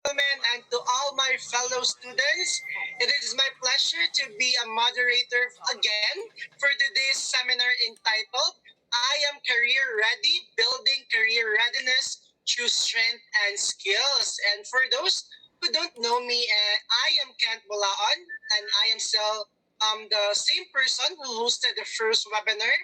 gentlemen, and to all my fellow students, it is my pleasure to be a moderator again for today's seminar entitled I Am Career Ready, Building Career Readiness Through Strength and Skills. And for those who don't know me, I am Kent Bulaon, and I am still the same person who hosted the first webinar,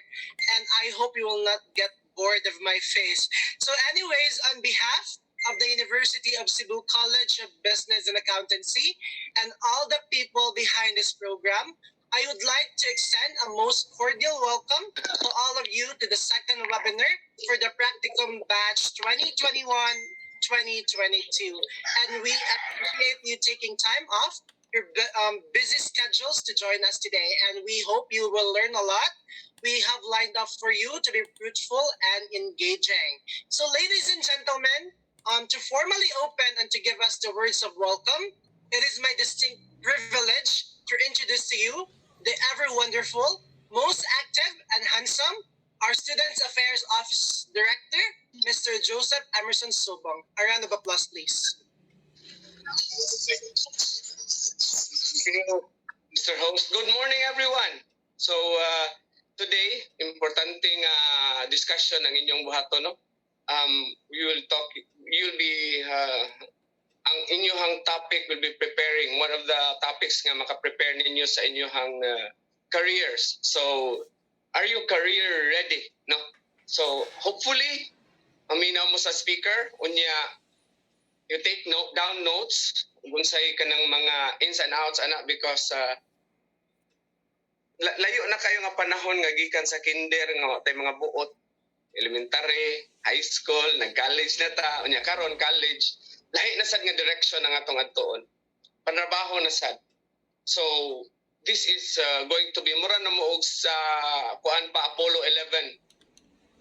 and I hope you will not get bored of my face. So, anyways, on behalf of the University of Cebu College of Business and Accountancy and all the people behind this program, I would like to extend a most cordial welcome to all of you to the second webinar for the Practicum Batch 2021-2022. And we appreciate you taking time off your busy schedules to join us today. And we hope you will learn a lot. We have lined up for you to be fruitful and engaging. So, ladies and gentlemen, to formally open and to give us the words of welcome, it is my distinct privilege to introduce to you the ever wonderful, most active and handsome, our Students Affairs Office Director, Mr. Joseph Emerson Sobong. A round of applause, please. Thank you, Mr. Host. Good morning, everyone. So, today, importanteng discussion ang inyong buhaton, no? You'll be, ang inyong topic will be preparing one of the topics nga maka-prepare ninyo sa inyong careers. So, are you career ready? No? So, hopefully, maminaw mo sa speaker, unya, you take down notes, unsay ka ng mga ins and outs, anak, because layo na kayo nga panahon nga gikan sa kinder nga tay mga buot, elementary, high school, nag-college na ta, unya karon college, lahi na sad nga direction ang atong adtuon. Panrabaho na sad. So this is going to be mura na mo og sa kuan pa Apollo 11.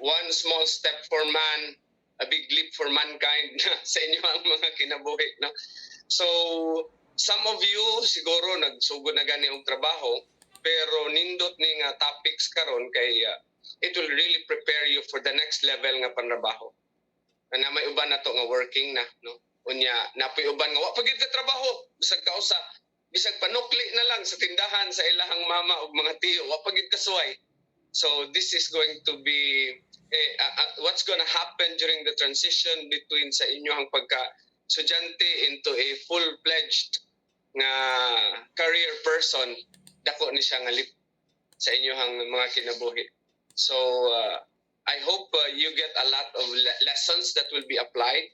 One small step for man, a big leap for mankind sa inyo ang mga kinabuhi, no? So some of you siguro nagsugod na gani og trabaho, pero nindot ni nga topics karon kay it will really prepare you for the next level nga panrabaho. Na may uban na to nga working na, no? Unya napoy uban nga wa pagid ka trabaho, bisag kausa, bisag panukli na lang sa tindahan sa ilahang mama ug mga tiyo, wa pagid kasuway. So this is going to be what's gonna happen during the transition between sa inyong pagka-estudyante into a full-fledged nga career person, dako ni siya nga leap sa inyong mga kinabuhi. So I hope you get a lot of lessons that will be applied,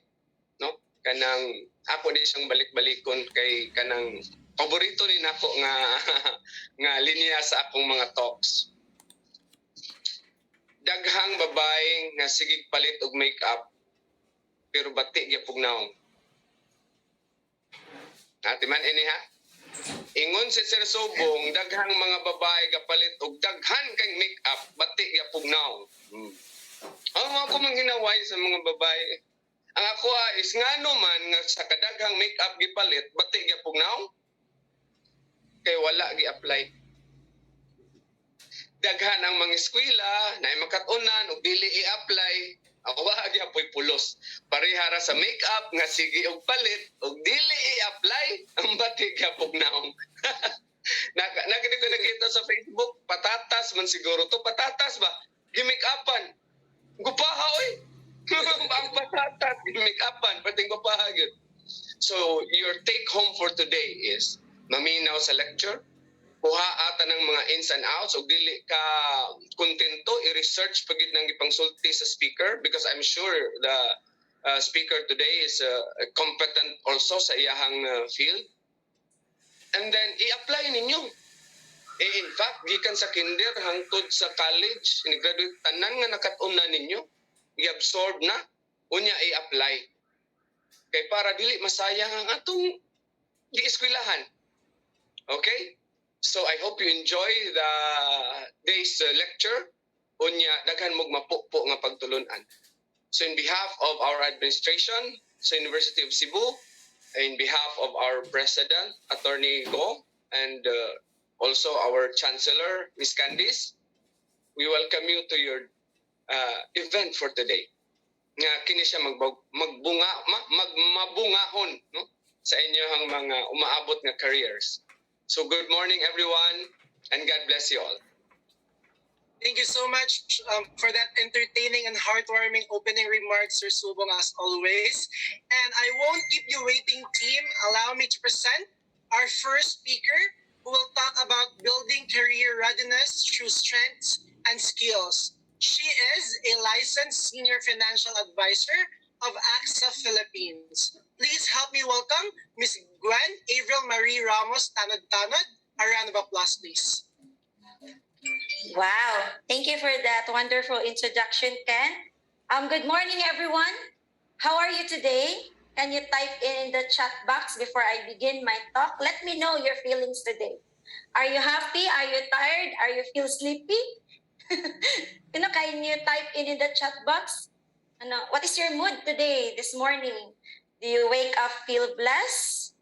no? Kanang ako din siyang balik-balikon kay kanang paborito ni nako nga nga linya sa akong mga talks. Daghang babae nga sigig palit og makeup pero bati gyapon naong. Timan ini ha. Ingon si Sir Sobong, daghang mga babae kapalit og daghan kay makeup bati gyapon naong. Ako manghinaway sa mga babae. Ang ako is ngano man nga sa kadaghang makeup gipalit bati gyapon naong. Kay wala gi-apply. Daghan ang mga eskwela na makatunan o dili i-apply, awa apoy pulos. Parihara sa makeup nga sige og palit og dili i-apply ang batik yapog naong. Nakita sa Facebook, patatas man siguro to, patatas ba? Gimake-upan. Gupaha oy. Ang patatas gimake-upan, pating gupaha gyud. So your take home for today is maminaw sa lecture, kuha ata ng mga ins and outs o dili ka kontento i-research pagid nang ipangsulti sa speaker, because I'm sure the speaker today is competent also sa iyahang field, and then i-apply ninyo. In fact, gikan sa kinder hangtod sa college, ni-graduate tanan nga nakatuna ninyo, i-absorb na, unya i-apply. Kay para dili masayang ang atong gi-eskwelahan. Okay? So I hope you enjoy the day's lecture. Unya daghan mog mapupo nga pagtulunan. So in behalf of our administration sa University of Cebu, in behalf of our President, Attorney Go, and also our Chancellor, Ms. Candice, we welcome you to your event for today. Nga kini siya mabungahon, no? sa inyong mga umaabot nga careers. So good morning everyone and God bless you all. Thank you so much for that entertaining and heartwarming opening remarks, Sir Subong, as always. And I won't keep you waiting, team. Allow me to present our first speaker who will talk about building career readiness through strengths and skills. She is a licensed senior financial advisor of AXA Philippines. Please help me welcome Ms. Gwen Avril Marie Ramos Tanod-Tanod. A round of applause, please. Wow. Thank you for that wonderful introduction, Ken. Good morning, everyone. How are you today? Can you type in the chat box before I begin my talk? Let me know your feelings today. Are you happy? Are you tired? Are you feel sleepy? Can you type in the chat box? What is your mood today, this morning? Do you wake up feel blessed?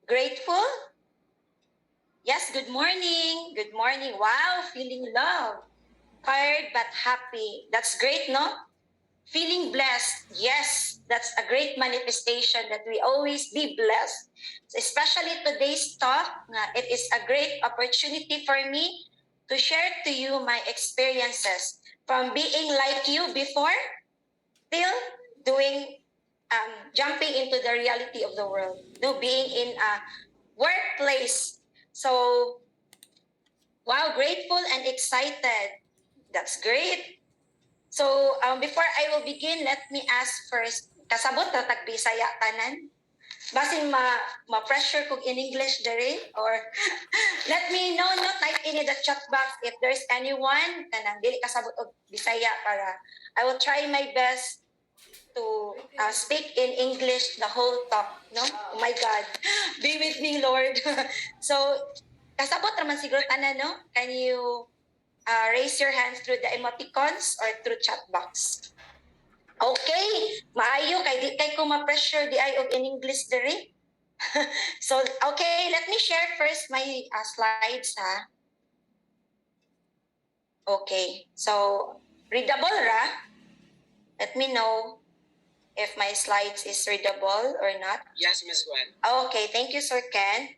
Grateful? Yes, good morning. Good morning. Wow, feeling love. Tired but happy. That's great, no? Feeling blessed. Yes, that's a great manifestation that we always be blessed. Especially today's talk, it is a great opportunity for me to share to you my experiences from being like you before till doing, jumping into the reality of the world, being in a workplace. So, wow, grateful and excited. That's great. So, before I will begin, let me ask first, kasabot na tag-Bisaya tanan? Basin ma-pressure kog in English dere? Or let me know, type in the chat box if there's anyone kanang dili kasabot og Bisaya para I will try my best to speak in English the whole talk, no? Oh my God. Be with me, Lord. So, kasabot naman siguro tanan, no? Can you raise your hands through the emoticons or through chat box? Okay, maayo kay di kay ko ma-pressure di ay og in English diri. So, okay, let me share first my slides, ha. Okay, so readable ra? Let me know if my slides is readable or not. Yes, Ms. Gwen. Okay, thank you, Sir Ken.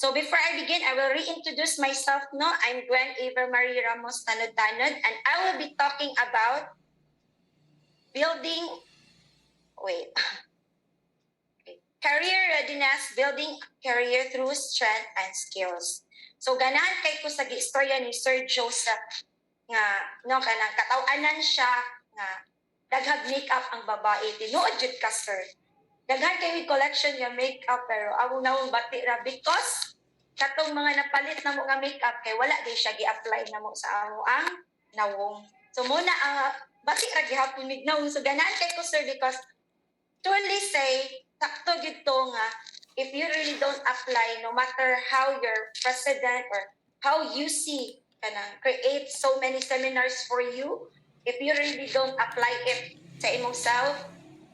So before I begin, I will reintroduce myself. No, I'm Gwen Avril Marie Ramos Tanod-Tanod, and I will be talking about building, career readiness, building career through strength and skills. So ganahan kay ko sa istorya ni Sir Joseph nga kanang kataw-anan siya nga daghag makeup ang babae tinuod jud ka, sir. Daghan kay collection nga makeup pero amo nawong bati ra because katong mga napalit na mo nga makeup kay wala di siya gi-apply na mo sa amo ang nawong. So muna bati ra gihapon mig nawong. So ganahan kay ko, sir, because truly say sakto gyud to nga if you really don't apply, no matter how your president or how you see create so many seminars for you, if you really don't apply it sa imong self,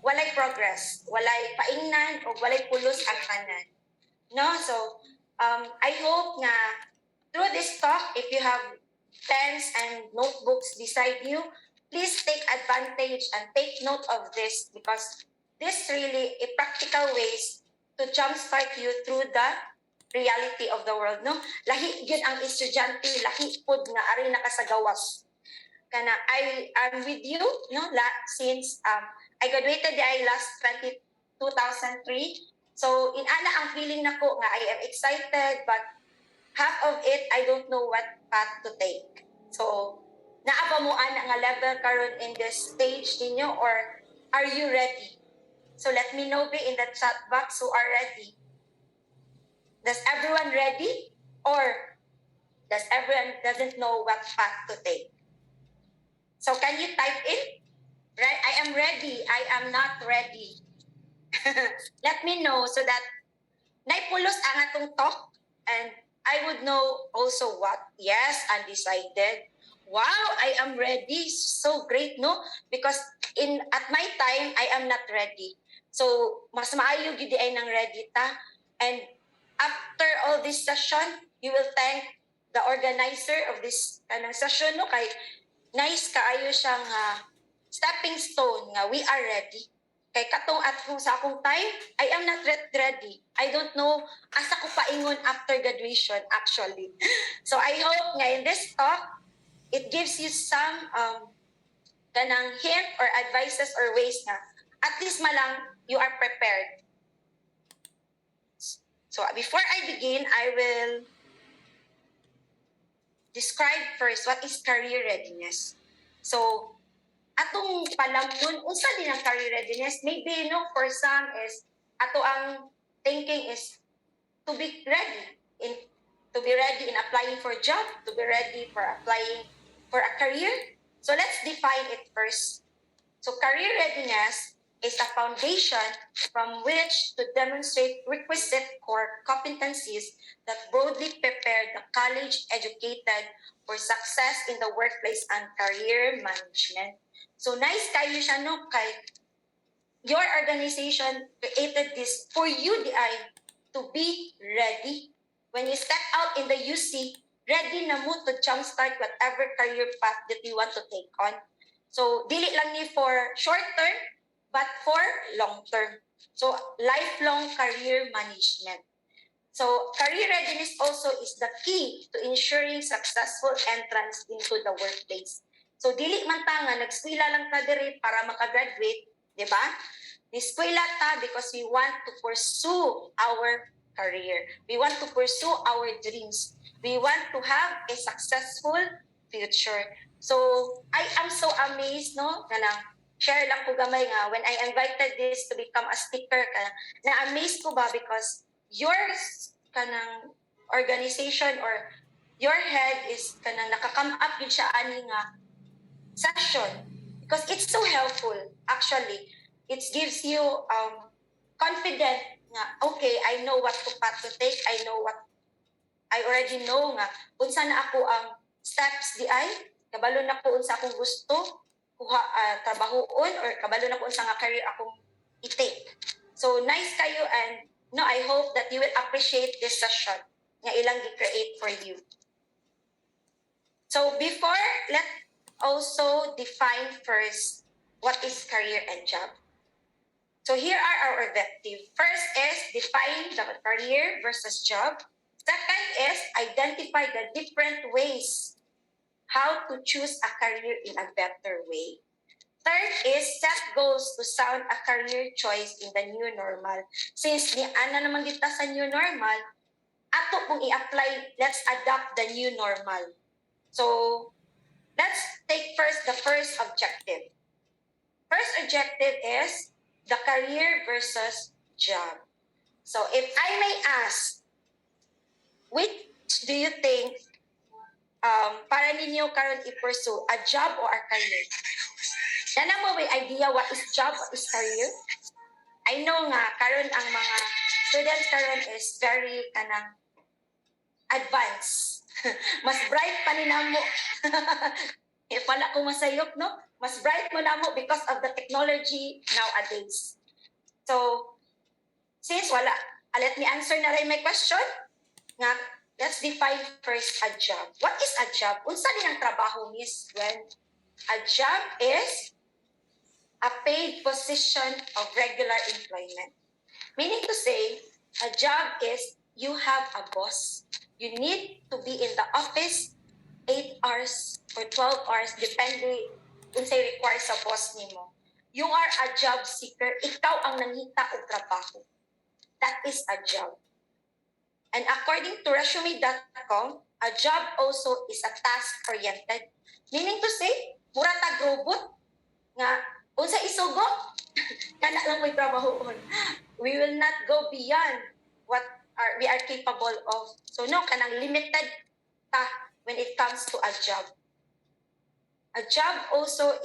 walay progress, walay paingnan o walay pulos ang tanan. No, so I hope nga through this talk, if you have pens and notebooks beside you, please take advantage and take note of this because this really a practical ways to jumpstart you through the reality of the world, no? Lahi gyud ang estudyante, lahi pud nga ari nakasagawas. Kana I am with you, no? Since I graduated last 2003. So in ana ang feeling nako nga I am excited but half of it I don't know what path to take. So naa ba mo ana nga level karon in this stage ninyo or are you ready? So let me know in the chat box who are ready. Does everyone ready? Or does everyone doesn't know what path to take? So can you type in? Right? I am ready. I am not ready. Let me know so that naipulos ang atong talk and I would know also what. Yes, undecided. Wow, I am ready. So great, no? Because at my time, I am not ready. So, mas maayo gid ay nang ready ta. And after all this session, you will thank the organizer of this session, no? Kay nice kaayo siyang stepping stone nga we are ready. Kay katong at kung sa akong time, I am not ready. I don't know asa ko paingon after graduation actually. So I hope nga in this talk, it gives you some kanang hint or advices or ways na at least malang you are prepared. So before I begin, I will describe first what is career readiness. So atong palamnon unsa din ang career readiness? Maybe no for some is ato ang thinking is to be ready in applying for a job, to be ready for applying for a career. So let's define it first. So career readiness is a foundation from which to demonstrate requisite core competencies that broadly prepare the college educated for success in the workplace and career management. So nice kayo siya no kay your organization created this for you to be ready. When you step out in the UC, ready na mo to jumpstart whatever career path that you want to take on. So dili lang ni for short term, but for long term. So lifelong career management. So career readiness also is the key to ensuring successful entrance into the workplace. So dili man ta nga nagskwela lang ta diri para makagraduate, di ba? Niskwela ta because we want to pursue our career. We want to pursue our dreams. We want to have a successful future. So I am so amazed no kanang share lang ko gamay nga when I invited this to become a speaker na-amaze ko ba because your kanang organization or your head is kanang nakakam up yun siya ani nga session because it's so helpful actually. It gives you confident nga okay, I know what to path to take. I already know nga unsa na ako ang steps di ay kabalo na ko unsa akong gusto trabahoon or kabalo na ko unsa nga career akong i-take. So nice kayo and no, I hope that you will appreciate this session nga ilang gi-create for you. So before, let's also define first what is career and job. So here are our objectives. First is define the career versus job. Second is identify the different ways how to choose a career in a better way. Third is set goals to sound a career choice in the new normal. Since ni ana naman kita sa new normal, ato kung i-apply, let's adopt the new normal. So let's take first the first objective. First objective is the career versus job. So if I may ask, which do you think para ninyo karon i-pursue, a job or a career? Nana mo may idea what is job, what is career? I know nga karon ang mga students karon is very kanang advanced. Mas bright pa ni namo. If wala ko masayop, no? Mas bright mo namo because of the technology nowadays. So, since wala, let me answer na rin my question. Nga, let's define first a job. What is a job? Unsa din ang trabaho, Miss Gwen? A job is a paid position of regular employment. Meaning to say, a job is you have a boss. You need to be in the office 8 hours or 12 hours, depending kung say require sa boss nimo. You are a job seeker. Ikaw ang nangita og trabaho. That is a job. And according to resume.com, a job also is a task-oriented. Meaning to say, mura tag robot nga unsa isugo kana lang may trabahoon. We will not go beyond what we are capable of. So no, kanang limited ta when it comes to a job. A job also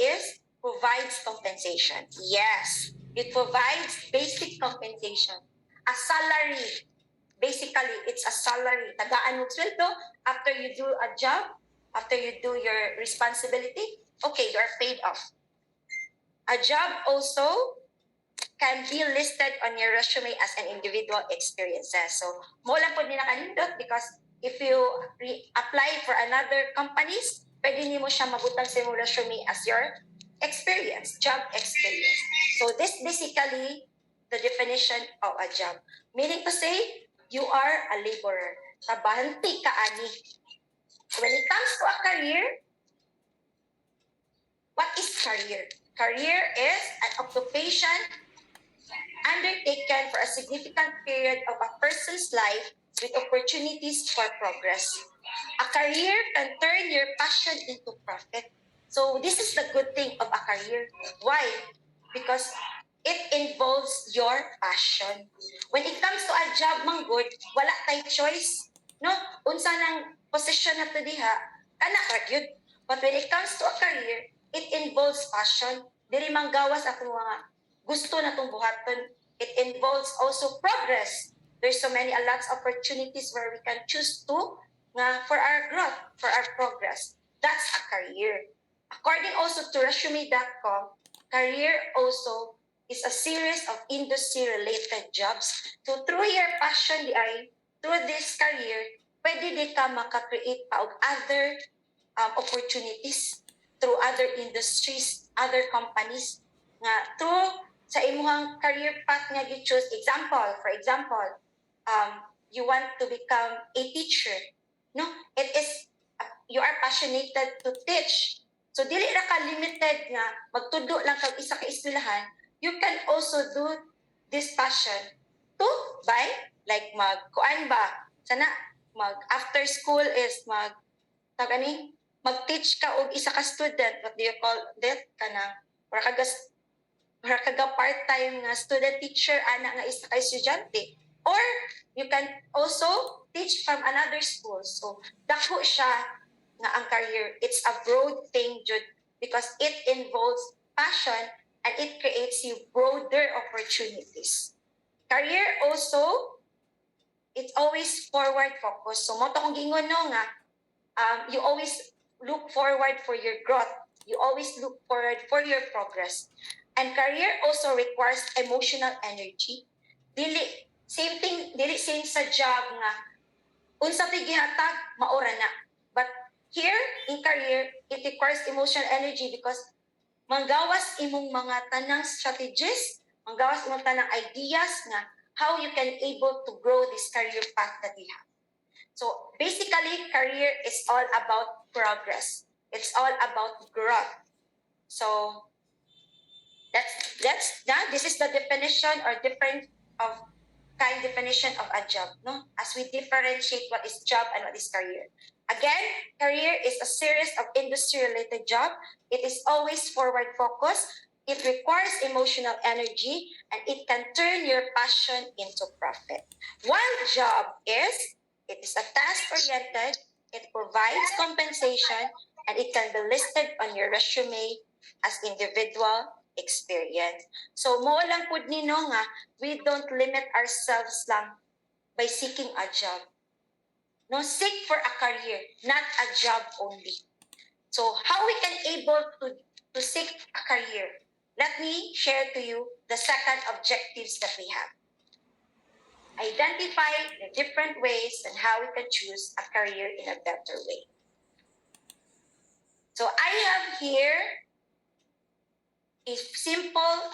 provides compensation. Yes, it provides basic compensation. A salary. Basically, it's a salary. Tagaan mo sweldo after you do a job, after you do your responsibility, okay, you are paid off. A job also can be listed on your resume as an individual experiences. So, mo lang po nila kanindot because if you apply for another companies, pwede niyo mo siya mabutang sa imong resume as your experience, job experience. So this basically the definition of a job. Meaning to say, you are a laborer. Trabahanti ka ani. When it comes to a career, what is career? Career is an occupation undertaken for a significant period of a person's life with opportunities for progress. A career can turn your passion into profit. So this is the good thing of a career. Why? Because it involves your passion. When it comes to a job, manggod, wala tay choice. No? Unsa nang position na to diha, kana ra gyud. But when it comes to a career, it involves passion. Dili manggawas ako mga gusto na tong buhaton. It involves also progress. There's so many, a lots of opportunities where we can choose to nga for our growth, for our progress. That's a career. According also to resume.com, career also is a series of industry-related jobs. So through your passion, through this career, pwede di ka maka-create pa og other opportunities through other industries, other companies nga through sa imuhang career path nga gi-choose. For example, you want to become a teacher. No, it is you are passionate to teach. So dili ra ka limited nga magtudo lang kag isa ka eskwelahan. You can also do this passion to by like magkuan ba sana mag after school is mag-teach ka og isa ka student. What do you call that? Kana para kaga part-time nga student teacher ana nga isa ka estudyante. Or you can also teach from another school. So dako siya nga ang career. It's a broad thing jud because it involves passion and it creates you broader opportunities. Career also, it's always forward focus. So mo to kung gingon no nga you always look forward for your growth. You always look forward for your progress. And career also requires emotional energy. Dili same sa job nga unsa pay gihatag maura na. But here in career, it requires emotional energy because manggawas imong mga tanang strategies, manggawas imong tanang ideas nga how you can able to grow this career path that you have. So basically, career is all about progress. It's all about growth. So this is the definition or different of kind definition of a job, no? As we differentiate what is job and what is career. Again, career is a series of industry-related job. It is always forward focused. It requires emotional energy and it can turn your passion into profit. While job it is a task-oriented, it provides compensation, and it can be listed on your resume as individual experience. So, mo lang pud nino nga, we don't limit ourselves lang by seeking a job. No, seek for a career, not a job only. So, how we can able to seek a career? Let me share to you the second objectives that we have. Identify the different ways and how we can choose a career in a better way. So I have here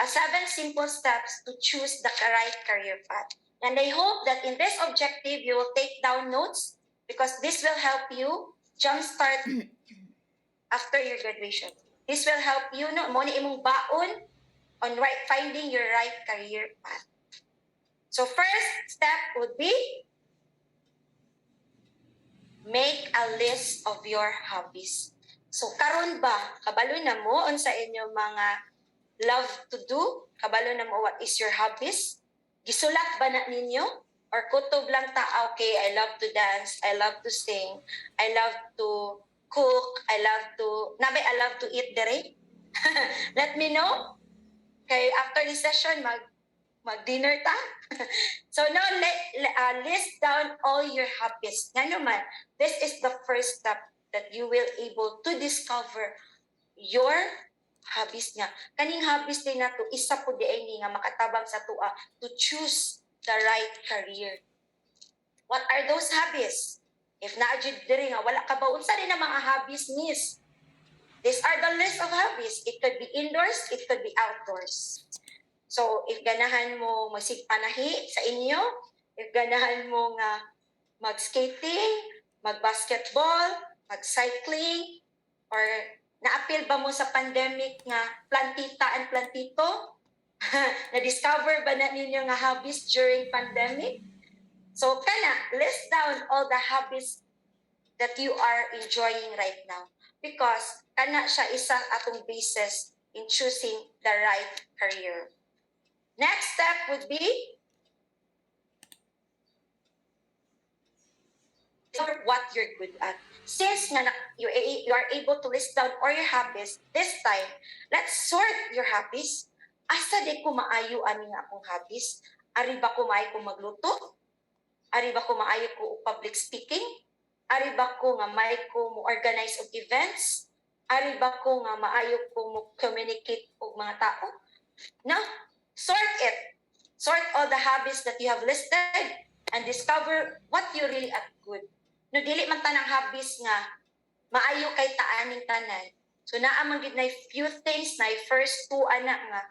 seven simple steps to choose the right career path. And I hope that in this objective, you will take down notes because this will help you jumpstart after your graduation. This will help you, no, mo ni imong baon on finding your right career path. So first step would be make a list of your hobbies. So karon ba kabalo na mo unsa inyo mga love to do? Kabalo na mo what is your hobbies? Gisulat ba na ninyo? Or kutob lang ta, okay, I love to dance, I love to sing, I love to cook, I love to eat dire? Let me know. Okay, after this session, mag-dinner ta? So now, list down all your hobbies. Nga naman, this is the first step that you will able to discover your hobbies nga. Kaning hobbies din na to, isa po di ay nga makatabang sa tua to choose the right career. What are those hobbies? If naadjud diri nga, wala ka ba, unsa din ang mga hobbies, miss? These are the list of hobbies. It could be indoors, it could be outdoors. So, if ganahan mo masigpanahi sa inyo, if ganahan mo nga mag-skating, mag-basketball, mag-cycling, or na-appeal ba mo sa pandemic nga plantita and plantito? Na-discover ba na ninyo nga hobbies during pandemic? So, list down all the hobbies that you are enjoying right now. Because siya isang atong basis in choosing the right career. Next step would be what you're good at. Since you are able to list down all your hobbies, this time, let's sort your hobbies. Asa di ko maayo ani nga akong hobbies? Ari ba ko maayo ko magluto? Ari ba ko maayo ko public speaking? Ari ba ko nga may ko mo organize og events? Ari ba ko nga maayo ko mo communicate og mga tao? No? Sort it. Sort all the hobbies that you have listed and discover what you really are good. No, dili man tanang hobbies nga maayo kay taaning tanan. So naa man gid na few things na first two anak nga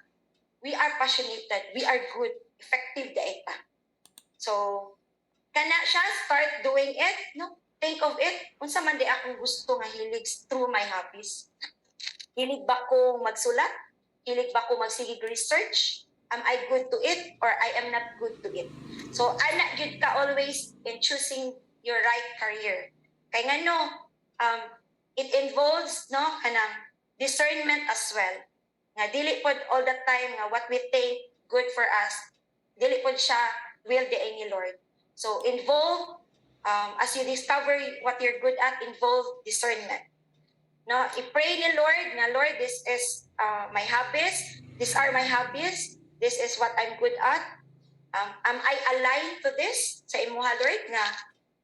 we are passionate, we are good, effective daita. So siya start doing it, no? Think of it, unsa man di akong gusto nga hilig through my hobbies. Hilig ba ko magsulat? Hilig ba ko magsigig research? Am I good to it or I am not good to it? So ana gyud ka always in choosing your right career. Kay ngano, it involves no kanang discernment as well. Nga dili pod all the time nga what we think good for us, dili pod siya will di ni Lord. So involve as you discover what you're good at, involve discernment. No, i-pray ni Lord nga Lord, this is my hobbies. These are my hobbies. This is what I'm good at. Am I aligned to this sa imuha Lord nga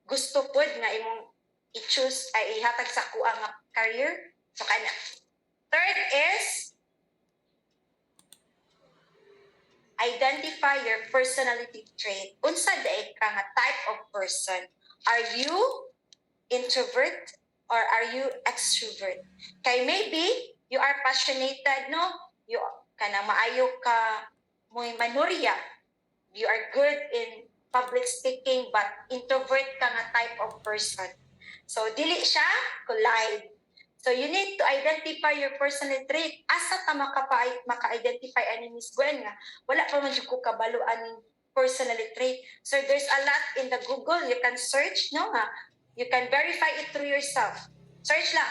gusto pod nga imong i-choose ay ihatag sa kuha nga career? So kana. Third is identify your personality trait. Unsa daig ka nga type of person? Are you introvert or are you extrovert? Kay maybe you are passionate, no? You maayo ka mo'y manurya. You are good in public speaking but introvert ka nga type of person. So dili siya collide. So you need to identify your personality trait. Asa ta maka-identify ani Miss Gwen nga wala pa man jud ko kabalo aning personality trait. So there's a lot in the Google. You can search, no nga. You can verify it through yourself. Search lang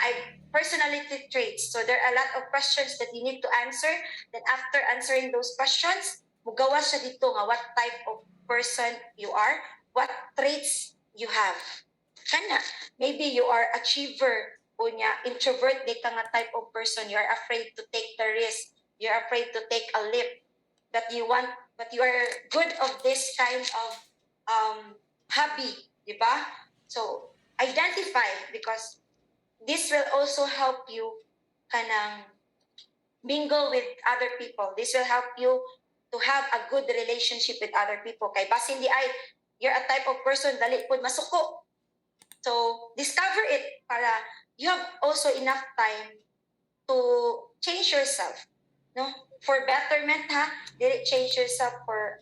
personality traits. So there are a lot of questions that you need to answer. Then after answering those questions, mugawa siya dito nga what type of person you are, what traits you have. Maybe you are achiever o introvert di ka nga type of person. You are afraid to take the risk. You're afraid to take a leap that you want, but you are good of this kind of hobby, di ba? So identify, because this will also help you kanang mingle with other people. This will help you to have a good relationship with other people. Kay basin di ay you're a type of person dali pud masuko. So discover it para you have also enough time to change yourself, no? For betterment ha, dili change yourself for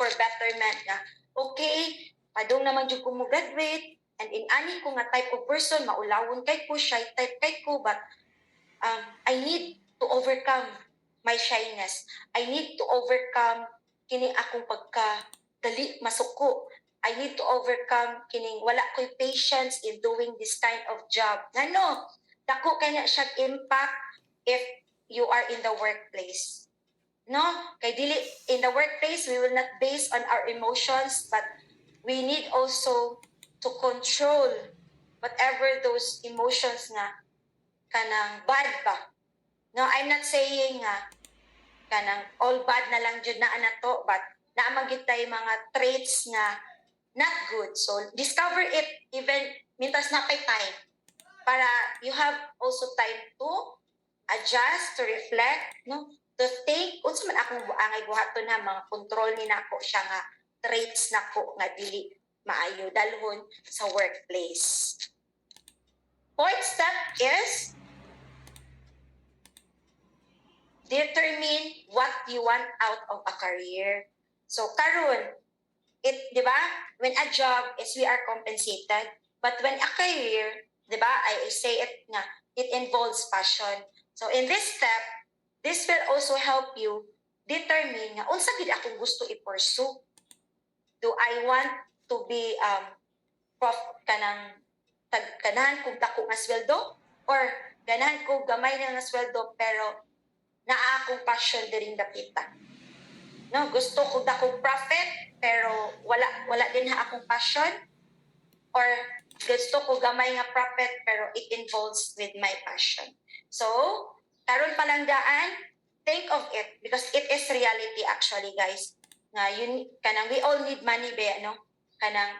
betterment na okay, padung naman jud ko mo graduate and in ani ko nga type of person maulawon kay ko, shy type kay ko, but I need to overcome my shyness. I need to overcome kini akong pagka dali masuko. I need to overcome kining wala ko'y patience in doing this kind of job. Ngano, dako kay na siya impact if you are in the workplace. No? Kay dili in the workplace, we will not base on our emotions, but we need also to control whatever those emotions nga kanang bad ba. No, I'm not saying nga kanang all bad na lang jud na to, but naamang gid tay mga traits nga not good. So discover it even mintas na kay time para you have also time to adjust, to reflect, no? To think unsa man akong buangay buhaton na mga control ni nako siya nga traits nako nga dili maayo dalhon sa workplace. Fourth step is determine what you want out of a career. So karon, di ba? When a job is we are compensated, but when a career, di ba? I say it nga, it involves passion. So in this step, this will also help you determine nga unsa gid akong gusto i-pursue. Do I want to be ganahan kog dako nga sweldo or ganahan kog gamay na nga sweldo pero naa akong passion diring dapita. No, gusto ko dakong profit pero wala din ha akong passion, or gusto ko gamay nga profit pero it involves with my passion. So, karon palanggaan, think of it because it is reality actually, guys. Nga yun kanang we all need money be, no? Kanang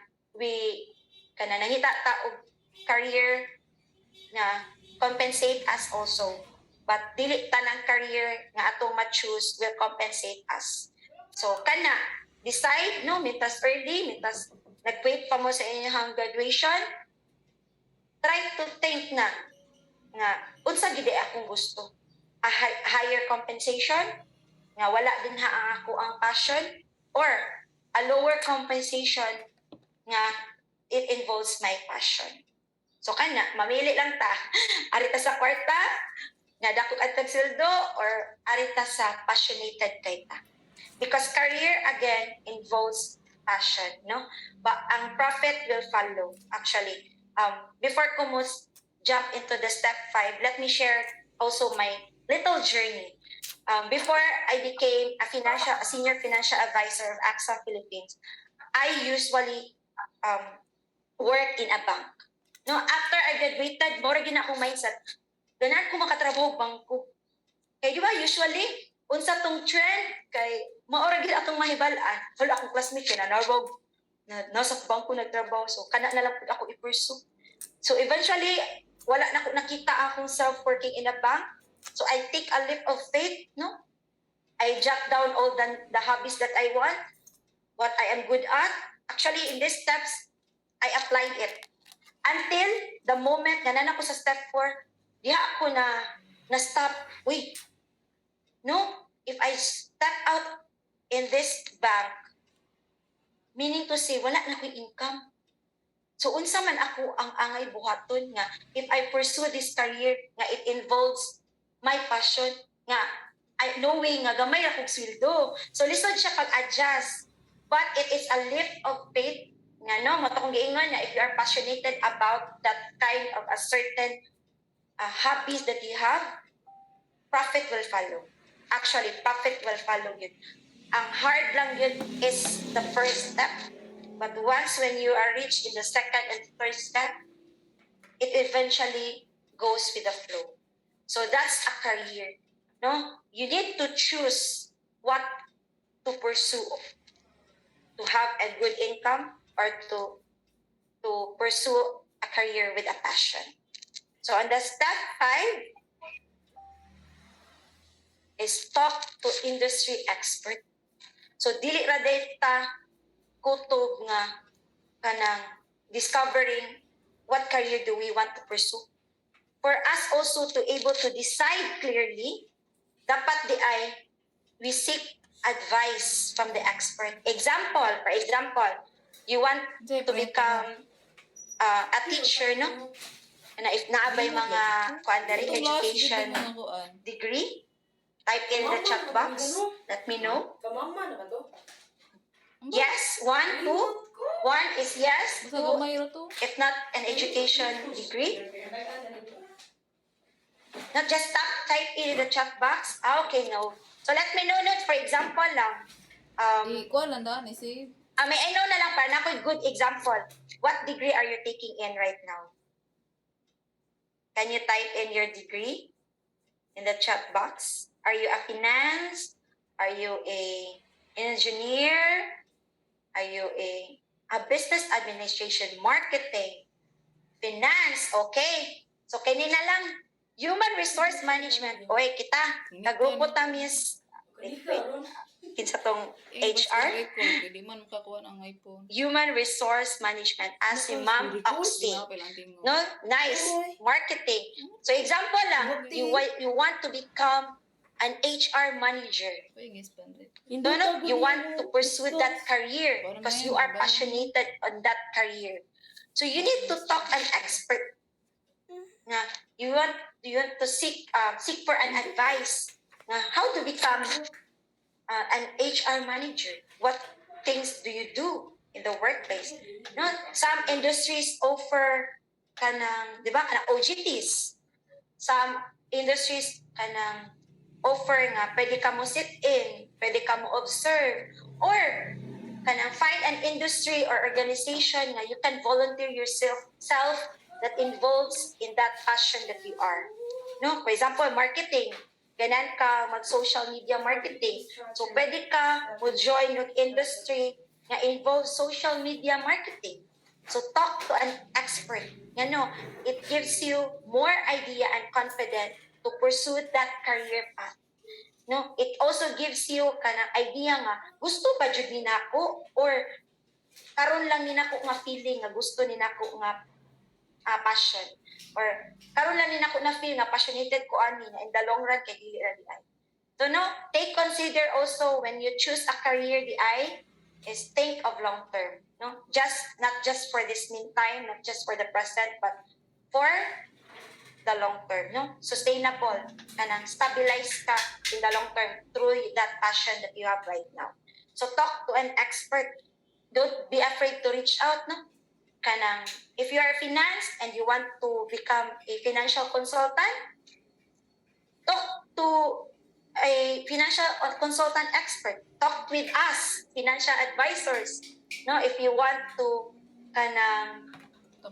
nangita ta og career nga compensate us also. But dili tanang career nga atong ma-choose will compensate us. So kana decide, no, mitas early, mitas nag-wait pa mo sa inyong graduation, try to think na nga unsa gid akong gusto. A higher compensation nga wala din ha ang ako ang passion, or a lower compensation nga it involves my passion. So kana mamili lang ta, arita sa kwarta nga dako adtong sweldo or arita sa passionated kay ta. Because career again involves passion, no? But ang profit will follow. Actually, before ko mo jump into the step 5, let me share also my little journey. Before I became a senior financial advisor of AXA Philippines, I usually work in a bank. No, after I graduated, more gina akong mindset. Ganan ko makatrabaho bangko. Kaya di ba usually unsa tong trend kay maora gid atong mahibalaan. Wala akong classmate kay nanawag na nasa bangko nagtrabaho, so kana na lang pud ako i-pursue. So eventually wala na ko nakita akong self working in a bank. So I take a leap of faith, no? I jot down all the hobbies that I want, what I am good at. Actually in these steps I applied it. Until the moment na nana ko sa step 4, diha ako na stop. Wait. No, if I step out in this bank, meaning to say wala na ko'y income. So unsa man ako ang angay buhaton nga if I pursue this career nga it involves my passion nga I knowing nga gamay akong sweldo. So lisod siya pag-adjust. But it is a leap of faith nga no, matong giingon nga if you are passionate about that kind of a certain hobbies that you have, profit will follow. Actually, profit will follow yun. Ang hard lang yun is the first step. But once when you are reached in the second and third step, it eventually goes with the flow. So that's a career. No? You need to choose what to pursue. To have a good income or to pursue a career with a passion. So on the step 5 is talk to industry expert. So dili ra data kutob nga kanang discovering what career do we want to pursue. For us also to able to decide clearly, dapat di ay we seek advice from the expert. For example, you want to become a teacher, no? Na if naabay mga education degree, type in the chat box. Let me know. Yes, 1, 2. 1 is yes. 2, if not an education degree. Not just type in the chat box. Okay, no. So let me know not, for example lang. May I know na lang para na ako'y good example. What degree are you taking in right now? Can you type in your degree in the chat box? Are you a finance? Are you an engineer? Are you a business administration, marketing, finance? Okay. So kanina lang, human resource management. Oy, kita, nagrupo ta, miss. Wait. Kinsa tong HR? Human resource management as si Ma'am Oxy. No, nice. Marketing. So example lang, you want to become an HR manager. Hindi No, ka you guli want mo to pursue gusto. that career because you are passionate on that career. So you need to talk an expert. Na you want to seek for an advice. Na how to become an HR manager. What things do you do in the workplace? No, some industries offer kanang, di ba, kanang OJTs. Some industries kanang offer nga pwede ka mo sit in, pwede ka mo observe, or kanang find an industry or organization nga you can volunteer yourself that involves in that passion that you are. No, for example, marketing. Ganan ka mag-social media marketing. So, pwede ka mo join ng industry nga involves social media marketing. So, talk to an expert. You know, it gives you more idea and confidence to pursue that career path. No, it also gives you kanang idea nga gusto ba jud ni nako or karon lang ni nako nga feeling nga gusto ni nako nga passion, or karon lang ni nako na feel nga passionate ko ani na in the long run kay dili ra di ay. So no, take consider also when you choose a career di ay is think of long term. No, not just for this meantime, not just for the present, but for the long term, no? Sustainable, kanang stabilize ka in the long term through that passion that you have right now. So talk to an expert. Don't be afraid to reach out, no? Kanang, if you are finance and you want to become a financial consultant, talk to a financial consultant expert. Talk with us, financial advisors. No, if you want to kanang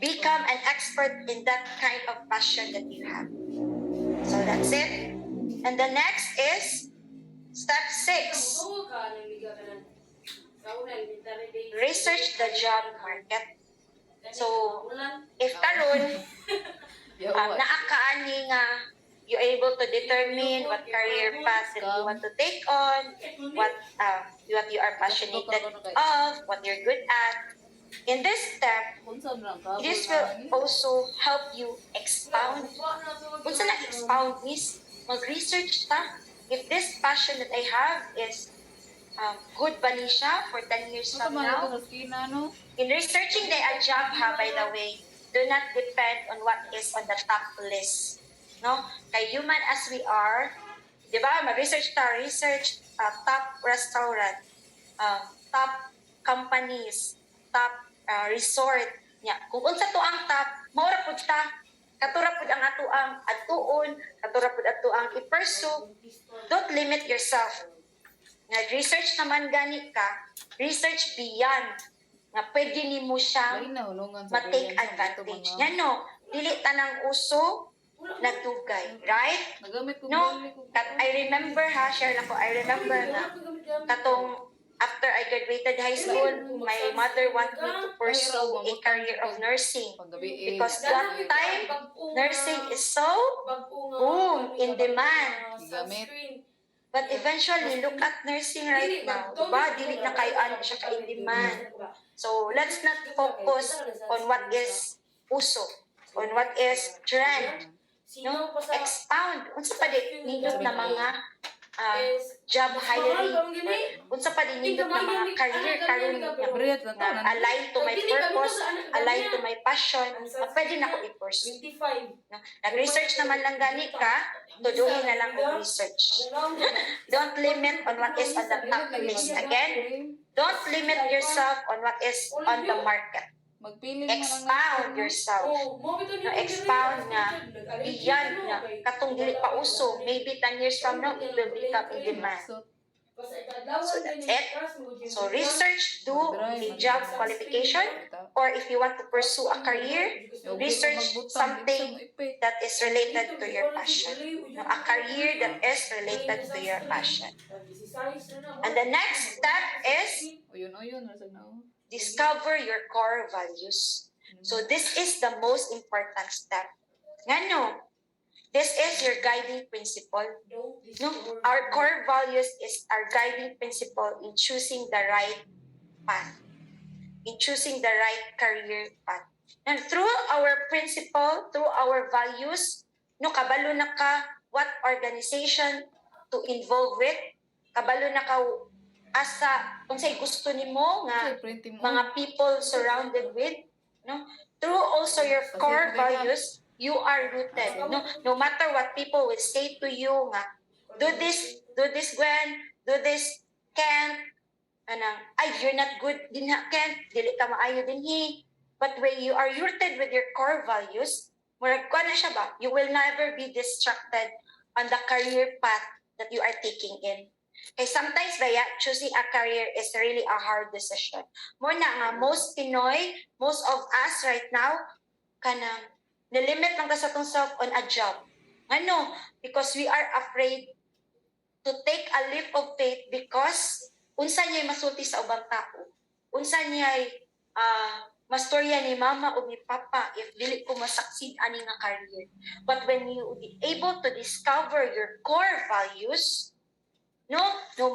become an expert in that kind of passion that you have. So that's it. And the next is step 6. Research the job market. So, if karon naakaani nga you're able to determine what career path that you want to take on, what you are passionate of, what you're good at. In this step, this will also help you expound. Unsa na expound, miss? Mag-research ta. If this passion that I have is good ba ni siya for 10 years from now? In researching the job by the way, do not depend on what is on the top list. No? Kay human as we are, di ba, mag-research ta, top restaurant, top companies, top resort nya. Kung unsa to ang top, maura pud ta. Katura pud ang ato ang atuon, katura pud ato ang i-pursue. Don't limit yourself. Nag-research naman gani ka, research beyond nga pwede nimo siya ma-take advantage. Yan no, dili tanang uso nagtugay, right? No, I remember share lang ko, I remember nga katong after I graduated high school, my mother wanted me to pursue a career of nursing because that time, nursing is so boom, in demand. But eventually, look at nursing right now. Diba? Dili na kayo ano siya ka in demand. So, let's not focus on what is uso, on what is trend. No? Expound. Unsa pa di nindot na mga job hiring, unsa pa din nindot na mga career karon na align to my purpose, align to my passion, pwede na ko i-pursue. No? Nag-research naman lang gani ka, tuduhin na lang ang research. Don't limit on what is on the top list. Again, don't limit yourself on what is on the market. Expound yourself. No, expound na beyond na katong dili pa uso. Maybe 10 years from now, it will become in demand. So that's it. So research, do the job qualification, or if you want to pursue a career, research something that is related to your passion. No, a career that is related to your passion. And the next step is discover your core values. So this is the most important step. Ngano? This is your guiding principle. No, our core values is our guiding principle in choosing the right path, in choosing the right career path. And through our principle, through our values, no kabalo na ka what organization to involve with kabalo na ka asa unsay gusto nimo nga mga people surrounded with, no, through also your core values you are rooted, no matter what people will say to you nga do this Gwen, do this Ken, anang ay you're not good din ha Ken, dili ka maayo dinhi. But when you are rooted with your core values, murag ko na siya ba, you will never be distracted on the career path that you are taking in. Okay, sometimes baya, choosing a career is really a hard decision. Mo na nga, most Pinoy, most of us right now, kanang nilimit lang ka sa itong self on a job. Ano? Because we are afraid to take a leap of faith because unsa niya'y masulti sa ubang tao. Unsa niya'y mastorya ni mama o ni papa if dili ko masaksid ani nga career. But when you be able to discover your core values, no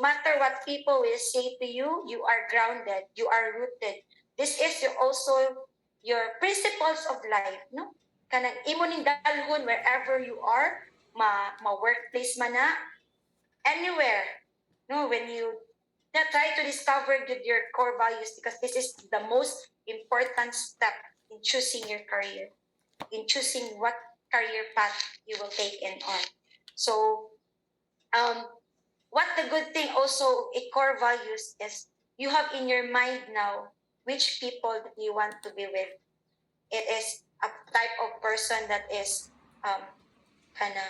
matter what people will say to you, you are grounded, you are rooted. This is also your principles of life, no? Kanang imo ning dalhon wherever you are, ma workplace man na, anywhere. No, when you try to discover your core values because this is the most important step in choosing your career, in choosing what career path you will take in on. So, what the good thing also in core values is you have in your mind now which people that you want to be with. It is a type of person that is kind of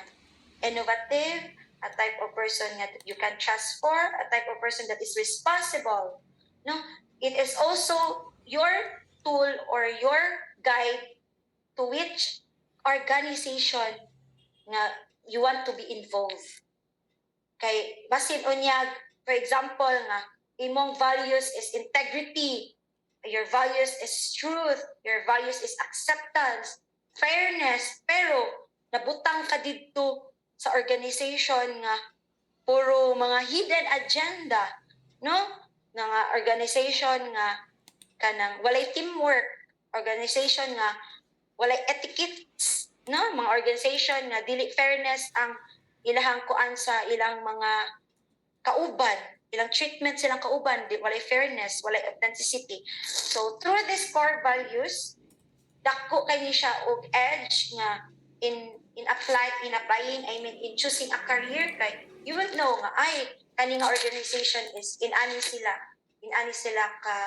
innovative, a type of person that you can trust for, a type of person that is responsible. No, it is also your tool or your guide to which organization nga you want to be involved. Kay basin unyag, for example nga imong values is integrity, your values is truth, your values is acceptance, fairness, pero nabutang ka didto sa organization nga puro mga hidden agenda, no? Nga organization nga kanang walay teamwork, organization nga walay etiquettes, no? Mga organization nga dili fairness ang ilahang kuan sa ilang mga kauban, ilang treatment silang kauban, di walay fairness, walay authenticity. So through these core values, dako kay ni siya og edge nga in applying, I mean in choosing a career kay you will know nga ay kani nga organization is in ani sila ka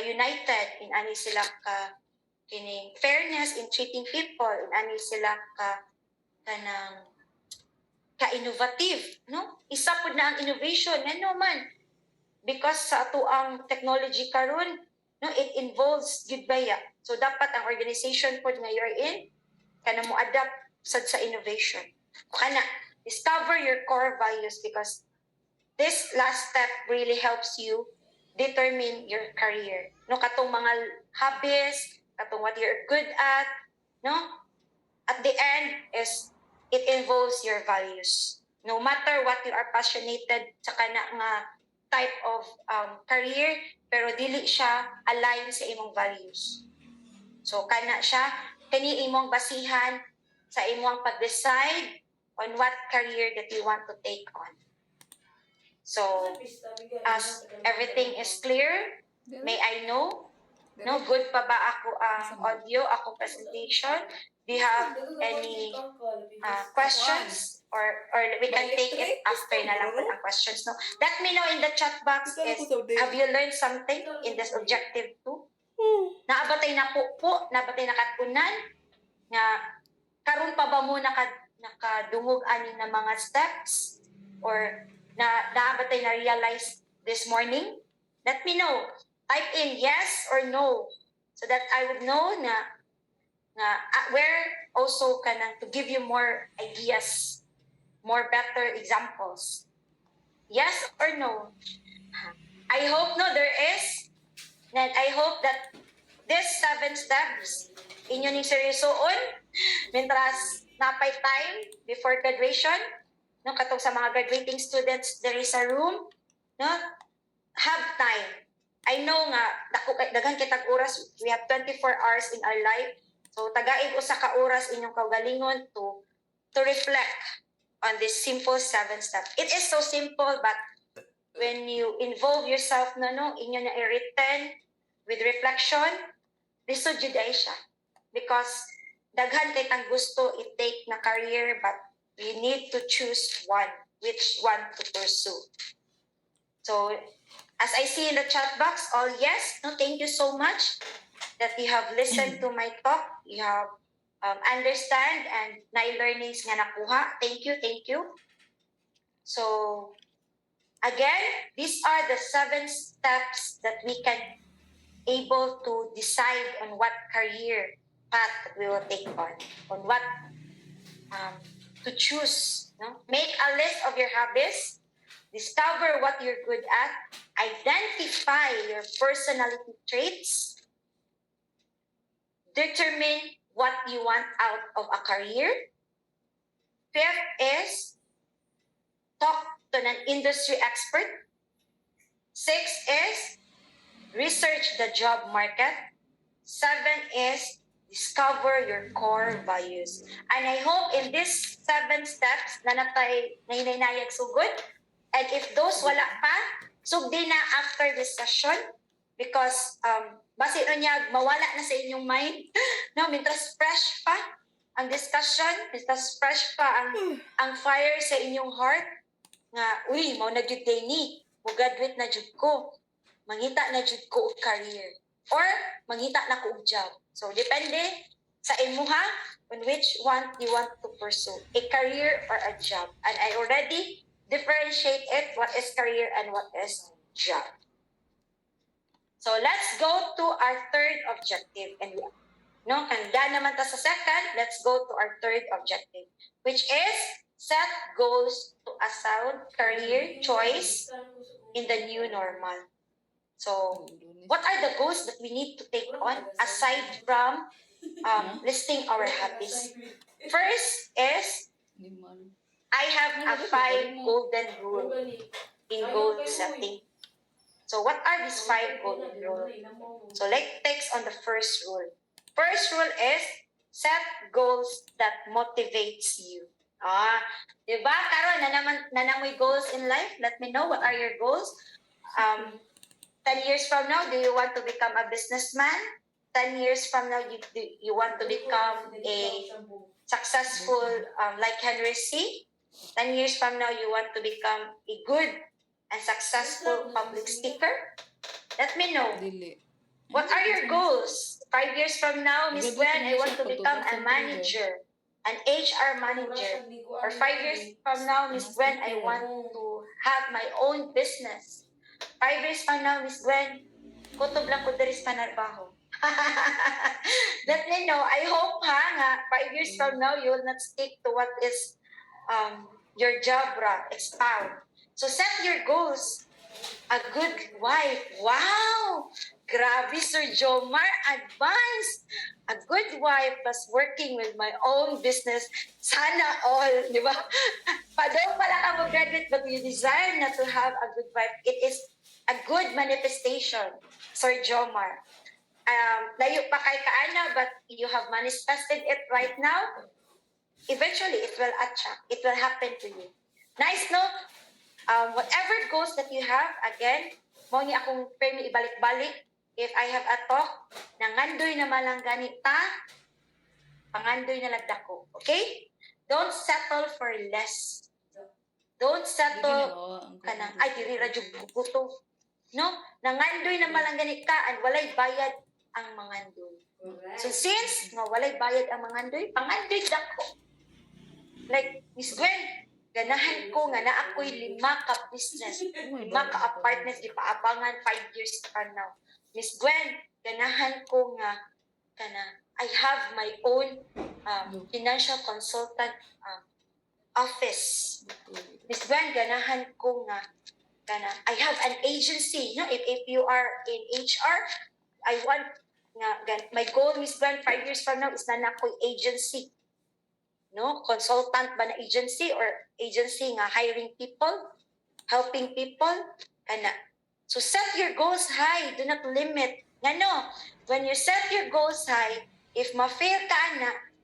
united, in ani sila ka kining fairness in treating people, in ani sila ka kanang ka-innovative, no? Isa pud na ang innovation, ano man. Because sa ato ang technology karon, no, it involves gid baya. So dapat ang organization pod nga you're in kana mo adapt sad sa innovation. Kana discover your core values because this last step really helps you determine your career. No, katong mga hobbies, katong what you're good at, no? At the end is it involves your values. No matter what you are passionate sa kana nga type of career, pero dili siya align sa imong values. So kana siya kani imong basihan sa imong pag-decide on what career that you want to take on. So as everything is clear, may I know? No, good pa ba ako ang audio, akong presentation? Do you have any questions? Or we can take it after na lang po ang questions. No? Let me know in the chat box is, have you learned something in this objective 2? Naabatay na po, nabatay na katunan, nga karon pa ba mo nakadungog ani na mga steps? Or naabatay na realize this morning? Let me know. Type in yes or no so that I would know na where also kanang to give you more ideas, more better examples. Yes or no? I hope no there is. And I hope that these 7 steps inyo ning seryosoon mentras napay time before graduation, no, katong sa mga graduating students there is a room, no, have time. I know nga daghan kitag oras, we have 24 hours in our life. So tagaig usa ka oras inyong kaugalingon to reflect on this simple 7 steps. It is so simple, but when you involve yourself inyo na i-written with reflection, lisod jud ay siya. Because daghan kay tang gusto i-take na career, but we need to choose one, which one to pursue. So, as I see in the chat box, all yes, no, thank you so much that you have listened to my talk. You have understand and na-learnings nga nakuha. Thank you, thank you. So, again, these are the 7 steps that we can able to decide on what career path we will take on what to choose. No? Make a list of your hobbies, discover what you're good at, identify your personality traits, determine what you want out of a career. 5th is talk to an industry expert. 6th is research the job market. 7 is discover your core values. And I hope in these 7 steps na natay nahinayag sugod. And if those wala pa, sugdi na after this session because basi niya mawala na sa inyong mind. No, mintas fresh pa ang discussion, mintas fresh pa ang fire sa inyong heart nga uy, mao na jud day ni, mo graduate na jud ko. Mangita na jud ko og career or mangita na ko og job. So depende sa imuha on which one you want to pursue, a career or a job. And I already differentiate it, what is career and what is job. So let's go to our 3rd objective. And no, handa naman ta sa 2nd, let's go to our 3rd objective, which is set goals to a sound career choice in the new normal. So, what are the goals that we need to take on aside from listing our hobbies? First is, I have a 5 golden rule in goal setting. So, what are these 5 golden rules? So, let's take on the first rule. First rule is, set goals that motivates you. Diba? Karon, nanamoy goals in life? Let me know, what are your goals? 10 years from now, do you want to become a businessman? 10 years from now, you want to become a successful like Henry C? 10 years from now, you want to become a good and successful public speaker? Let me know. What are your goals? 5 years from now, Miss Gwen, I want to become a manager, an HR manager. Or 5 years from now, Miss Gwen, I want to have my own business. 5 years from now, Miss Gwen, kutob lang ko diri sa panarbaho. Let me know. I hope nga 5 years from now, you will not stick to what is your job, expound. So set your goals. A good wife. Wow! Grabe, Sir Jomar. Advanced. A good wife plus working with my own business. Sana all. Di ba? Padaw pala ka mag-graduate but you desire not to have a good wife. It is a good manifestation, Sir Jomar. Layo pa kay kaana but you have manifested it right now. Eventually, it will attract. It will happen to you. Nice, no? Whatever goals that you have, again, mo ni akong pwede ibalik-balik. If I have a talk, nangandoy na malang ganita, pangandoy na lagdako. Okay? Don't settle for less. Don't settle kanang, ay, diri radyo buto. No? Nangandoy na malang ganita and walay bayad ang mangandoy. So since walay bayad ang mangandoy, pangandoy dako. Like, Miss Gwen, ganahan ko nga na ako'y 5 ka business, 5 ka apartments, di pa abangan 5 years from now. Miss Gwen, ganahan ko nga I have my own financial consultant office. Miss Gwen, ganahan ko nga I have an agency. No? If you are in HR, I want my goal, Miss Gwen, 5 years from now is na ako'y agency. No, consultant ba na agency or agency nga hiring people, helping people, so set your goals high, do not limit. Ngano, when you set your goals high, if ma-fail ka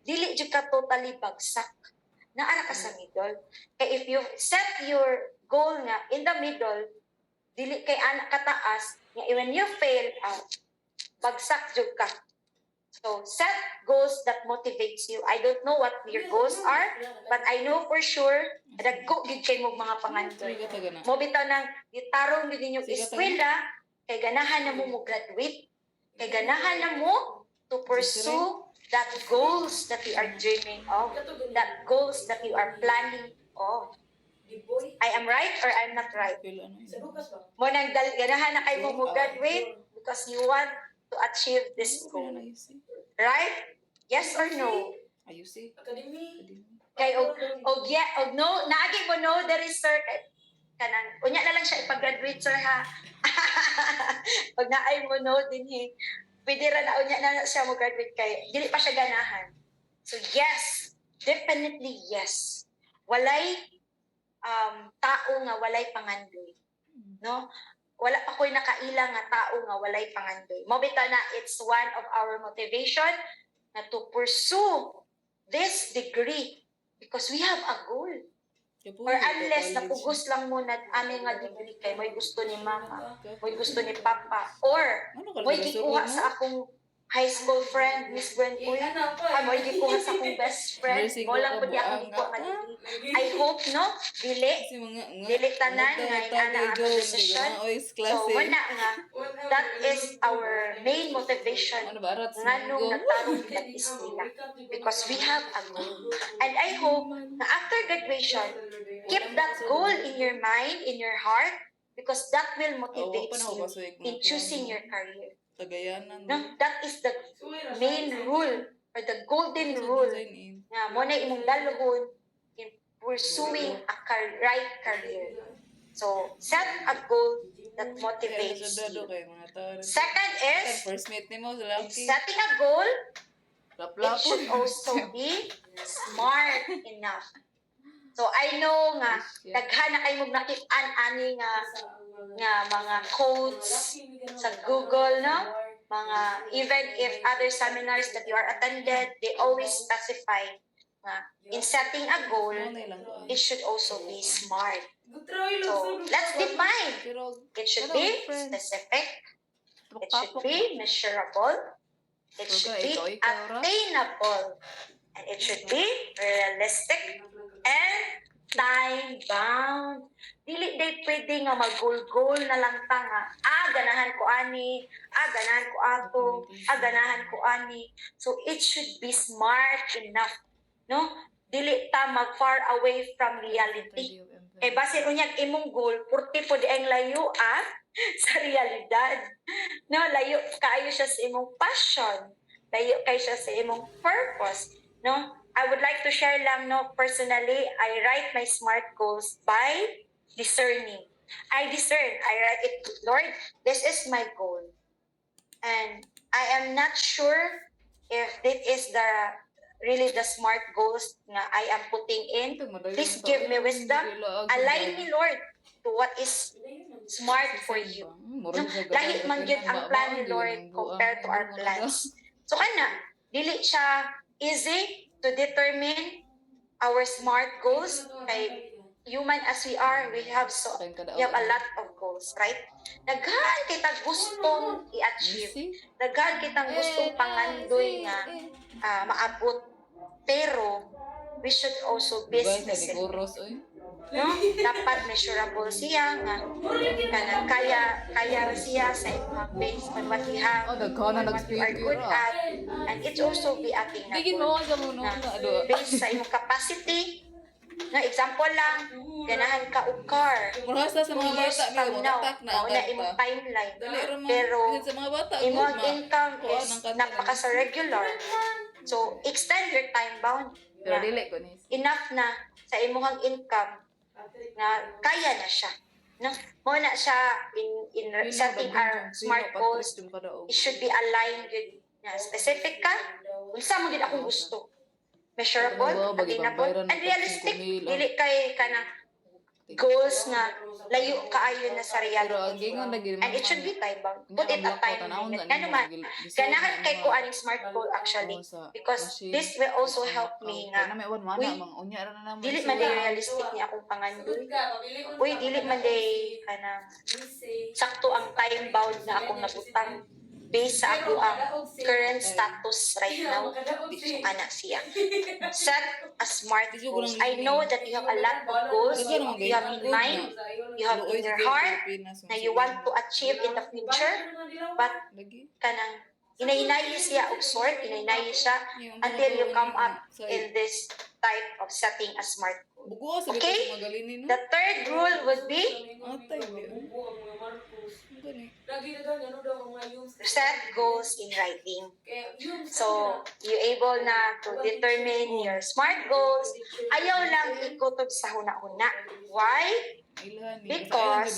dili jud ka totally bagsak. naara ka sa middle. Kay if you set your goal nga in the middle, dili kay anak kataas, nga when you fail out, bagsak jud ka. So set goals that motivates you. I don't know what your goals are, but I know for sure dagko gid kay mo mga pangandoy. Sige taga na. Mo bitaw nang gitarong gid ninyong Sige, eskwela, kay ganahan na mo graduate, kay ganahan na mo to pursue that goals that you are dreaming of, that goals that you are planning of. I am right or I'm not right? Pila ano yun? Mo nang ganahan na kay mo graduate because you want to achieve this Pila goal. na ayusi? Right? Yes or no? Ayusi? Academy. Kay og no, naagi mo no there is sir kanang unya na lang siya ipag-graduate sir ha. Pag naay mo no dinhi, pwede ra na unya na siya mo graduate kay dili pa siya ganahan. So yes, definitely yes. Walay tao nga walay pangandoy. No? Wala pa ko'y nakaila nga tao nga walay pangandoy. Mo bitaw na it's one of our motivation na to pursue this degree because we have a goal. Or unless napugos lang mo na aming nga degree kay may gusto ni mama, may gusto ni papa, or may gikuha sa akong high school friend, Miss Gwen Uy, may gikuha sa akong best friend, mo lang po di akong gikuha nga degree. I hope, no, dili tanan nga inana ang decision. So, wala nga, that is our main motivation nga nung nagtarong kita iskwela. Because we have a goal. And I hope na after graduation, keep that goal in your mind, in your heart, because that will motivate you in choosing your career. Tagayanan. No, that is the main rule or the golden rule nga mo na imong dalohon in pursuing a right career. So, set a goal that motivates you. Second is, First meet ni mo sa in laki. setting a goal, it Laplapon. should also be smart enough. So, I know nga, daghan na kayo mong nakit-an ani nga mga codes sa Google, no? Mga, even if other seminars that you are attended, they always specify nga, in setting a goal, it should also be smart. So, let's define. It should be specific, it should be measurable, it should be attainable, and it should be realistic and time-bound. Dili day pwede nga mag-goal na lang ta nga, ganahan ko ani, ganahan ko ato, ganahan ko ani. So, it should be smart enough, no? Dili ta mag-far away from reality. Kay base unyag imong goal, purti po di ang layo sa realidad. No, layo kaayo siya sa imong passion. Layo kay siya sa imong purpose, no? I would like to share lang, no, personally, I write my SMART goals by discerning. I write it, Lord, this is my goal. And I am not sure if this is really the SMART goals na I am putting in. Please give me wisdom. Align me, Lord, to what is smart for you. No, lahi man yun ang plan ni Lord compared to our plans. So kana, dili siya easy to determine our SMART goals. Kay human as we are, we have a lot of goals, right? Daghan kita gustong i-achieve. Daghan kitang gustong pangandoy nga maabot. Pero we should also be specific. No? Dapat measurable siya nga kanang kaya siya sa imong based on what we have, on what you are good at, and it also be attainable. Based sa imong capacity. Na example lang, ganahan ka og car. Marasa sa mga bata from now, na imong timeline. Pero imong income is napaka sa regular. So extend your time bound. Pero dili ko ni. Enough na sa imong income na kaya na siya. No? Mo na siya in setting our SMART goals. It should be aligned with specific ka. Unsa man gid akong gusto. Measurable, attainable, and realistic. Dili kay kanang goals nga layo kaayo na sa Pero reality. ang gingon lagi And it should be time bound. Put it a time limit. Nga naman, ganahan kay ko aning smart goal actually. Because this will also help me nga uy, dili man day realistic niya akong pangandoy. Uy, dili man day kanang sakto ang time bound na akong nabutang based sa ako ang current status right now. So, ana siya. Set a smart goals. I know that you have a lot of goals you have in mind, you have in your heart, na you want to achieve in the future, but kanang inahinay siya og sort, inahinay siya until you come up in this type of setting a smart goal. Okay? The third rule would be set goals in writing. So, you able na to determine your smart goals. Ayaw lang ikutob sa huna-huna. Why? Because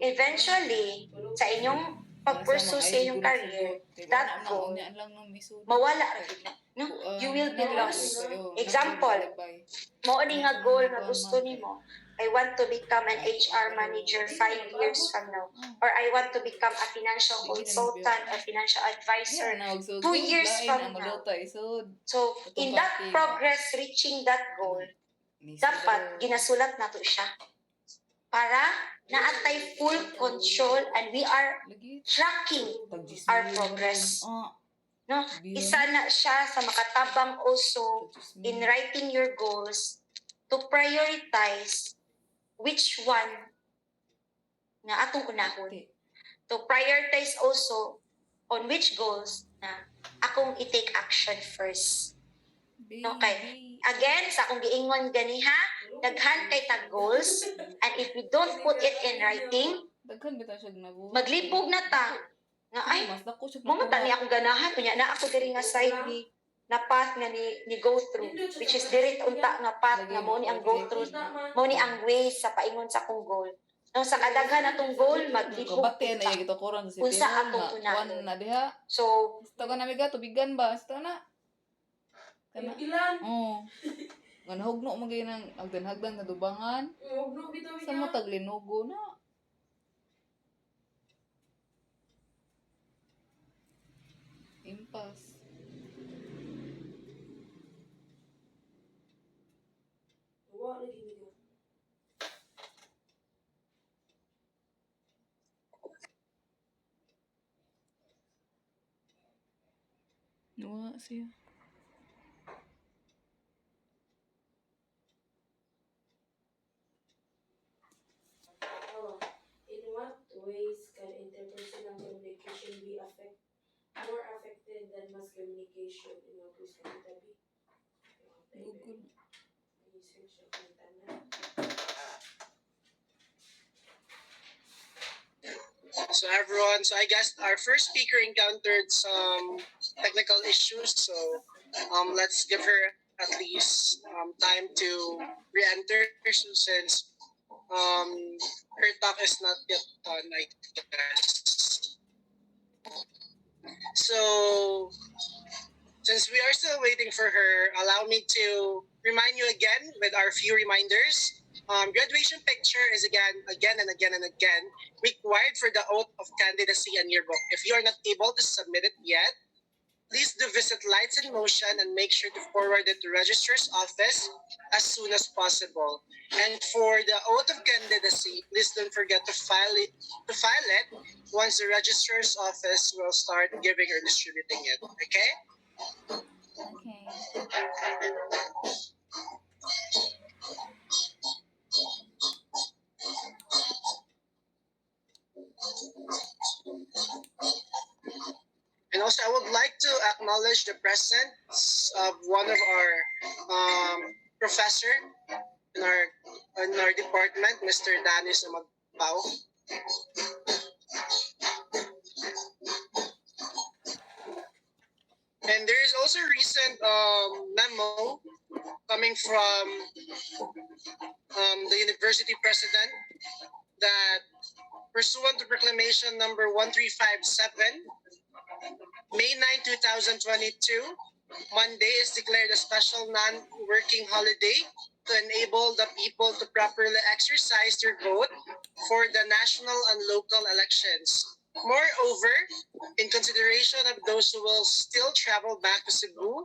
eventually, sa inyong pag-pursue sa inyong career, that goal, mawala rin na. No? You will be lost. Example, mo ni nga goal na gusto nimo, I want to become an HR manager 5 years from now. Or I want to become a financial consultant or financial advisor 2 years from now. So, in that progress, reaching that goal, dapat ginasulat na to siya. Para naatay full control and we are tracking our progress. No? Isa na siya sa makatabang also in writing your goals to prioritize which one na atong unahon. To prioritize also on which goals na akong i-take action first. Okay. Again, sa akong giingon ganiha, daghan kay tag goals, and if we don't put it in writing, maglibog na ta. Nga ay, mga tani akong ganahan, kunya na ako diri nga side ni na path nga ni go through, which is diri unta nga path nga mo ni ang go through, mo ni ang way sa paingon sa akong goal. No, sa kadaghan atong goal, maglibog ta. Unsa atong tunahon. So, Taga na miga tubigan ba? Sto na. Kana. Oh. Ngan hugno magay nang agdan-hagdan nga dubangan. Sa mo taglinugo na. Impas. Nawa siya. In what ways can interpersonal communication be more affected than mass communication? In what ways can it be? Google. Research ang tanah. So everyone, so I guess our first speaker encountered some technical issues. So let's give her at least time to re-enter since her talk is not yet done, I guess. So since we are still waiting for her, allow me to remind you again with our few reminders. Graduation picture is again and again required for the oath of candidacy and yearbook. If you are not able to submit it yet, please do visit Lights in Motion and make sure to forward it to registrar's office as soon as possible. And for the oath of candidacy, please don't forget to file it once the registrar's office will start giving or distributing it. Okay? Okay. And also, I would like to acknowledge the presence of one of our professor in our department, Mr. Danny Sumagpao. And there is also a recent memo coming from the university president that pursuant to proclamation number 1357, May 9, 2022, Monday is declared a special non-working holiday to enable the people to properly exercise their vote for the national and local elections. Moreover, in consideration of those who will still travel back to Cebu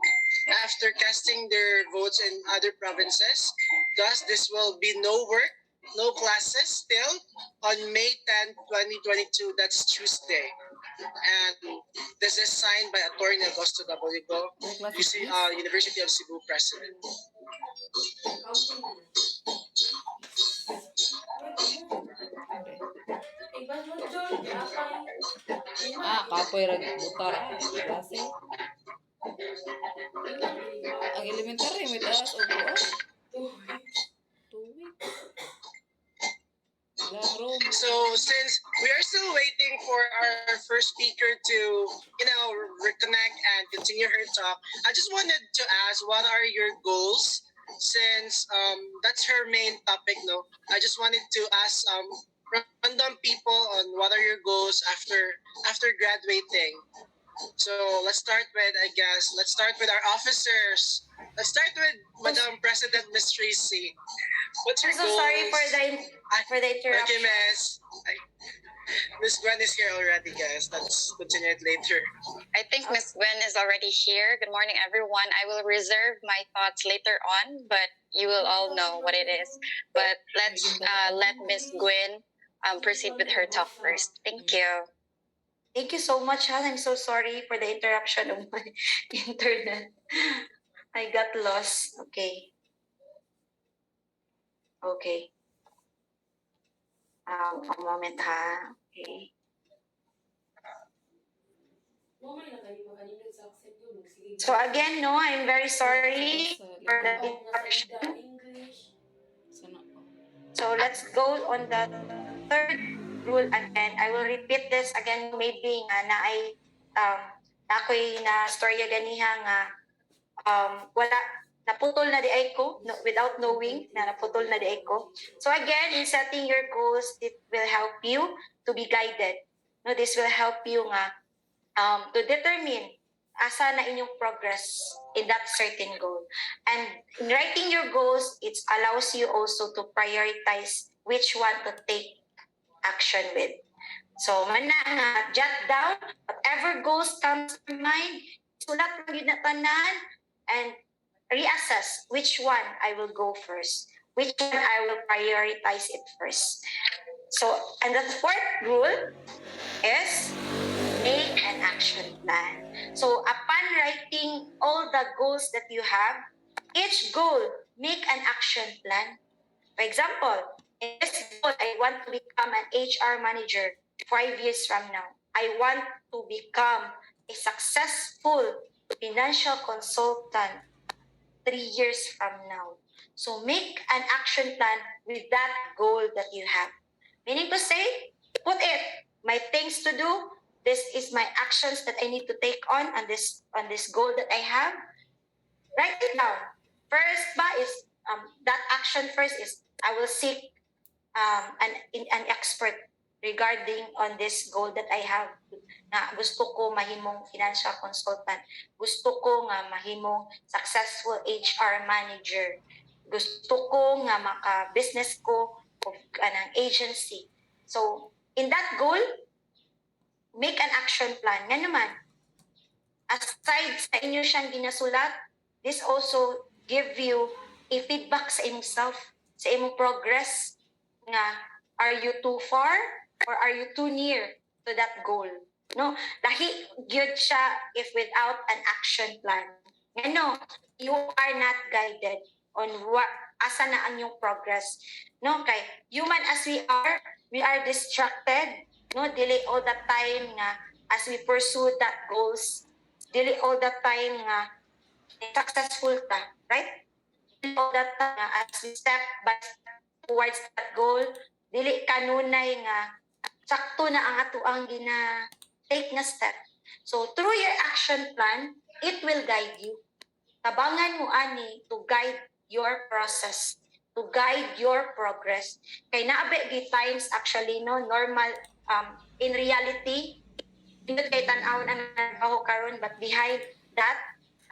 after casting their votes in other provinces, thus this will be no work, no classes still on May 10, 2022. That's Tuesday. And this is signed by Attorney Augusto W. Go, University of Cebu President. Counting na. Wait, mo. Hindi. Ibas mo, John. Apay. Kapoy ra butar. Klase. Lima, lima. Ang elementary may taas o buwan. Two. 2 weeks. Lang room. So since we are still waiting for our first speaker to, reconnect and continue her talk, I just wanted to ask, what are your goals? Since that's her main topic, no? I just wanted to ask random people on what are your goals after graduating. So let's start with our officers. Let's start with Madam President Miss Tracy. What's your I'm so goals? sorry for the interruption. Okay, Miss. Miss Gwen is here already, guys. Let's continue it later. I think Miss Gwen is already here. Good morning, everyone. I will reserve my thoughts later on, but you will all know what it is. But let's let Miss Gwen proceed with her talk first. Thank you. Thank you so much, Hal. I'm so sorry for the interruption of my internet. I got lost. Okay. A moment, ha. Okay. Mamay na kayo kanina sa accent yun. Sige. So again, no, I'm very sorry for the interruption. English. Sana. So let's go on the third rule again. I will repeat this again, maybe nga na ay ako'y na storya ganiha nga wala naputol na di ay ko without knowing na naputol na di ay ko. So again, in setting your goals, it will help you to be guided. No, this will help you nga to determine asa na inyong progress in that certain goal. And in writing your goals, it allows you also to prioritize which one to take action with. So, jot down whatever goals comes to mind, sulat mo yun na tanan, and reassess which one I will go first, which one I will prioritize it first. So, and the fourth rule is make an action plan. So, upon writing all the goals that you have, each goal, make an action plan. For example, in this goal, I want to become an HR manager 5 years from now. I want to become a successful financial consultant 3 years from now. So make an action plan with that goal that you have. Meaning to say, put it, my things to do, this is my actions that I need to take on this goal that I have. Write it down. First that action first is I will seek an expert regarding on this goal that I have, na gusto ko mahimong financial consultant, gusto ko nga mahimong successful HR manager, gusto ko nga maka-business ko o anang agency. So, in that goal, make an action plan. Nga naman, aside sa inyo siyang ginasulat, this also give you a feedback sa imong self, sa imong progress, nga are you too far or are you too near to that goal? No, lahi gyud siya if without an action plan. You are not guided on what asa na ang yung progress. No, kay human as we are distracted. No, dili all the time nga as we pursue that goals, dili all the time nga successful ta, right? Dili all the time nga as we step by step towards that goal, dili kanunay nga sakto na ang atuang take na step. So through your action plan, it will guide you. Tabangan mo ani to guide your process, to guide your progress. Kay naabe di times actually normal in reality dili kay tan-aw ang karon, but behind that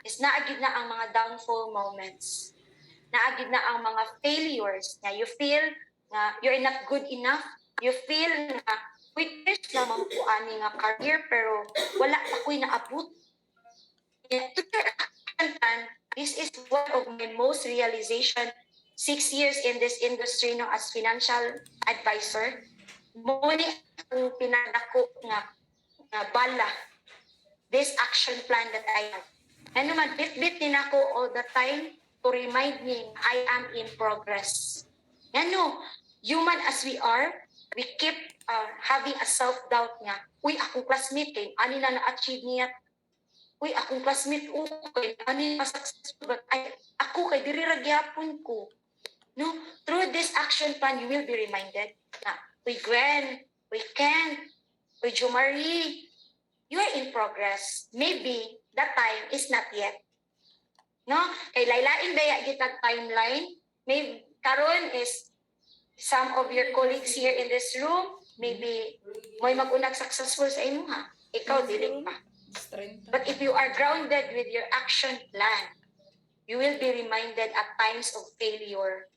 is naagid na ang mga downfall moments. naagid na ang mga failures nga you feel nga you're not good enough, you feel nga witness naman ko ani nga career pero wala pa ko'y naabot. This is one of my most realization 6 years in this industry no as financial advisor. Muna ang pinadako nga bala this action plan that I have. Ano man, bit din ako all the time to remind me I am in progress. Ano, human as we are, we keep having a self-doubt nga, uy, akong classmate kay, ani na na-achieve niya. Uy, akong classmate, kay, ani na successful, but ako kay, diri ragyapon ko. No, through this action plan, you will be reminded na, uy, Gwen, uy, Ken, uy, Jo Marie, you are in progress. Maybe that time is not yet. No? Kay laylain baya gitag timeline. Maybe karon is some of your colleagues here in this room, maybe mo'y mag-unag successful sa imo ha. Ikaw dili pa. Strength. But if you are grounded with your action plan, you will be reminded at times of failure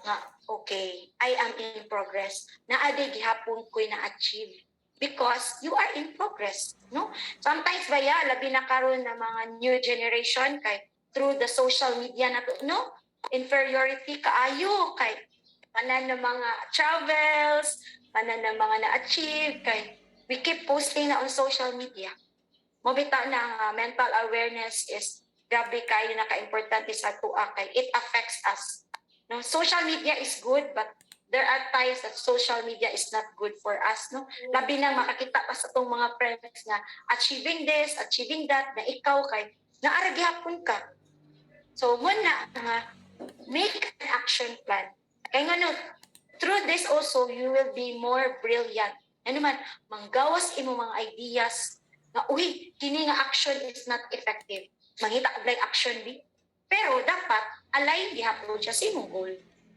nga, okay, I am in progress. Naadi gihapon ko'y na-achieve. Because you are in progress, no? Sometimes baya labi na karon na mga new generation kay through the social media na to, no? Inferiority kaayo kay tanan ng mga travels, tanan ng mga na-achieve kay we keep posting na on social media. Mobita na mental awareness is grabe kayo na ka-importante sa tuwa kay it affects us. No, social media is good but there are times that social media is not good for us, no? Labi na makakita pa sa itong mga friends na achieving this, achieving that, na ikaw kay naaragyapon ka. So, muna, make an action plan. Kaya nga no, through this also, you will be more brilliant. Ano man, manggawas imo mga ideas na, uy, kini nga action is not effective. Mangita og like action be. Pero dapat, align gihapon siya sa imong goal.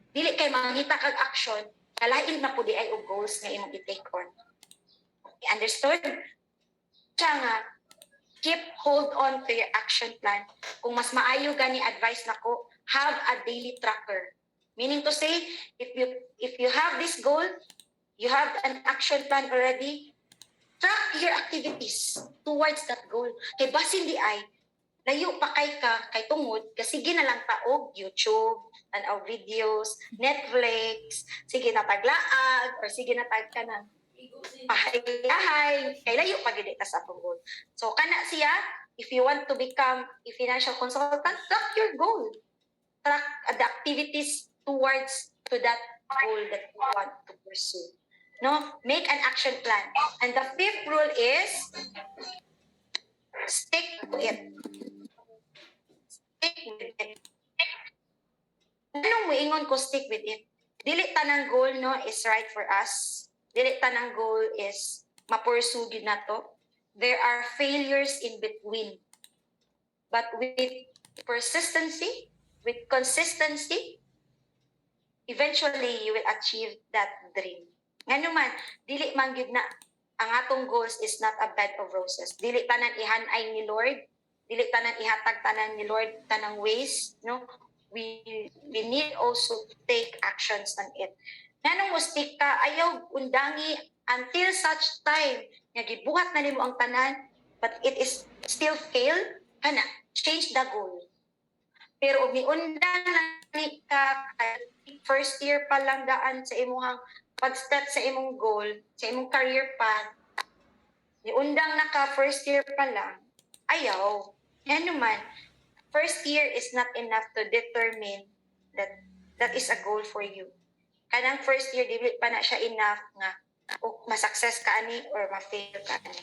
Dili kay mangita kag action, kalain na po di ay og goals nga imong i-take on. Okay, understood? Siya nga, keep hold on to your action plan. Kung mas maayo gani advice nako, have a daily tracker. Meaning to say, if you have this goal, you have an action plan already, track your activities towards that goal. Kay basin di ay, layo pa kay tungod, kasi sige na lang taog YouTube, tanaw videos, Netflix, sige na taglaag, or sige na tag ka ng pahay, kay layo pa gid ta sa atong goal. So kana siya, if you want to become a financial consultant, track your goal. Track the activities towards to that goal that you want to pursue. No, make an action plan. And the fifth rule is stick to it. Stick with it. Anong moingon ko stick with it? Dili tanang goal no is right for us. Dili tanang goal is mapursue gid nato. There are failures in between. But with persistency, with consistency, eventually you will achieve that dream. Ngano man, dili man gid na ang atong goals is not a bed of roses. Dili tanan ihanay ni Lord, dili tanan ihatag tanan ni Lord tanang ways, no? We need also to take actions on it. Nganong mo stick ka, ayaw undangi until such time nga gibuhat na nimo ang tanan but it is still fail, kana change the goal. Pero miundang ni ka first year pa lang daan sa imong pag-start sa imong goal, sa imong career path, miundang na ka first year pa lang, ayaw. Ano man, first year is not enough to determine that is a goal for you. Kanang first year, dili pa na siya enough nga ma-success ka ani or ma-fail ka ani.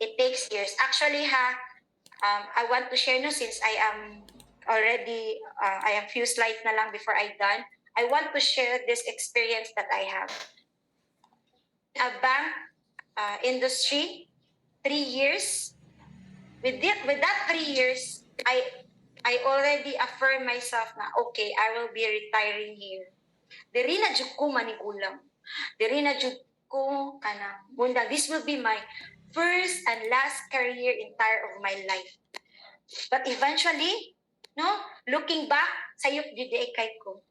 It takes years. Actually I want to share no since I am already, I have few slides na lang before I done. I want to share this experience that I have. A bank industry, 3 years. With that 3 years, I already affirm myself na, okay, I will be retiring here. Diri na jud ko manigulang. Diri na jud ko kanang munda. This will be my first and last career entire of my life. But eventually, No? Looking back, sayop jud di kay ko.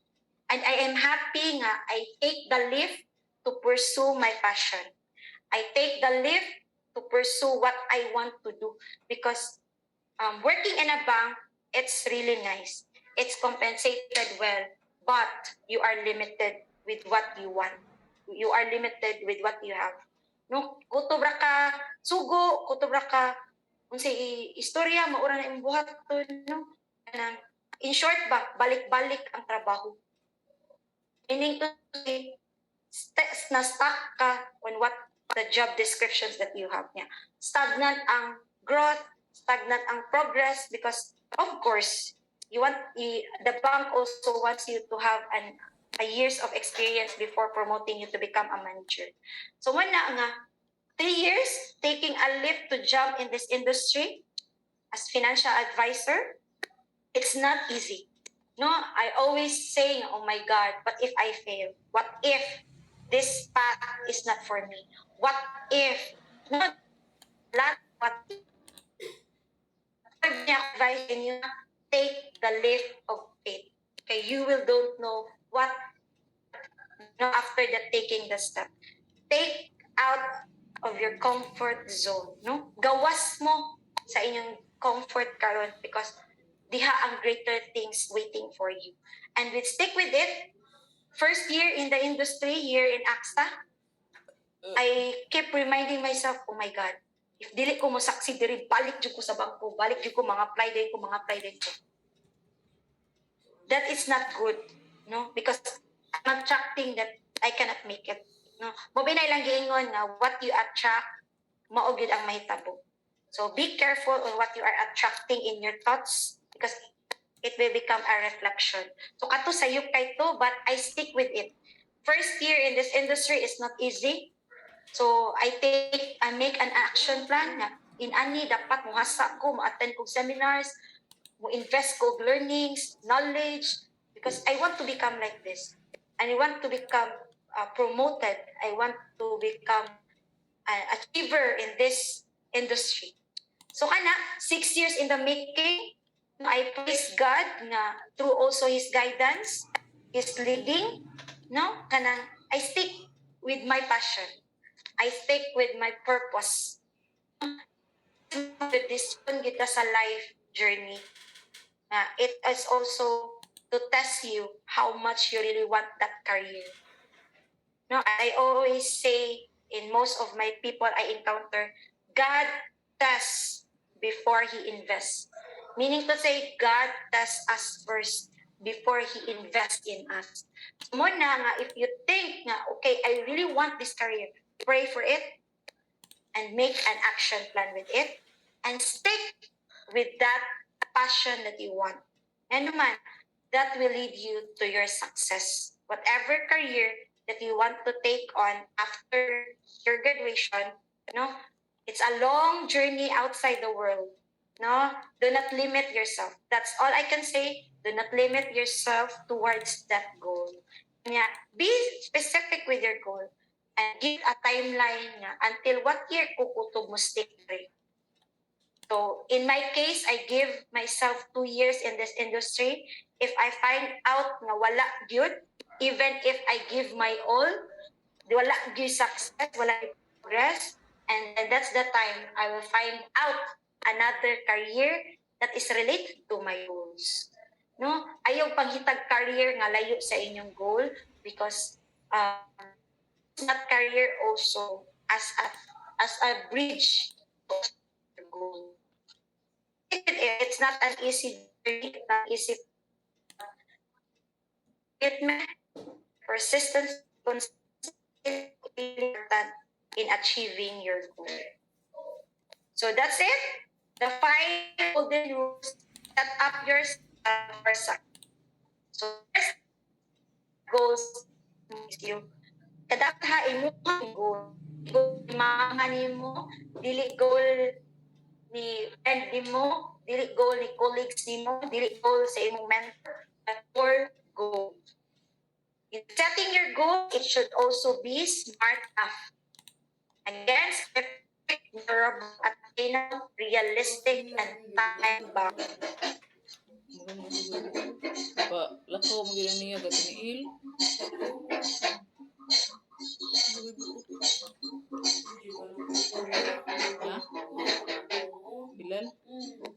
And I am happy nga I take the leap to pursue my passion. I take the leap to pursue what I want to do because working in a bank, it's really nice. It's compensated well, but you are limited with what you want. You are limited with what you have. No, kutubra ka sugo, kutubra ka unsay istorya maura na imong buhaton, no? Kanang in short ba, balik-balik ang trabaho. Meaning to say, na-stuck ka on what the job descriptions that you have niya. Stagnant ang growth, stagnant ang progress because of course the bank also wants you to have a years of experience before promoting you to become a manager. So wala nga 3 years taking a leap to jump in this industry as financial advisor, it's not easy. No, I always say, oh my God, what if I fail? What if this path is not for me? What if, not what if? I'm advising you, take the leap of faith. Okay, you will don't know what after that taking the step. Take out of your comfort zone, no? Gawas mo sa inyong comfort karon because diha ang greater things waiting for you. And we stick with it. First year in the industry, here in AXA, I keep reminding myself, oh my God, if dili ko mo succeed diri, balik jud ko sa bangko, balik jud ko mga apply din ko. That is not good, no? Because I'm attracting that I cannot make it. No? Mabinay lang giingon nga what you attract, mao gyud ang mahitabo. So be careful on what you are attracting in your thoughts because it will become a reflection. So kato sayop kay to, but I stick with it. First year in this industry is not easy. So I make an action plan na in ani dapat muhasa ko, mo-attend kog seminars, mo-invest kog learnings, knowledge, because I want to become like this. And I want to become promoted. I want to become an achiever in this industry. So kana 6 years in the making, I praise God na through also His guidance, His leading, no? Kanang I stick with my passion. I stick with my purpose. With this one kita sa life journey. It is also to test you how much you really want that career. No, I always say in most of my people I encounter, God tests before He invests. Meaning to say, God tests us first before He invests in us. So mo na nga, if you think nga, okay, I really want this career, pray for it and make an action plan with it and stick with that passion that you want. And naman, that will lead you to your success. Whatever career that you want to take on after your graduation, no, it's a long journey outside the world. No, do not limit yourself. That's all I can say. Do not limit yourself towards that goal. Yeah, be specific with your goal and give a timeline nga until what year kukutob mo stick with. So in my case, I give myself 2 years in this industry. If I find out na wala gyud, even if I give my all, wala gyud success, wala gyud progress, and that's the time I will find out another career that is related to my goals. No, ayaw panghitag career nga layo sa inyong goal because that career also as a bridge to your goal. It's not an easy journey, it's not easy commitment, persistence, consistency important in achieving your goal. So that's it. The 5 golden rules set up yourself for success. So first goals is you. Kada ka imong goal. Mga nimo, dili goal ni friend nimo, dili goal ni colleagues nimo, dili goal sa imong mentor, but your goal. In setting your goal, it should also be smart enough. Again, specific, durable, attainable, realistic, and time-bound. Maganda siguro. Pa, lakaw maganda niya gatiniil. Ha? Bilal? Medyo.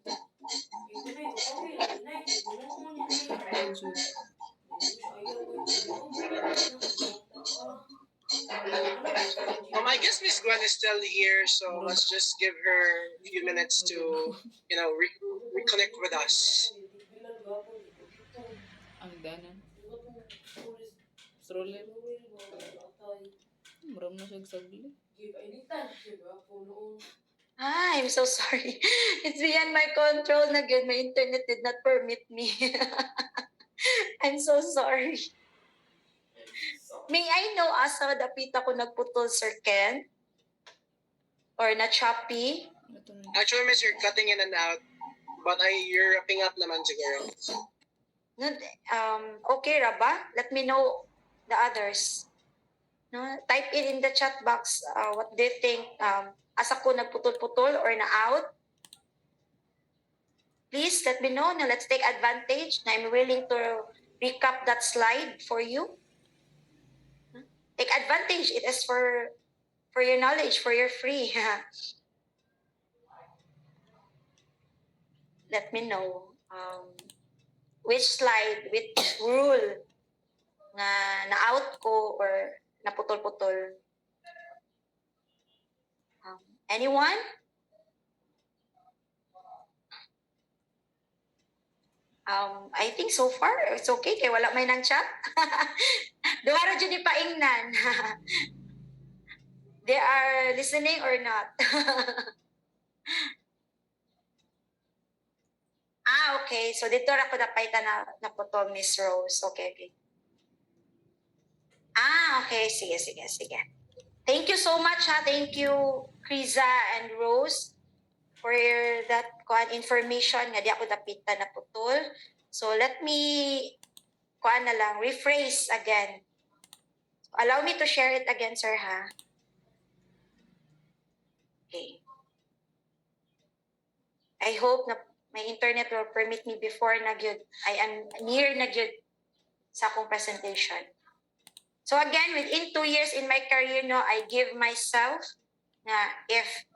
I guess Miss Gwen is still here, so let's just give her a few minutes to, reconnect with us. Ang danan. Stroller. Maram na siya sagli. I'm so sorry. It's beyond my control na good. My internet did not permit me. I'm so sorry. May I know asa dapita ko nagputol, Sir Ken? Or na choppy? Ito na. Actually, Miss, you're cutting in and out, but you're wrapping up naman siguro. No, okay ra ba? Let me know the others. No, type it in the chat box what they think. Asa ko nagputol-putol or na out? Please let me know. Now let's take advantage. Na I'm willing to recap that slide for you. Take advantage. It is for your knowledge, for your free. Let me know which slide, which rule na out ko or naputol-putol. Anyone? I think so far it's okay kay wala may nang chat. Duha ra jud ni paingnan. They are listening or not? Okay. So dito ra ko napayta na putol, Miss Rose. Okay. Okay. Sige. Thank you so much, ha. Thank you, Kriza and Rose, for that information nga di ako dapita na putol. So let me rephrase again. So, allow me to share it again, sir, ha. Okay. I hope na my internet will permit me before na gyud. I am near na gyud sa akong presentation. So again, within 2 years in my career, no, I give myself na if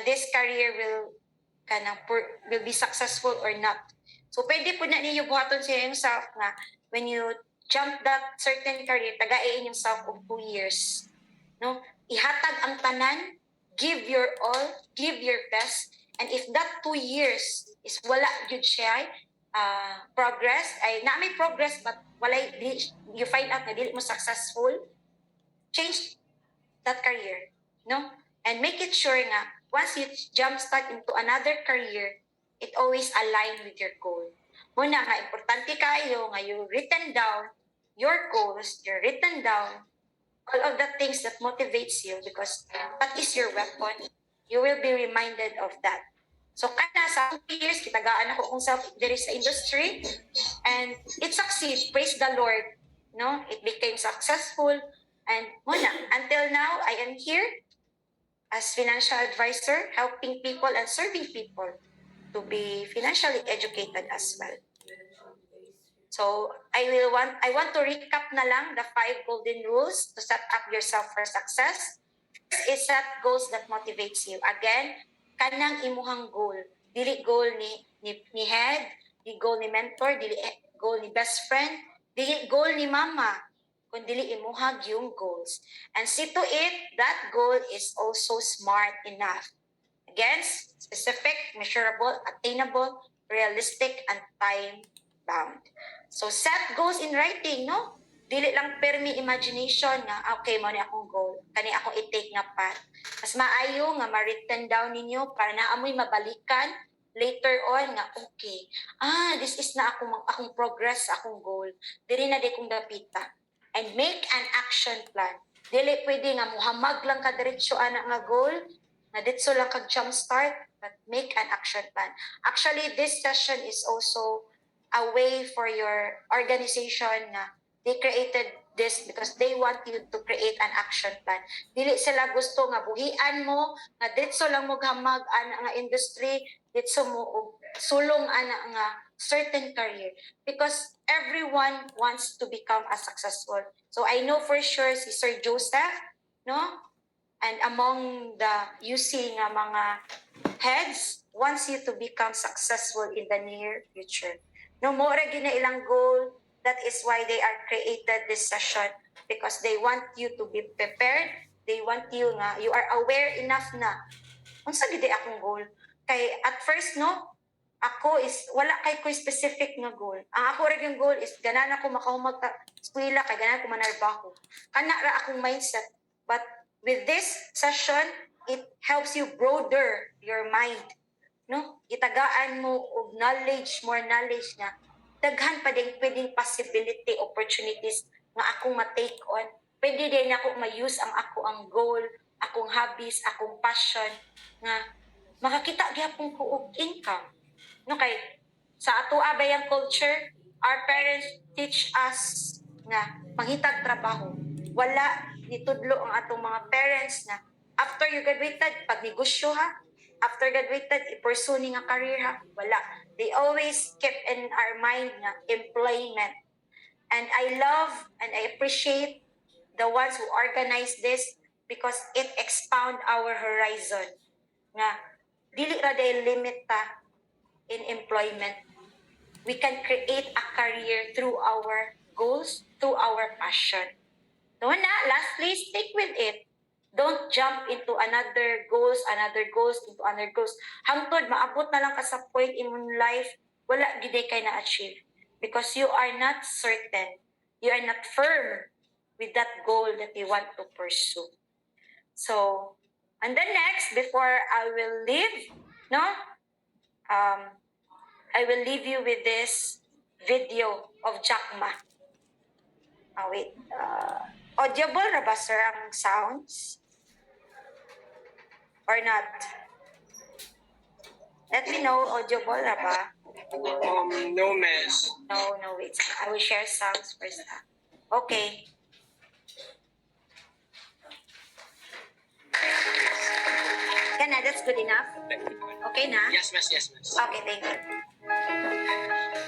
this career will be successful or not. So pwede po na ninyo buhaton sa yourself na when you jump that certain career, tagain yourself of 2 years. No? Ihatag ang tanan, give your all, give your best, and if that 2 years is wala jud siya progress, na may progress but wala, you find out na dili mo successful, change that career, no? And make it sure nga once you jumpstart into another career, it always align with your goal. Muna nga importante kayo nga you written down your goals, you're written down all of the things that motivates you, because that is your weapon. You will be reminded of that. So kana sa 2 years kitagaan ako kung there is sa industry and it succeed, praise the Lord, no? It became successful, and muna until now I am here as financial advisor, helping people and serving people to be financially educated as well. So I want to recap na lang the 5 golden rules to set up yourself for success. First is set goals that motivates you. Again, kanang imuhang goal. Dili goal ni head, dili goal ni mentor, dili goal ni best friend, dili goal ni mama, kundi dili imuhag yung goals. And see to it, that goal is also smart enough. Again, specific, measurable, attainable, realistic, and time-bound. So set goals in writing, no? Dili lang permi imagination nga, okay, mo ni akong goal, kani akong i-take nga path. Mas maayo nga ma-written down ninyo para na amoy mabalikan later on nga, okay, this is na akong progress, akong goal. Dili na di kong dapita. And make an action plan. Dili pwede nga muhamag lang ka diretso ana nga goal, na ditso lang kag jump start, but make an action plan. Actually, this session is also a way for your organization na they created this because they want you to create an action plan. Dili sila gusto nga buhian mo, nga ditso lang mo gamag ana nga industry, ditso mo sulong ana nga certain career because everyone wants to become a successful. So I know for sure si Sir Joseph, no? And among the UC nga mga heads wants you to become successful in the near future. No more gina ilang goal. That is why they are created this session because they want you to be prepared. They want you nga you are aware enough na unsa gid akong goal. Kay at first no, ako is wala kay ko specific nga goal. Ang ako ra yung goal is ganan ako makahumag ta eskwela kay ganan ko manarbaho. Kana ra akong mindset. But with this session, it helps you broader your mind. No? Itagaan mo og knowledge, more knowledge na daghan pa din pwedeng possibility, opportunities nga akong ma-take on. Pwede din ako ma-use ang ang goal, akong hobbies, akong passion nga makakita gyapon ko og income. No kay sa ato bayang culture, our parents teach us nga manghitag trabaho. Wala nitudlo ang atong mga parents na after you graduated, pag negosyo ha, after graduated, i-pursue ni nga career ha, wala. They always keep in our mind nga employment. And I love and I appreciate the ones who organize this because it expound our horizon. Nga, dili ra day limit ta in employment. We can create a career through our goals, through our passion. So na, lastly, stick with it. Don't jump into another goals, into another goals. Hangtod, maabot na lang ka sa point in your life, wala gid kay na-achieve. Because you are not certain, you are not firm with that goal that you want to pursue. So, and then next, before I will leave, no? I will leave you with this video of Jack Ma. Wait. Audible ra ba, sir, ang sounds? Or not? Let me know, audible ra ba? No, miss. No, wait. I will share sounds first. Okay. Can that's good enough? Okay na? Yes, miss. Okay, thank you.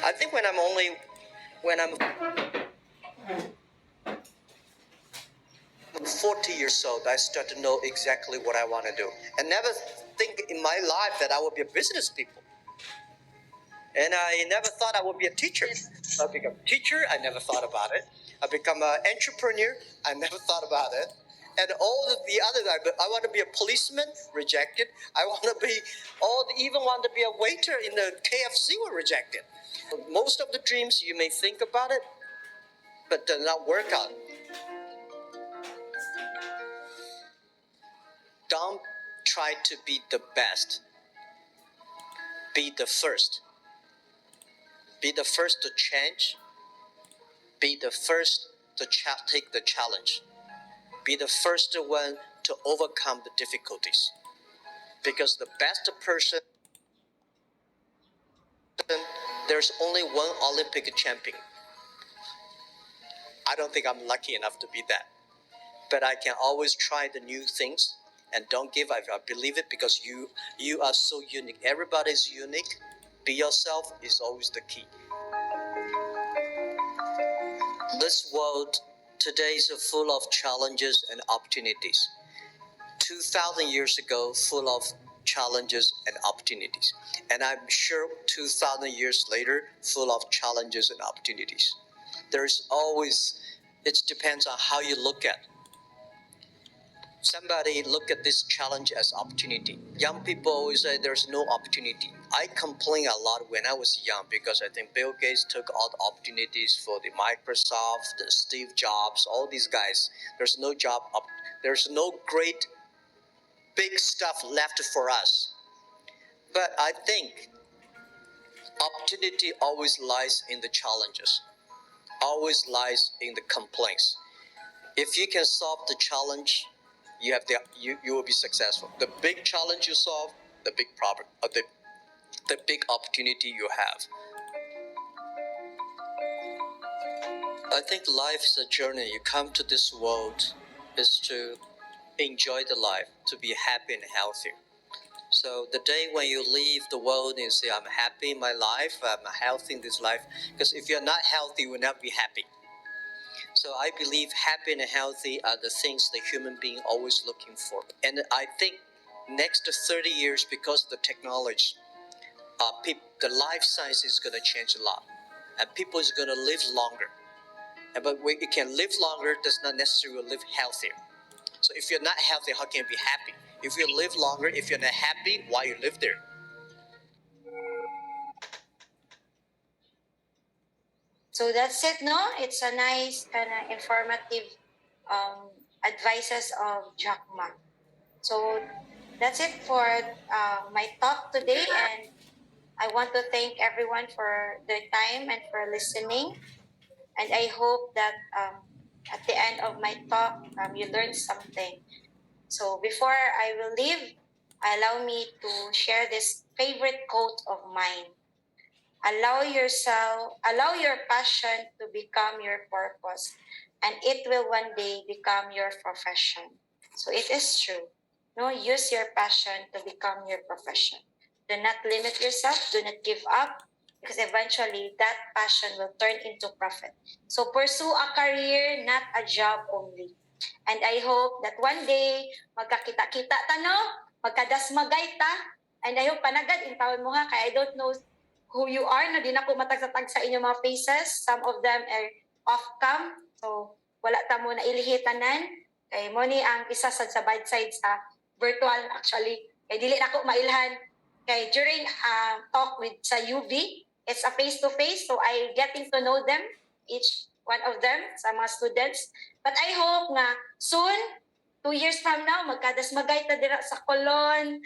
I think when I'm 40 years old, I start to know exactly what I want to do. And never think in my life that I would be a business people. And I never thought I would be a teacher. I become a teacher, I never thought about it. I become an entrepreneur, I never thought about it. And all of the other, I want to be a policeman, rejected. I want to be, even want to be a waiter in the KFC, were rejected. Most of the dreams, you may think about it, but do not work out. Don't try to be the best. Be the first. Be the first to change. Be the first to take the challenge. Be the first one to overcome the difficulties. Because the best person, there's only one Olympic champion. I don't think I'm lucky enough to be that. But I can always try the new things and don't give up. I believe it because you are so unique. Everybody's unique. Be yourself is always the key. This world today is full of challenges and opportunities. 2,000 years ago, full of challenges and opportunities. And I'm sure 2,000 years later, full of challenges and opportunities. There's always, it depends on how you look at it. Somebody look at this challenge as opportunity. Young people always say there's no opportunity. I complain a lot when I was young because I think Bill Gates took all the opportunities for the Microsoft, the Steve Jobs, all these guys. There's no job, there's no great big stuff left for us. But I think opportunity always lies in the challenges, always lies in the complaints. If you can solve the challenge, you will be successful. The big challenge you solve, the big problem, the big opportunity you have. I think life is a journey. You come to this world is to enjoy the life, to be happy and healthy. So the day when you leave the world and say, I'm happy in my life, I'm healthy in this life, because if you're not healthy, you will not be happy. So I believe happy and healthy are the things the human being always looking for. And I think next 30 years, because of the technology, the life science is going to change a lot. And people is going to live longer. But when you can live longer, does not necessarily live healthier. So if you're not healthy, how can you be happy? If you live longer, if you're not happy, why you live there? So that's it, no? It's a nice kind of informative advices of Jack Ma. So that's it for my talk today, and I want to thank everyone for their time and for listening. And I hope that at the end of my talk, you learned something. So before I will leave, allow me to share this favorite quote of mine. Allow your passion to become your purpose, and it will one day become your profession. So it is true. No, use your passion to become your profession. Do not limit yourself, do not give up, because eventually that passion will turn into profit. So pursue a career, not a job only. And I hope that one day, magkakita-kita ta, no? Magkadasmagay ta. And I hope panagad in taon mo ha, kaya I don't know who you are, no? Di na ko matag-tag sa inyong mga faces. Some of them are off-cam. So, wala ta mo na ilihitanan. Kay mo ni ang isa sa bad side sa virtual actually. Kay dili na ko mailhan. Kay during talk with sa UV, it's a face-to-face. So, I getting to know them, each one of them, sa mga students. But I hope nga soon, 2 years from now, magkadasmagay ta dira sa Colon.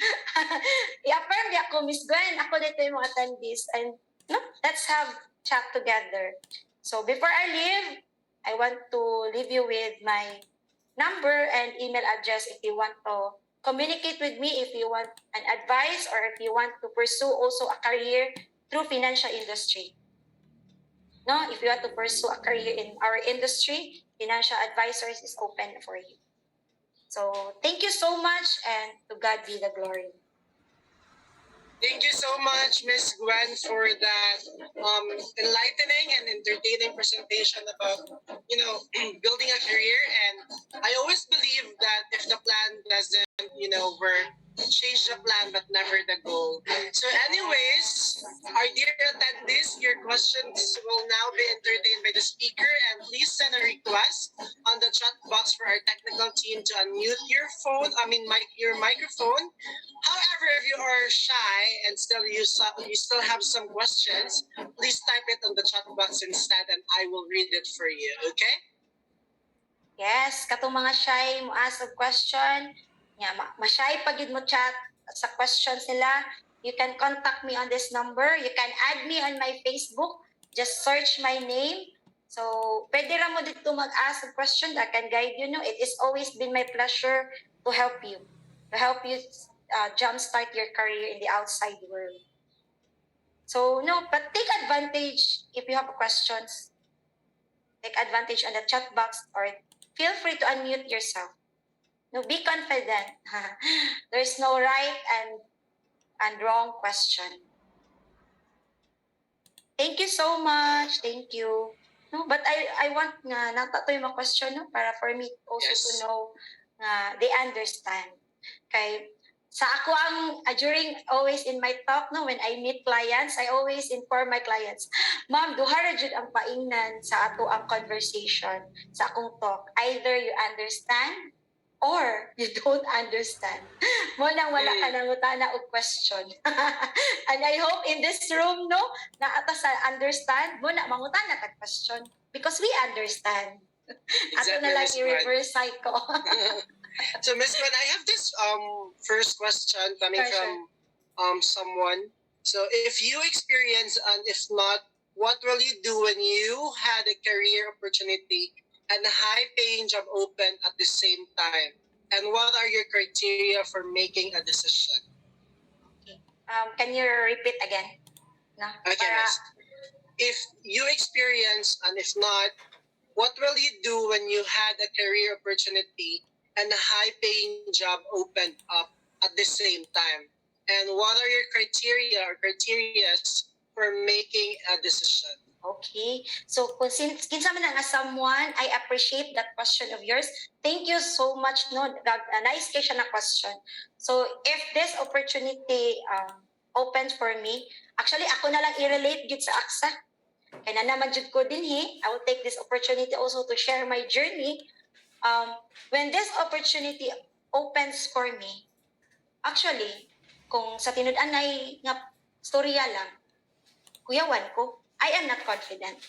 I-affirm di ako, Miss Gwen, ako dito yung mga attendees. And no, let's have chat together. So before I leave, I want to leave you with my number and email address if you want to communicate with me, if you want an advice, or if you want to pursue also a career through financial industry. No, if you want to pursue a career in our industry, financial advisors is open for you. So thank you so much, and to God be the glory. Thank you so much, Miss Gwen, for that enlightening and entertaining presentation about, building a career. And I always believe that if the plan doesn't, work, change the plan but never the goal. So anyways, our dear attendees, your questions will now be entertained by the speaker, and please send a request on the chat box for our technical team to unmute your your microphone. However, if you are shy and you still have some questions, please type it on the chat box instead, and I will read it for you. Okay? Yes, katong mga shy mo ask a question, ma-shy pag yun mo chat sa questions nila, you can contact me on this number. You can add me on my Facebook. Just search my name. So, pwede ra mo dito mag-ask a question. I can guide you. No? It has always been my pleasure to help you. Jumpstart your career in the outside world. So, no, but take advantage if you have questions. Take advantage on the chat box, or feel free to unmute yourself. No, be confident. There's no right and wrong question. Thank you so much. Thank you. No, but I want nga natato yung mga question, no, para for me also Yes. to know nga they understand. Kay sa ako ang during always in my talk, no, when I meet clients, I always inform my clients, ma'am, duha ra jud ang paingnan sa ato ang conversation sa akong talk. Either you understand or you don't understand. Mo nang wala ka nang utana og question. And I hope in this room, no, na ata sa understand, mo na mangutana tag question because we understand. Ato na lang Miss Gwen. i-reverse cycle. So, Miss Gwen, I have this first question coming Sure. from someone. So, if you experience, and if not, what will you do when you had a career opportunity and a high-paying job open at the same time? And what are your criteria for making a decision? Can you repeat again? No? Okay, Miss. If you experience, and if not, what will you do when you had a career opportunity and a high-paying job opened up at the same time? And what are your criteria or criterias for making a decision? Okay. So kung kinsa man nga someone, I appreciate that question of yours. Thank you so much. No, nice kay siya na question. So if this opportunity opens for me, actually ako na lang i-relate gid sa AXA. Kaya na naman jud ko din I will take this opportunity also to share my journey. When this opportunity opens for me, actually, kung sa tinud-anay nga storya lang, kuyawan ko, I am not confident.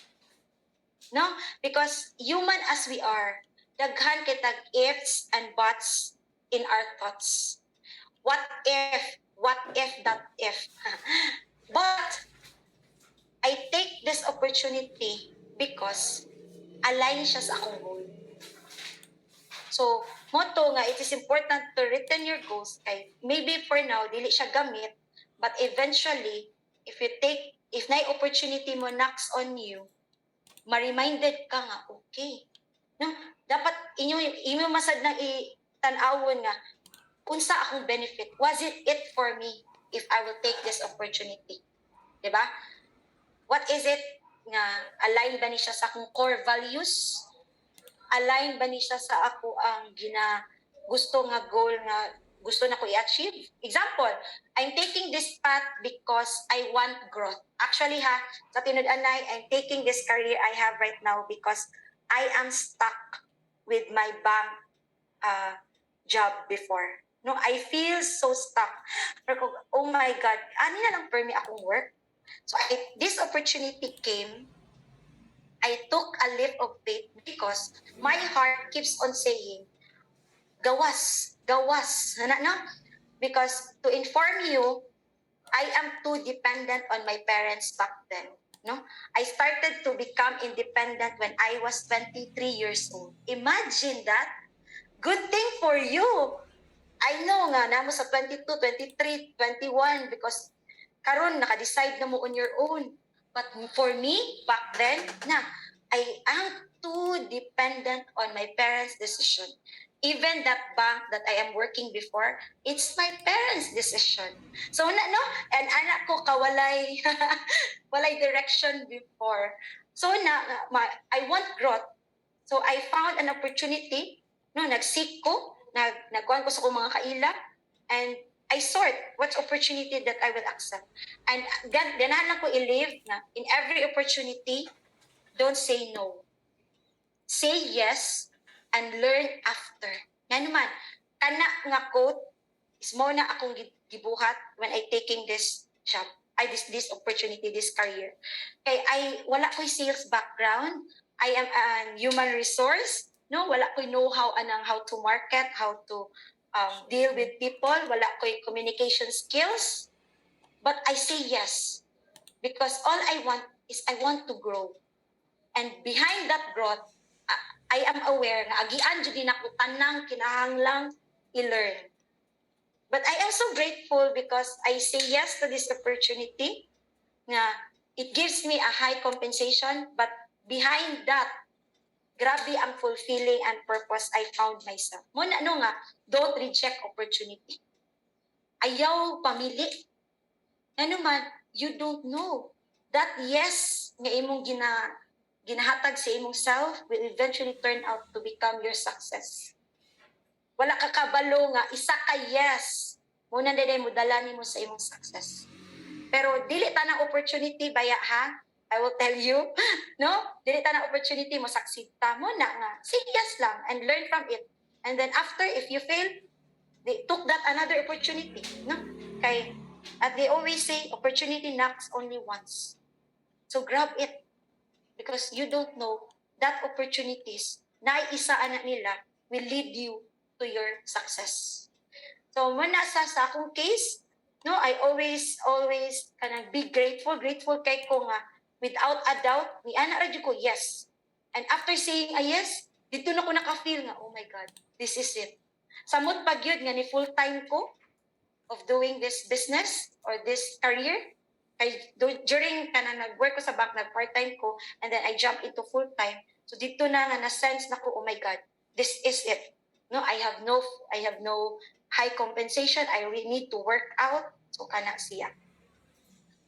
No? Because human as we are, daghan kitag ifs and buts in our thoughts. What if, that if. But I take this opportunity because align siya sa akong goal. So, motto nga, it is important to written your goals. Kay maybe for now, dili siya gamit, but eventually, if na opportunity mo knocks on you, ma-reminded ka nga, okay. No? Dapat inyo masad na itanawon nga, unsa akong benefit? Was it for me if I will take this opportunity? Diba? What is it nga align ba ni siya sa akong core values? Align ba ni siya sa ako ang gusto nga goal nga gusto na ko i-achieve? Example, I'm taking this path because I want growth. Actually sa tinud-anay, I'm taking this career I have right now because I am stuck with my bank job before. No, I feel so stuck. Pero, oh my God, ano na lang for me akong work? So this opportunity came, I took a leap of faith because my heart keeps on saying, gawas. No? Because to inform you, I am too dependent on my parents back then. No? I started to become independent when I was 23 years old. Imagine that. Good thing for you. I know nga, namo sa 22, 23, 21 because karon naka-decide na mo on your own. But for me, back then, I am too dependent on my parents' decision. Even that bank that I am working before, it's my parents' decision. So, no? And anak ko kawalay, walay direction before. So, I want growth. So, I found an opportunity. No, nag-seek ko, nagkuhan ko sa kong mga kaila, and I sort what opportunity that I will accept. And ganahan lang ko i-live na in every opportunity, don't say no. Say yes and learn after. Nga naman, kana nga quote is mo na akong gibuhat when I taking this job, this opportunity, this career. Kay wala ko'y sales background. I am a human resource. No, wala ko'y know-how anang how to market, how to deal with people. Wala ko'y communication skills. But I say yes because all I want is I want to grow. And behind that growth, I am aware na agian jud din ako tanang kinahanglang i-learn. But I am so grateful because I say yes to this opportunity. Na it gives me a high compensation, but behind that, grabe ang fulfilling and purpose I found myself. Muna nga, don't reject opportunity. Ayaw pamili. Ano man, you don't know. That yes nga imong ginahatag sa imong self will eventually turn out to become your success. Wala ka kabalo nga, isa ka yes. Muna na mo dala nimo sa imong success. Pero dili tanang opportunity baya I will tell you, no? Dili tanang opportunity mo succeed ta mo na nga. Say yes lang and learn from it. And then after, if you fail, they took that another opportunity, no? Kay, at they always say, opportunity knocks only once. So grab it. Because you don't know that opportunities na isa anak nila will lead you to your success. So when nasa sa akong case, no, I always kanang be grateful kay ko nga without a doubt ni ana radyo ko yes. And after saying a yes, dito na ko naka-feel nga, oh my God, this is it. Samot pag yun nga ni full time ko of doing this business or this career. During nag-work ko sa bank, nag-part-time ko, and then I jump into full-time. So dito na na-sense na ko, oh my God, this is it. No, I have no high compensation. I really need to work out. So kana siya.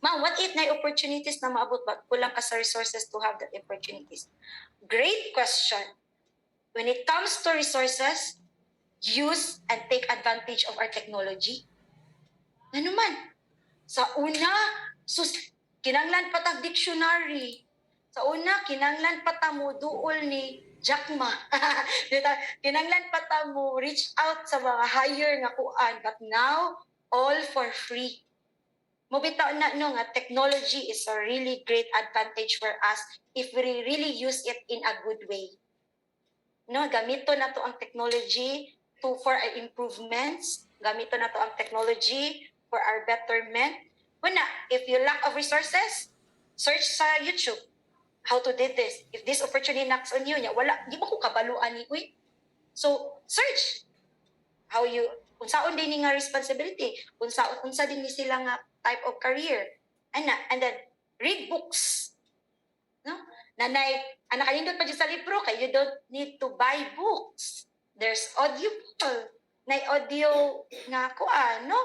Ma'am, what if na opportunities na maabot but kulang ka sa resources to have that opportunities? Great question. When it comes to resources, use and take advantage of our technology. Ano man? Sa una, kinanglan patag dictionary. Sa una, kinanglan pata mo duol ni Jackma. Kinanglan pata mo reach out sa mga higher nga kuan. But now, all for free. Mobitaw na no nga technology is a really great advantage for us if we really use it in a good way. No, gamito na to ang technology for our improvements. Gamito na to ang technology for our betterment. Una, if you lack of resources, search sa YouTube how to do this. If this opportunity knocks on you, wala, di ba ko kabaluan ni uy? So, search how you, unsaon din ni nga responsibility, unsa din ni sila nga type of career. And then, read books. No? Nanay, anak kanindot pa dyan sa libro, kaya you don't need to buy books. There's audible. Nay audio nga kuan, no?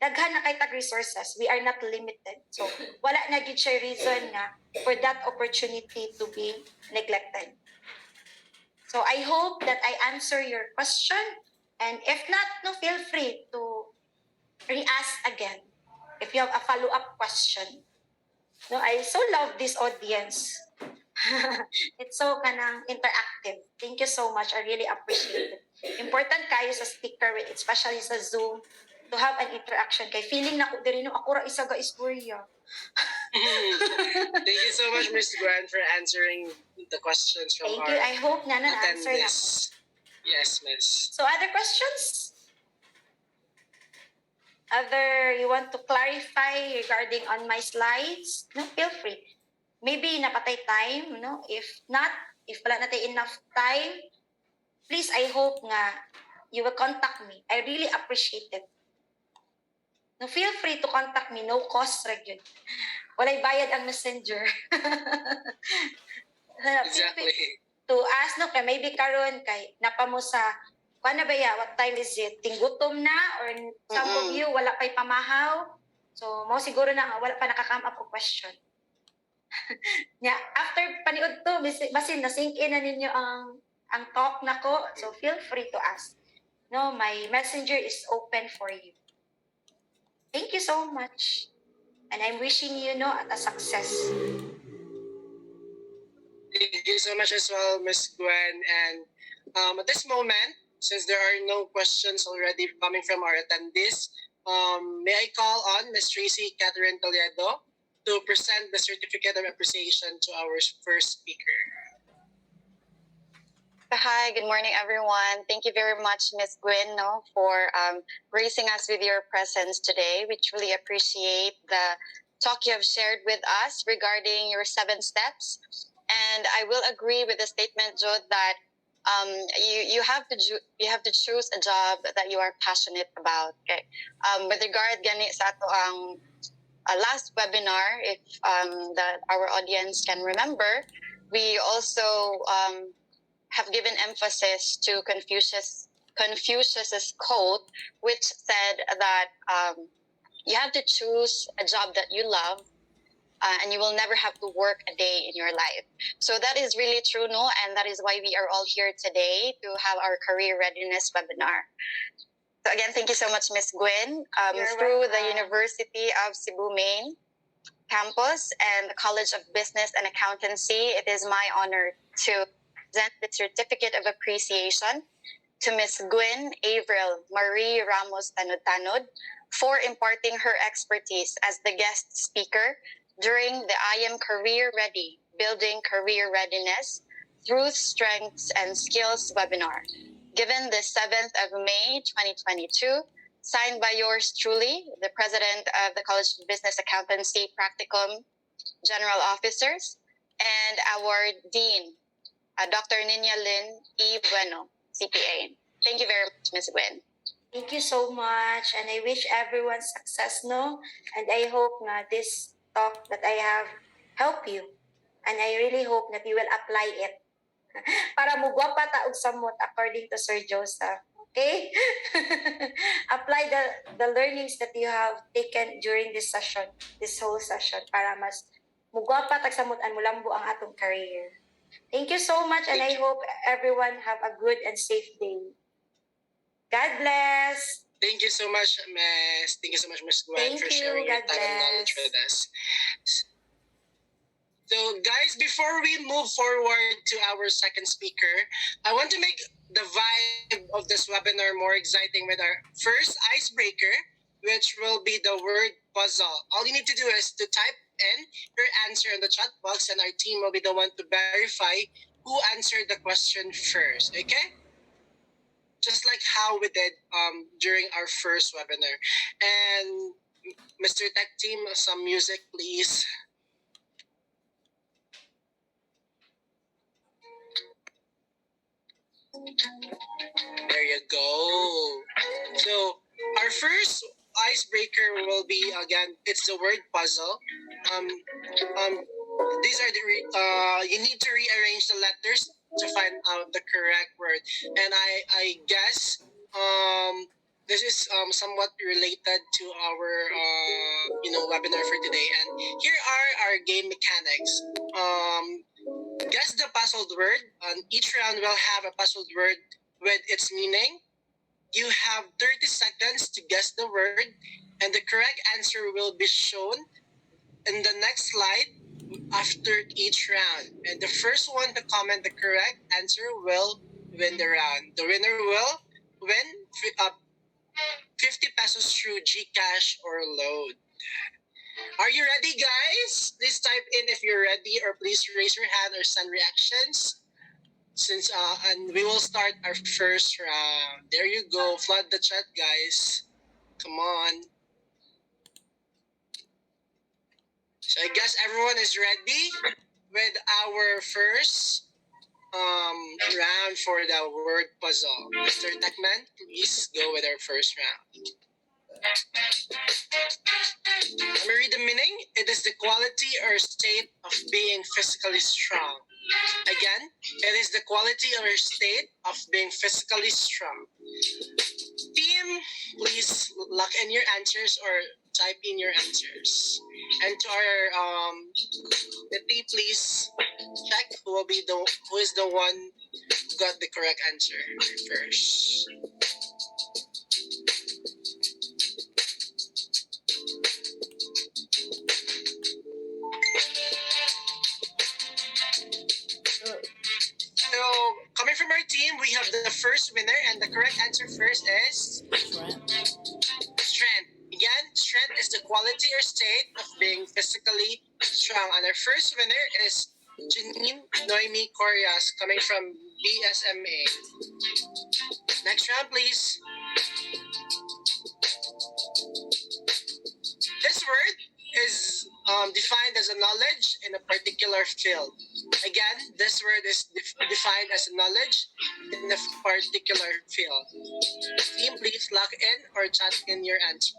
Daghan na kay tag resources. We are not limited. So, wala na gid siya reason nga for that opportunity to be neglected. So, I hope that I answer your question. And if not, no, feel free to re-ask again if you have a follow-up question. No, I so love this audience. It's so kanang interactive. Thank you so much. I really appreciate it. Important kayo sa speaker, especially sa Zoom, to have an interaction. Kay feeling na ko diri no ako ra isa ga istorya. Thank you so much, Ms. Gwen, for answering the questions from Thank our you. I hope na na-answer na. attendees. Yes, Miss. So other questions? Other you want to clarify regarding on my slides? No, feel free. Maybe napatay time, no? If not, if wala natin enough time, please, I hope nga you will contact me. I really appreciate it. No, feel free to contact me. No cost ra gyud. Walay bayad ang messenger. Exactly. To ask no kay maybe karon kay napamo sa kuan na ba ya, what time is it? Tinggutom na or some of you wala pay pamahaw. So mo siguro na nga, wala pa nakakam up og question. Nya after paniud to basin na sink in na ninyo ang talk nako, so feel free to ask. No, my messenger is open for you. Thank you so much. And I'm wishing you a success. Thank you so much as well, Ms. Gwen. And at this moment, since there are no questions already coming from our attendees, may I call on Ms. Tracy Catherine Toledo to present the certificate of appreciation to our first speaker. Hi, good morning, everyone. Thank you very much, Ms. Gwen, for gracing us with your presence today. We truly appreciate the talk you have shared with us regarding your 7 steps. And I will agree with the statement, Jo, that you have to choose a job that you are passionate about. Okay. With regard gani sa ato ang last webinar, if our audience can remember, we also have given emphasis to Confucius's quote, which said that you have to choose a job that you love, and you will never have to work a day in your life. So that is really true, no? And that is why we are all here today to have our career readiness webinar. So again, thank you so much, Ms. Gwen. Through the University of Cebu Main campus and the College of Business and Accountancy, it is my honor to present the certificate of appreciation to Ms. Gwen Avril Marie Ramos Tanod for imparting her expertise as the guest speaker during the I Am Career Ready, Building Career Readiness Through Strengths and Skills webinar, given the 7th of May, 2022, signed by yours truly, the President of the College of Business Accountancy Practicum General Officers, and our Dean, Dr. Nina Lynn E. Bueno, CPA. Thank you very much, Ms. Gwen. Thank you so much, and I wish everyone success, no? And I hope na this talk that I have help you, and I really hope that you will apply it para mugwa pa ta og samot according to Sir Joseph. Okay? Apply the learnings that you have taken during this session, this whole session, para mas mugwapa tagsamutan mo lambo ang atong career. Thank you so much, and I hope everyone have a good and safe day. God bless. Thank you so much, Miss. Thank you so much, Miss Gwen, Thank for you. sharing your God time and knowledge bless. with us. So, guys, before we move forward to our second speaker, I want to make the vibe of this webinar more exciting with our first icebreaker, which will be the word puzzle. All you need to do is to type in your answer in the chat box, and our team will be the one to verify who answered the question first. Okay? Just like how we did during our first webinar. And Mr. Tech Team, some music, please. There you go. So our first icebreaker will be, again, it's the word puzzle. These are you need to rearrange the letters to find out the correct word. And I guess this is somewhat related to our webinar for today. And here are our game mechanics. Guess the puzzled word. Each round will have a puzzled word with its meaning. You have 30 seconds to guess the word, and the correct answer will be shown in the next slide after each round. And the first one to comment the correct answer will win the round. The winner will win 50 pesos through GCash or load. Are you ready, guys? Please type in if you're ready, or please raise your hand or send reactions. And we will start our first round. There you go. Flood the chat, guys. Come on. So I guess everyone is ready with our first round for the word puzzle. Mr. Techman, please go with our first round. Let me read the meaning. It is the quality or state of being physically strong. Again, it is the quality or state of being physically strong. Team, please lock in your answers or type in your answers. And to our the team, please check who is the one who got the correct answer first. So, coming from our team, we have the first winner, and the correct answer first is strength. Again, strength is the quality or state of being physically strong. And our first winner is Janine Noemi Corias, coming from BSMA. Next round, please. This word is defined as a knowledge in a particular field. Again, this word is defined as a knowledge in a particular field. Team, please lock in or chat in your answers.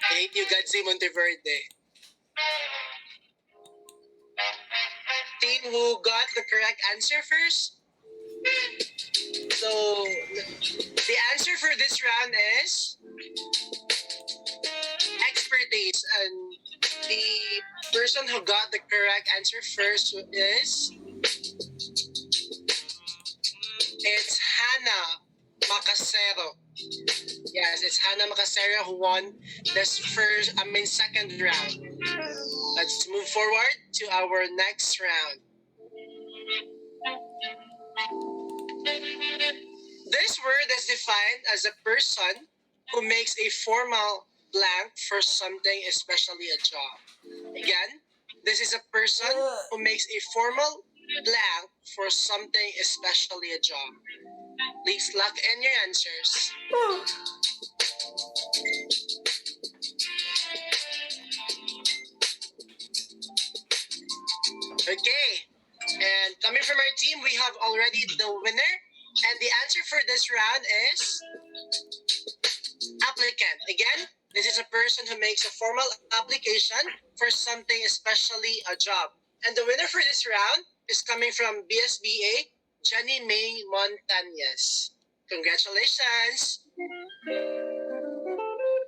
I hate you, Godzi Monteverde. Team who got the correct answer first. So, the answer for this round is expertise, and the person who got the correct answer first is it's Hannah Macasero. Yes, it's Hannah Macasero who won this second round. Let's move forward to our next round. This word is defined as a person who makes a formal blank for something, especially a job. Again, this is a person who makes a formal blank for something, especially a job. Please lock in your answers. Okay, and coming from our team, we have already the winner, and the answer for this round is applicant. Again, This is a person who makes a formal application for something, especially a job. And the winner for this round is coming from BSBA, Jenny May Montañez. Congratulations!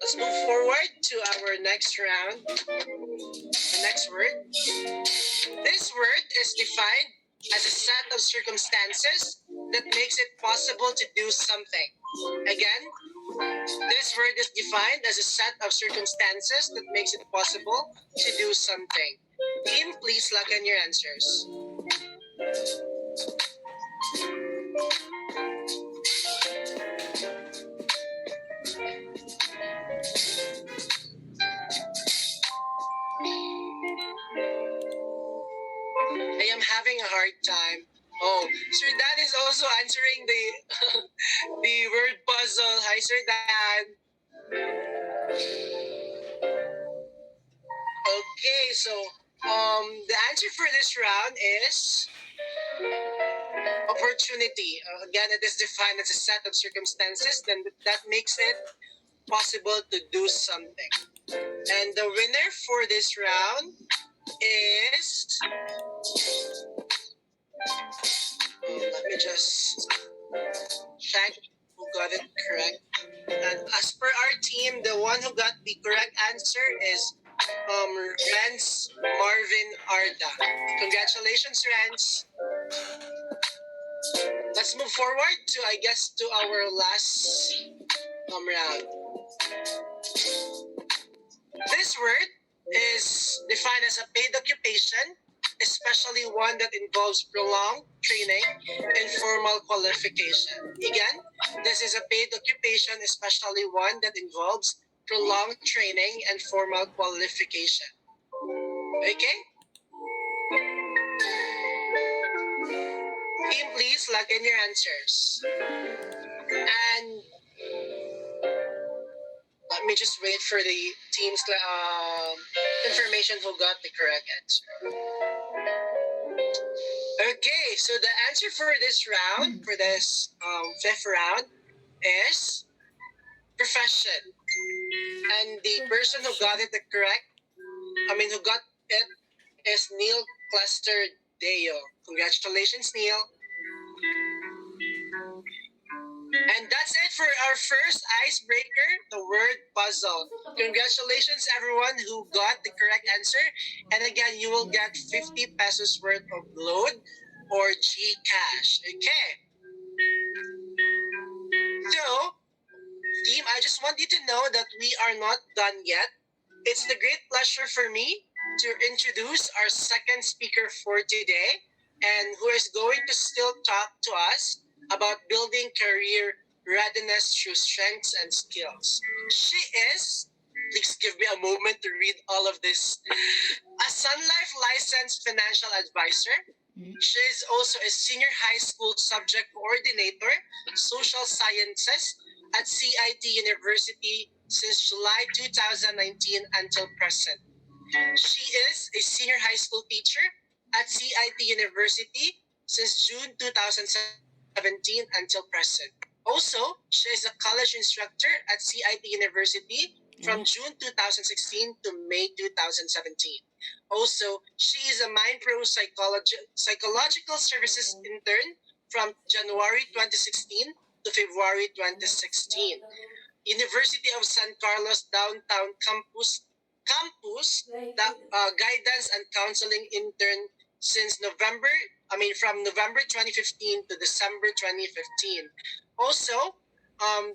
Let's move forward to our next round. The next word. This word is defined as a set of circumstances that makes it possible to do something. Again, this word is defined as a set of circumstances that makes it possible to do something. Team, please lock in your answers. I am having a hard time. Oh, Sir Dan is also answering the the word puzzle. Hi, Sir Dan. Okay, so the answer for this round is opportunity. Again, it is defined as a set of circumstances that makes it possible to do something. And the winner for this round is... let me just check who got it correct. And as per our team, the one who got the correct answer is Renz Marvin Arda. Congratulations, Renz. Let's move forward to, I guess, to our last round. This word is defined as a paid occupation, especially one that involves prolonged training and formal qualification. Again, this is a paid occupation, especially one that involves prolonged training and formal qualification. Okay? Team, please lock in your answers. And let me just wait for the team's information who got the correct answer. Okay, so the answer for this round, for this fifth round, is profession. And the person who got it who got it is Neil Cluster Deo. Congratulations, Neil. And that's it for our first icebreaker, the word puzzle. Congratulations, everyone who got the correct answer. And again, you will get 50 pesos worth of load or GCash. Okay. So, team, I just want you to know that we are not done yet. It's the great pleasure for me to introduce our second speaker for today, and who is going to still talk to us about building career readiness through strengths and skills. She is, please give me a moment to read all of this, a Sun Life licensed financial advisor. She is also a senior high school subject coordinator, social sciences at CIT University since July 2019 until present. She is a senior high school teacher at CIT University since June 2017 until present. Also, she is a college instructor at CIT University from June 2016 to May 2017. Also, she is a MindPro psychological services intern from January 2016 to February 2016. University of San Carlos Downtown Campus guidance and counseling intern since from November 2015 to December 2015. Also,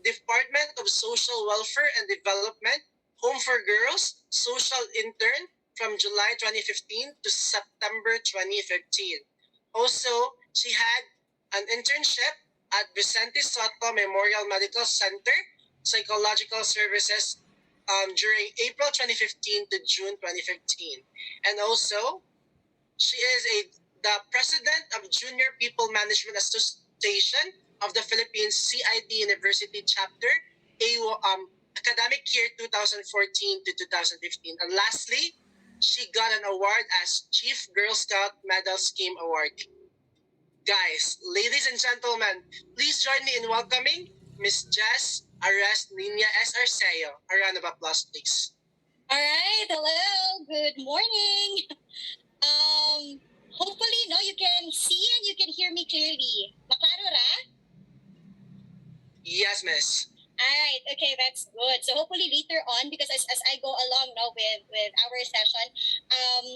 Department of Social Welfare and Development, Home for Girls, social intern from July 2015 to September 2015. Also, she had an internship at Vicente Soto Memorial Medical Center, Psychological Services during April 2015 to June 2015. And also, she is the president of Junior People Management Association of the Philippines CIT University Chapter, academic year 2014 to 2015. And lastly, she got an award as Chief Girl Scout Medal Scheme Awardee. Guys, ladies and gentlemen, please join me in welcoming Miss Jess Arrest Linia S. Arceo. A round of applause, please. All right, hello, good morning. Hopefully, no, you can see and you can hear me clearly. Maklaro ra? Yes, Miss. Alright, okay, that's good. So hopefully later on, because as I go along now with our session,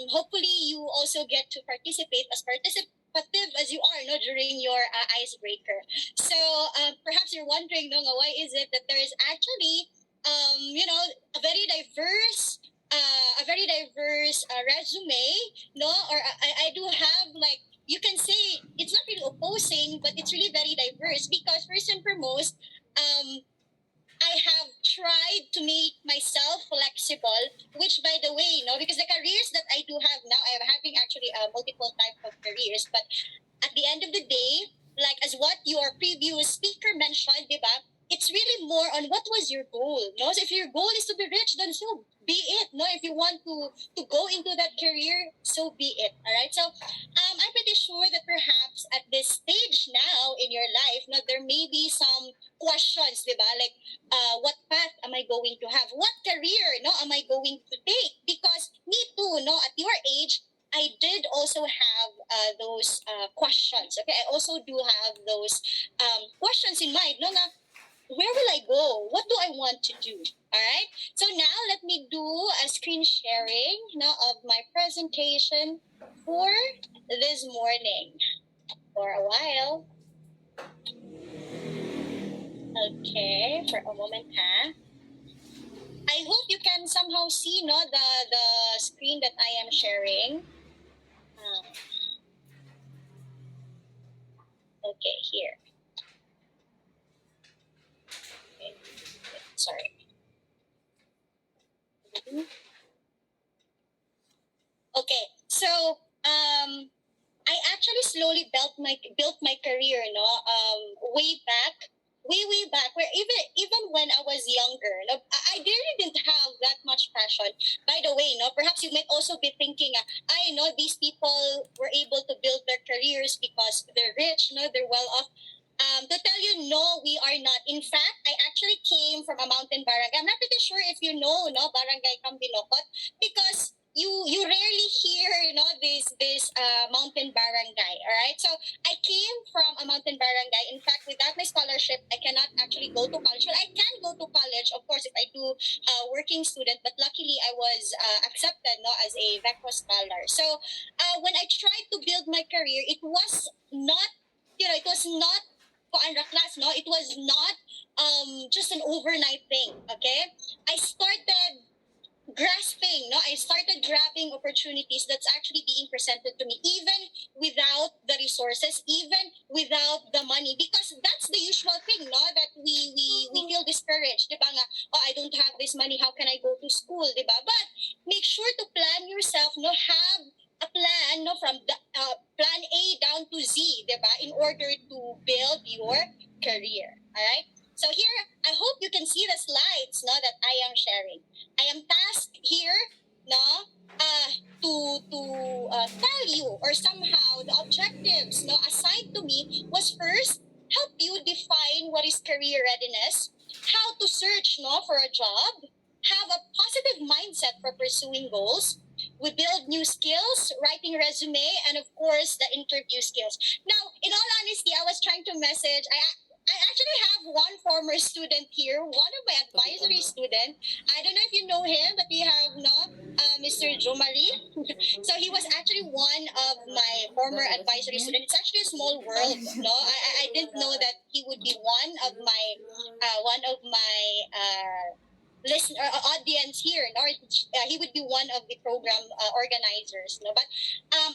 hopefully you also get to participate as participative as you are no during your icebreaker. So perhaps you're wondering, no, why is it that there is actually a very diverse resume, no, or I do have like you can say it's not really opposing, but it's really very diverse because first and foremost, I have tried to make myself flexible, which by the way, no, because the careers that I do have now, I'm having actually multiple type of careers, but at the end of the day, like as what your previous speaker mentioned, diba, it's really more on what was your goal, no? So if your goal is to be rich, then so be it, no? If you want to go into that career, so be it, all right? So I'm pretty sure that perhaps at this stage now in your life, no, there may be some questions, diba? Like, what path am I going to have? What career, no, am I going to take? Because me too, no, at your age, I did also have those questions. Okay, I also do have those questions in mind. No, nga, where will I go? What do I want to do? All right. So now let me do a screen sharing now of my presentation for this morning. For a while. Okay, for a moment, huh? I hope you can somehow see no the screen that I am sharing. Okay, here. Okay. Sorry. Okay, so I actually slowly built my career, no, way back, where even when I was younger, no, I really didn't have that much passion. By the way, no, perhaps you might also be thinking, I know these people were able to build their careers because they're rich, no, they're well off. To tell you, no, we are not. In fact, I actually came from a mountain barangay. I'm not pretty sure if you know, no, Barangay Cambilocot, because you rarely hear, this mountain barangay. All right, so I came from a mountain barangay. In fact, without my scholarship, I cannot actually go to college. Well, I can go to college, of course, if I do working student. But luckily, I was accepted, no, as a VECO scholar. So when I tried to build my career, it was not, it was not class, no, it was not just an overnight thing. Okay, I started grasping, no, I started grabbing opportunities that's actually being presented to me, even without the resources, even without the money, because that's the usual thing, no, that we feel discouraged, diba nga, oh, I don't have this money, how can I go to school, diba? But make sure to plan yourself, no, have a plan, no, from the plan A down to Z, diba, in order to build your career, all right? So here, I hope you can see the slides, no, that I am sharing. I am tasked here, no, to tell you, or somehow the objectives, no, assigned to me was first help you define what is career readiness, how to search, no, for a job, have a positive mindset for pursuing goals. We build new skills, writing resume, and of course the interview skills. Now, in all honesty, I was trying to message. I actually have one former student here, one of my advisory student. I don't know if you know him, but we have Mr. Jomari. So he was actually one of my former advisory students. It's actually a small world, no. I didn't know that he would be one of my listen or audience here, or he would be one of the program organizers, no. But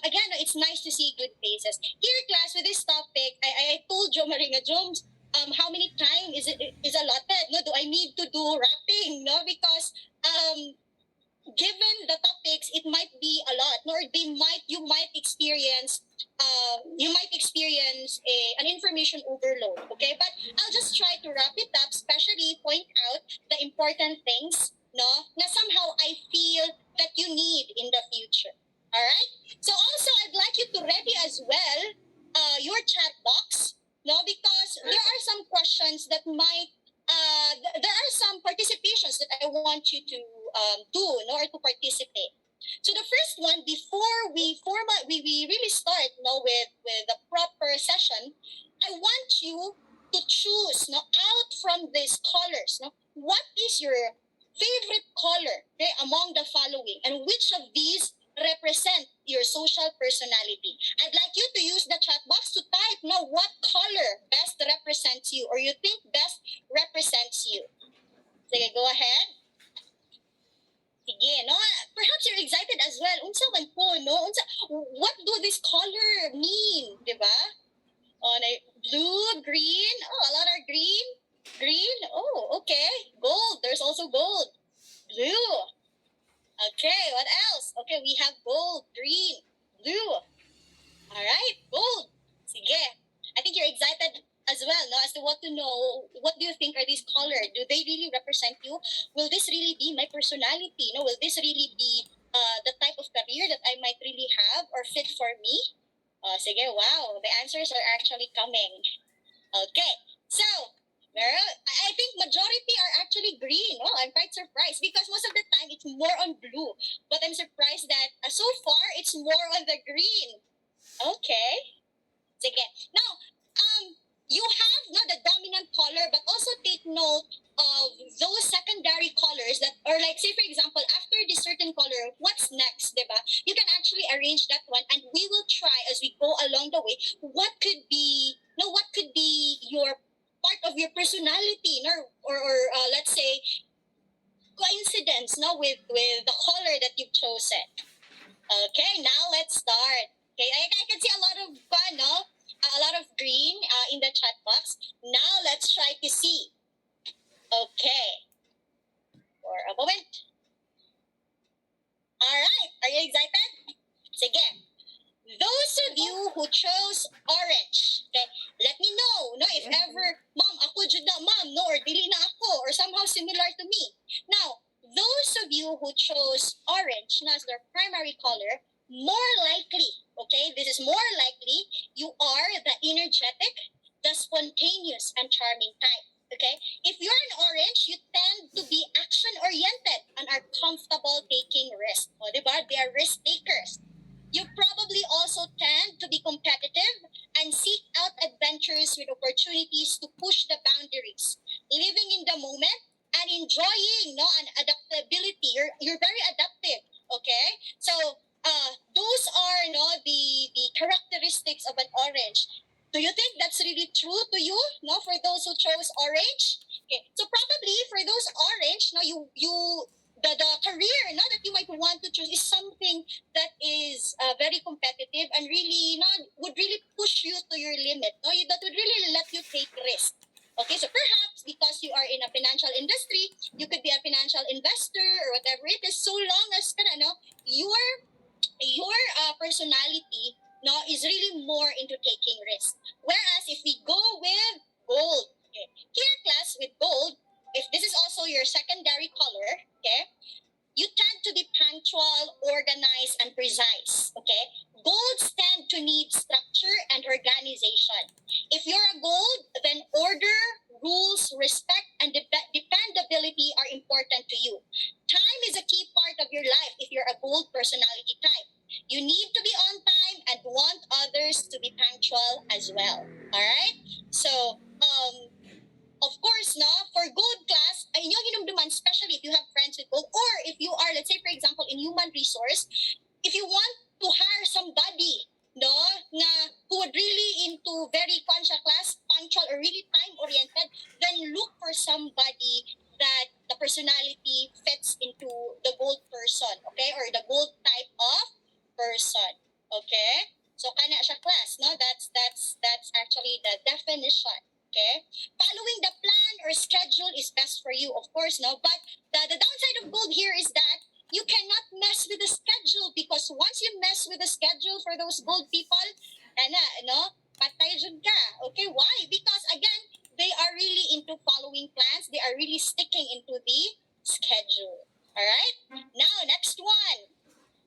again, it's nice to see good faces here, class. With this topic, I told Jo Maringa, Joms, how many time is allotted? No, do I need to do rapping? No, because given the topics, it might be a lot, or you might experience an information overload. Okay, but I'll just try to wrap it up, especially point out the important things, no, na somehow I feel that you need in the future. All right. So also, I'd like you to ready as well your chat box, no, because there are some questions questions that might there are some participations that I want you to do in order to participate. So the first one, before we really start with the proper session, I want you to choose out from these colors. What is your favorite color, okay, among the following, and which of these represent your social personality? I'd like you to use the chat box to type what color best represents you or you think best represents you. Sige, go ahead. Sige, perhaps you're excited as well. Unsa man po, what do this color mean, di ba? Blue, green, a lot are green. Green, okay. Gold, there's also gold. Blue. Okay, what else? Okay, we have gold, green, blue. All right, gold. Sige. I think you're excited as well, as to what do you think are these colors? Do they really represent you? Will this really be my personality? Will this really be the type of career that I might really have or fit for me? Sige, wow, the answers are actually coming. Okay, so I think majority are actually green. I'm quite surprised because most of the time it's more on blue. But I'm surprised that so far it's more on the green. Okay. Sige. Now, you have the dominant color, but also take note of those secondary colors that, or like say for example, after this certain color, what's next, diba? You can actually arrange that one, and we will try as we go along the way. What could be your part of your personality, or let's say coincidence, with the color that you've chosen. Okay, now let's start. Okay, I can see a lot of fun, a lot of green in the chat box. Now let's try to see. Okay, for a moment. All right, are you excited? Sige. Those of you who chose orange, okay, let me know, if ever, ma'am, ako jud na, ma'am, or dili na ako, or somehow similar to me. Now, those of you who chose orange as their primary color, more likely, okay, this is more likely, you are the energetic, the spontaneous, and charming type. Okay? If you're an orange, you tend to be action-oriented and are comfortable taking risks. Diba? They are risk takers. You probably also tend to be competitive and seek out adventures with opportunities to push the boundaries, living in the moment and enjoying an adaptability. You're very adaptive, okay? So those are the characteristics of an orange. Do you think that's really true to you? For those who chose orange? Okay. So probably for those orange, the career that you might want to choose is something that is very competitive and really would really push you to your limit. That would really let you take risk. Okay, so perhaps because you are in a financial industry, you could be a financial investor or whatever it is, so long as your personality is really more into taking risks. Whereas if we go with gold, okay, here class with gold, if this is also your secondary color, okay, you tend to be punctual, organized, and precise, okay? Golds tend to need structure and organization. If you're a gold, then order, rules, respect, and dependability are important to you. Time is a key part of your life if you're a gold personality type. You need to be on time and want others to be punctual as well, all right? So, of course, for gold class, inyong hinumduman, especially if you have friends with gold, or if you are, let's say, for example, in human resource, if you want to hire somebody, who would really into very conscious class, punctual, or really time-oriented, then look for somebody that the personality fits into the gold person, okay, or the gold type of person, okay? So, kana siya class, that's actually the definition. Okay? Following the plan or schedule is best for you, of course, but the downside of gold here is that you cannot mess with the schedule, because once you mess with the schedule for those gold people, patay jud ka. Okay, why? Because again, they are really into following plans. They are really sticking into the schedule. Alright? Now, next one.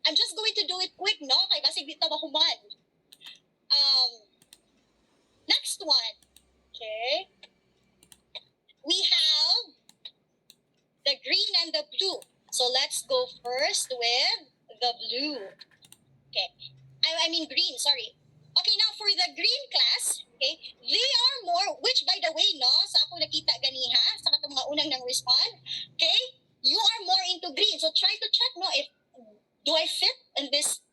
I'm just going to do it quick, kay basig dito mahuman. Next one. Okay. next with the blue. Okay. I mean green, sorry. Okay, now for the green class, okay, they are more, which by the way, no, sa ako nakita ganiha, sa katong mga unang nang respond, okay, you are more into green. So try to check, no, if, do I fit in this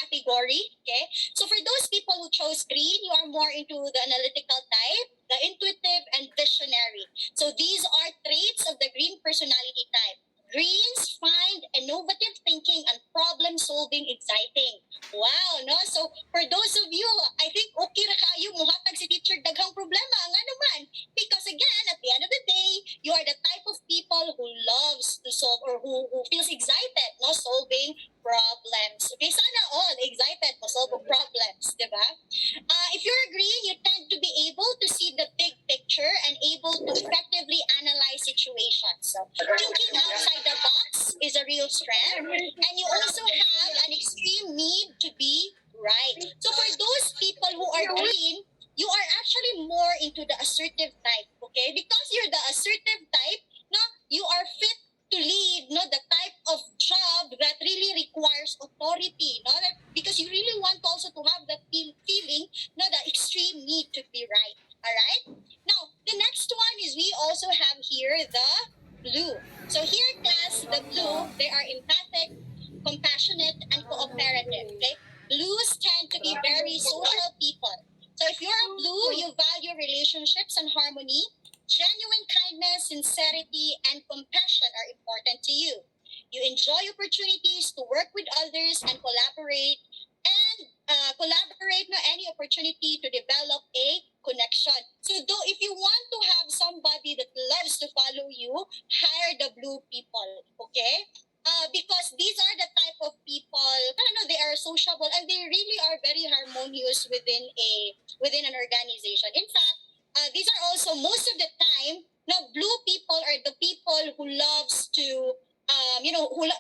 category, okay? So for those people who chose green, you are more into the analytical type, the intuitive, and visionary. So these are traits of the green personality type. Greens find innovative thinking and problem solving exciting. Wow, no? So for those of you, I think okay ra kayo muhatag si teacher daghang problema nga naman, because again, at the end of the day, you are the type of people who loves to solve, or who feels excited, no, solving problems. Okay, sana all excited to solve problems, di ba? If you're green, you tend to be able to see the big picture and able to effectively analyze situations. So thinking outside the box is a real strength, and you also have an extreme need to be right. So for those people who are green, you are actually more into the assertive type, okay? Because you're the assertive type, no, you are fit to lead, no, the type of job that really requires authority, no, that, because you really want also to have that feeling, no, the extreme need to be right. All right. Now the next one is we also have here the blue. So here, class, the blue, they are empathic, compassionate, and cooperative. Okay, blues tend to be very social people. So if you're a blue, you value relationships and harmony. Genuine kindness, sincerity, and compassion are important to you. You enjoy opportunities to work with others and collaborate, no, any opportunity to develop a connection. So though if you want to have somebody that loves to follow you, hire the blue people, okay? Because these are the type of people, I don't know, they are sociable and they really are very harmonious within an organization. In fact, these are also most of the time, now blue people are the people who loves to,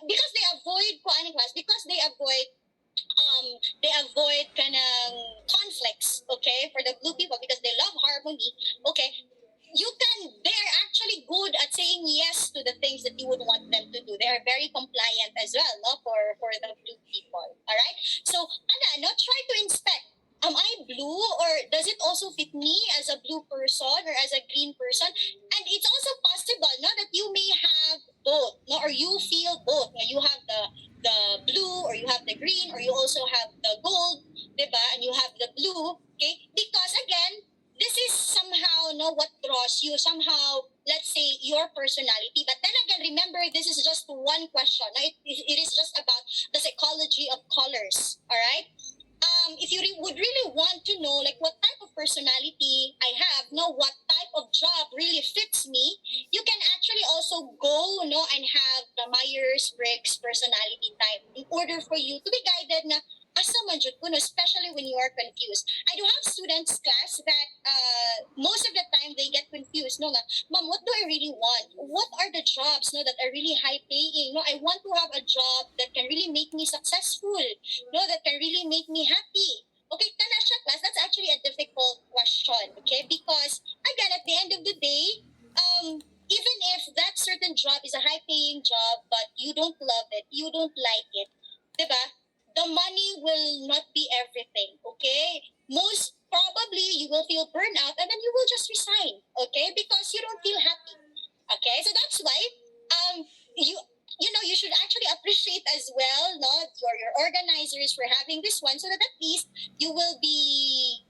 because they avoid class, because they avoid kind of conflicts, okay, for the blue people, because they love harmony, okay, they're actually good at saying yes to the things that you would want them to do. They are very compliant as well, no, for the blue people, all right? So, try to inspect, am I blue, or does it also fit me as a blue person or as a green person? And it's also possible, no, that you may have both, no, or you feel both. You have the blue, or you have the green, or you also have the gold, diba? And you have the blue, okay? Because again, this is somehow, no, what draws you, somehow, let's say, your personality. But then again, remember, this is just one question. No? It is just about the psychology of colors, all right? If you would really want to know, like, what type of personality I have, know what type of job really fits me, you can actually also go, no, and have the Myers-Briggs personality type in order for you to be guided na asa man jud ko, no, especially when you are confused. I do have students, class, that most of the time they get confused. No, nga, ma'am, what do I really want? What are the jobs, no, that are really high paying? No, I want to have a job that can really make me successful, no, that can really make me happy. Okay, kana siya, class, that's actually a difficult question, okay? Because again, at the end of the day, even if that certain job is a high paying job, but you don't love it, you don't like it, diba? The money will not be everything, okay? Most probably you will feel burnout and then you will just resign, okay? Because you don't feel happy, okay? So that's why you should actually appreciate as well, no, your organizers for having this one, so that at least you will be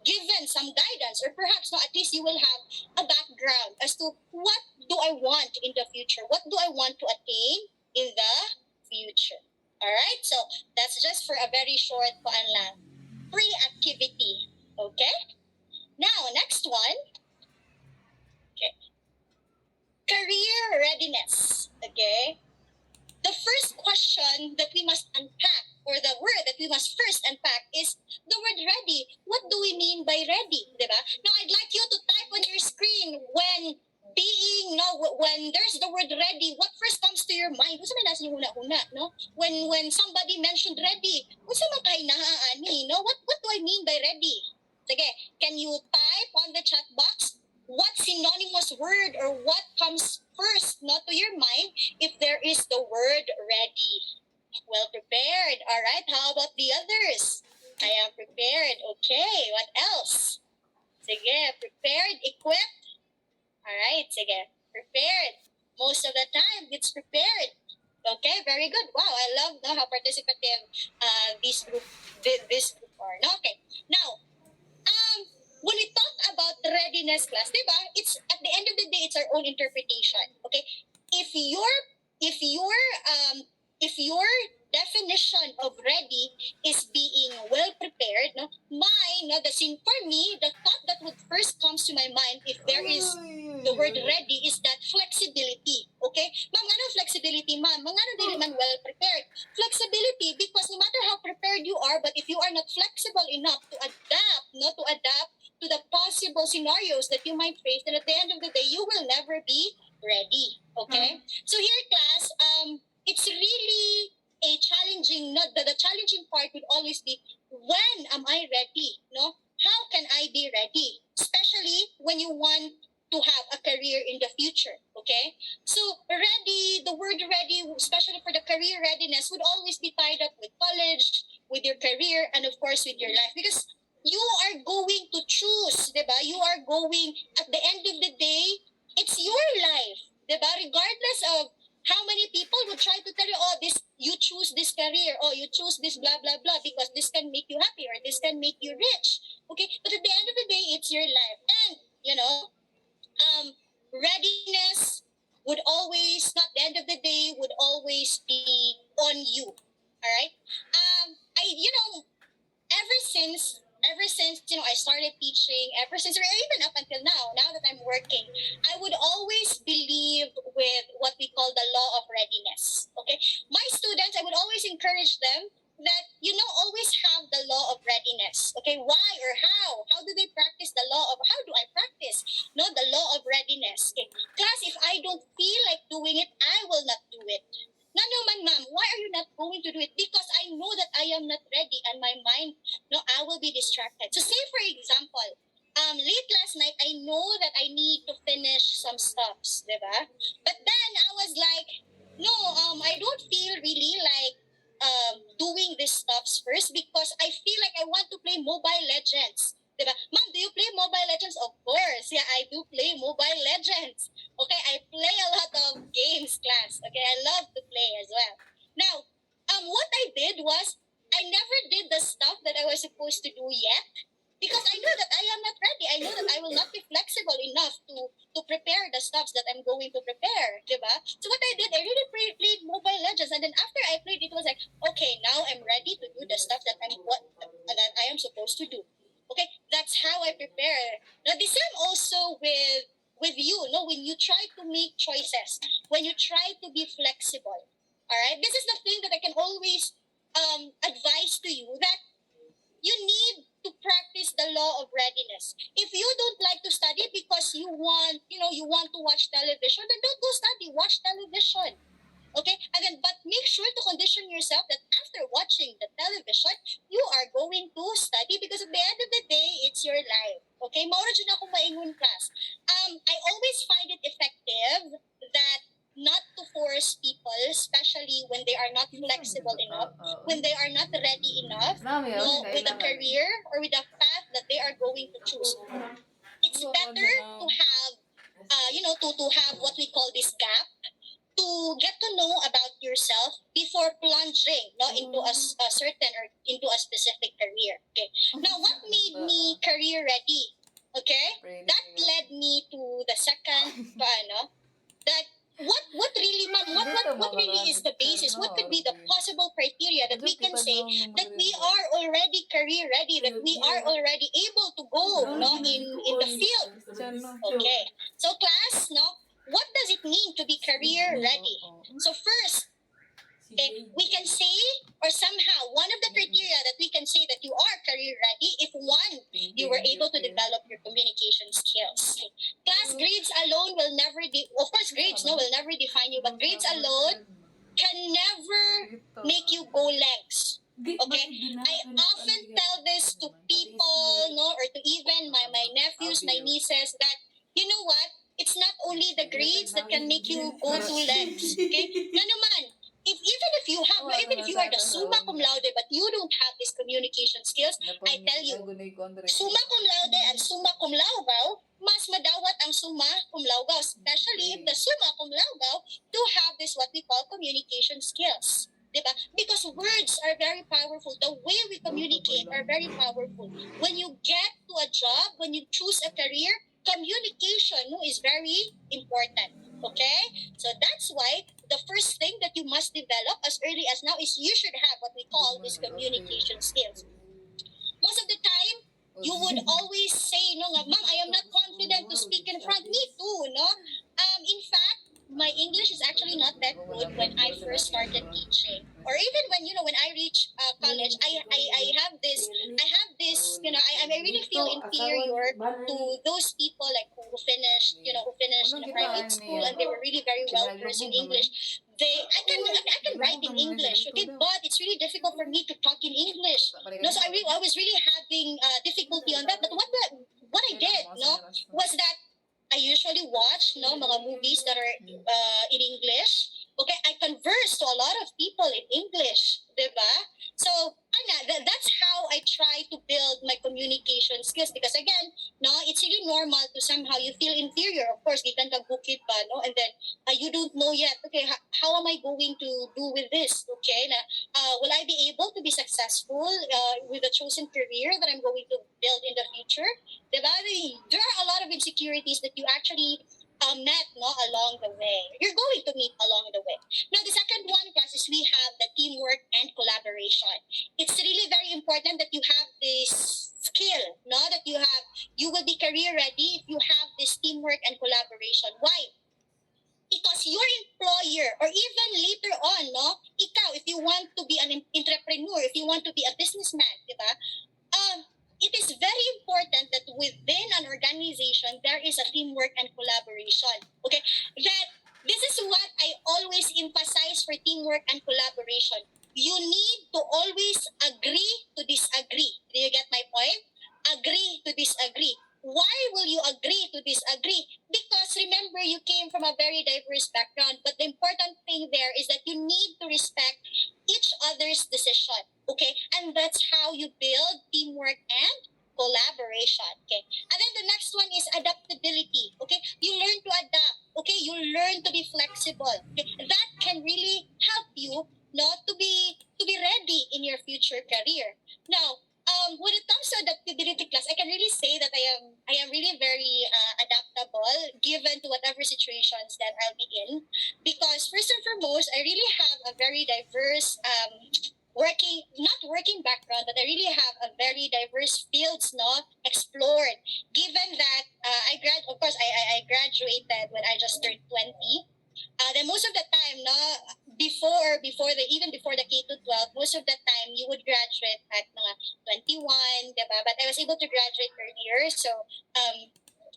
given some guidance, or perhaps, no, at least you will have a background as to what do I want in the future, what do I want to attain in the future. All right, so that's just for a very short pre-activity. Okay. Now, next one. Okay. Career readiness. Okay. The first question that we must unpack, or the word that we must first unpack, is the word ready. What do we mean by ready? Diba? Now, I'd like you to type on your screen when there's the word ready, what first comes to your mind? What's man yung huna-huna, no? When somebody mentioned ready, what's man kay nahaani, no? What do I mean by ready? Sige, can you type on the chat box? what synonymous word or what comes first, not to your mind, if there is the word ready. Well prepared. All right. How about the others? I am prepared. Okay. What else? Sige. Prepared. Equipped. All right. Sige. Prepared. Most of the time, it's prepared. Okay. Very good. Wow. I love how participative this group are. No? Okay. Now, when we talk about readiness class, diba? It's at the end of the day, it's our own interpretation. Okay. If your if your if your definition of ready is being well prepared, no, mine, no, for me, the thought that would first comes to my mind if there is the word ready is that flexibility. Okay? Ma'am, ano flexibility, ma'am? Mga ano din naman well prepared. Flexibility because no matter how prepared you are, but if you are not flexible enough to adapt, no, to adapt to the possible scenarios that you might face, then at the end of the day, you will never be ready. Okay? So here, class, it's really a challenging, not the challenging part would always be, when am I ready? No? How can I be ready? Especially when you want to have a career in the future. Okay? So ready, the word ready, especially for the career readiness, would always be tied up with college, with your career, and of course with your life. Because you are going to choose, diba? You are going, at the end of the day, it's your life, diba? Regardless of how many people would try to tell you, oh, this, you choose this career, oh, you choose this blah, blah, blah, because this can make you happy or this can make you rich. Okay? But at the end of the day, it's your life. And, readiness would always, not the end of the day, would always be on you. All right? Ever since I started teaching, ever since, or even up until now that I'm working, I would always believe with what we call the law of readiness. Okay, my students, I would always encourage them that always have the law of readiness. Okay, why or how do they practice the law of, how do I practice the law of readiness? Okay, class, if I don't feel like doing it, I will not do it. No, man, ma'am, why are you not going to do it? Because I know that I am not ready and my mind, I will be distracted. So say for example, late last night, I know that I need to finish some stuffs, diba? But then I was like, no, I don't feel really like doing these stuffs first because I feel like I want to play Mobile Legends. Diba? Ma'am, do you play Mobile Legends? Of course. Yeah, I do play Mobile Legends. Okay, I play a lot of games, class. Okay, I love to play as well. Now, what I did was, I never did the stuff that I was supposed to do yet because I know that I am not ready. I know that I will not be flexible enough to prepare the stuffs that I'm going to prepare, diba? So what I did, I really played Mobile Legends, and then after I played, it was like, okay, now I'm ready to do the stuff that that I am supposed to do. Okay, that's how I prepare. Now, the same also with you, when you try to make choices, when you try to be flexible. All right, this is the thing that I can always advise to you, that you need to practice the law of readiness. If you don't like to study because you want to watch television, then don't go study. Watch television. Okay? And then, but make sure to condition yourself that after watching the television, you are going to study because at the end of the day, it's your life. Okay? Maura dyan ako maingon, class. I always find it effective that not to force people, especially when they are not flexible enough, when they are not ready enough, with a career or with a path that they are going to choose. It's better to have, to have what we call this gap, to get to know about yourself before plunging into a certain or into a specific career. Okay. Now, what made me career ready? Okay, that led me to the second, that what really, ma'am, what really is the basis? What could be the possible criteria that we can say that we are already career ready, that we are already able to go, in the field? Okay. So class, what does it mean to be career ready? So first, okay, we can say, or somehow, one of the criteria that we can say that you are career ready, if one, you were able to develop your communication skills. Okay. Class, grades alone will never, of course, grades will never define you, but grades alone can never make you go legs. Okay, I often tell this to people, or to even my nephews, my nieces, that only the grades that can make you go 2 legs. Okay? Nga naman, even if you have, even if you are the summa cum laude, but you don't have these communication skills, I tell you, summa cum laude and summa cum laude, mas madawat ang summa cum laude, especially if the summa cum laude do have this what we call communication skills. Diba? Because words are very powerful. The way we communicate are very powerful. When you get to a job, when you choose a career, communication is very important. Okay? So that's why the first thing that you must develop as early as now is you should have what we call these communication skills. Most of the time, you would always say, no, Ma'am, I am not confident to speak in front. Me too, no? In fact, my English is actually not that good when I first started teaching, or even when I reach college. I have this, I really feel inferior to those people like who finished in a private school and they were really very well versed in English. I can write in English, okay, but it's really difficult for me to talk in English. No, so I was really having difficulty on that. But what I did, was that I usually watch, mga movies that are in English. Okay, I converse to a lot of people in English, diba? So, that's how I try to build my communication skills. Because again, it's really normal to somehow you feel inferior. Of course, gikan kag bukid ba, and then you don't know yet. Okay, how am I going to do with this? Okay, will I be able to be successful with the chosen career that I'm going to build in the future? Diba? There are a lot of insecurities that you actually met along the way. You're going to meet along the way. Now, the second one, class, is we have the teamwork and collaboration. It's really very important that you have this skill, that you will be career ready if you have this teamwork and collaboration. Why? Because your employer, or even later on, ikaw, if you want to be an entrepreneur, if you want to be a businessman, diba? It is very important that within an organization, there is a teamwork and collaboration. Okay? That this is what I always emphasize for teamwork and collaboration. You need to always agree to disagree. Do you get my point? Agree to disagree. Why will you agree to disagree? Because remember, you came from a very diverse background, but the important thing there is that you need to respect each other's decision. Okay? And that's how you build teamwork and collaboration. Okay? And then the next one is adaptability. Okay? You learn to adapt. Okay? You learn to be flexible. Okay? That can really help you to be ready in your future career. Now, when it comes to adaptability, class, I can really say that I am really very adaptable given to whatever situations that I'll be in, because first and foremost, I really have a very diverse not working background, but I really have a very diverse fields explored. Given that I graduated when I just turned 20. Then most of the time, before the K to 12, most of the time you would graduate at mga 21, diba? But I was able to graduate earlier, so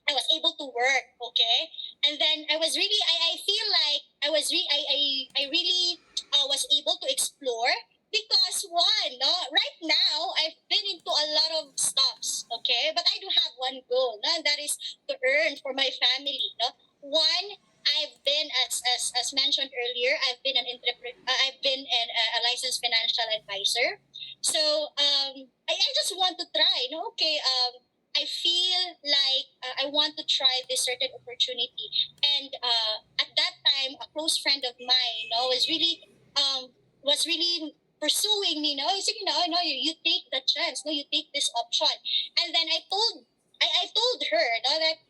I was able to work, okay? And then I was really, I feel like I really was able to explore. Because one, right now, I've been into a lot of stops, okay? But I do have one goal, and that is to earn for my family, One, I've been, as mentioned earlier, I've been a licensed financial advisor. So, I just want to try, I feel like I want to try this certain opportunity. And at that time, a close friend of mine, was really pursuing me, he said, no, you take the chance, you take this option. And then I told her, that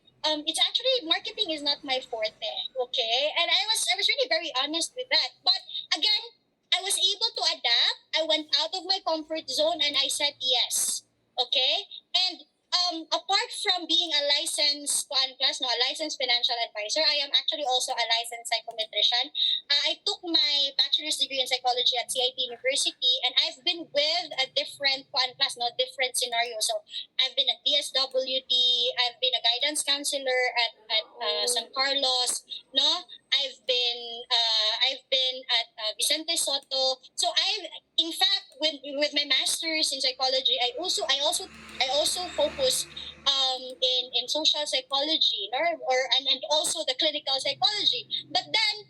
it's actually, marketing is not my forte, okay? And I was really very honest with that. But again, I was able to adapt. I went out of my comfort zone and I said yes, okay? And apart from being a licensed financial advisor, I am actually also a licensed psychometrician. I took my bachelor's degree in psychology at CIT University, and I've been with a different different scenarios. So I've been at DSWD, I've been a guidance counselor at San Carlos, I've been in at Vicente Soto. So in fact, with my master's in psychology, I also focus in social psychology, and also the clinical psychology. But then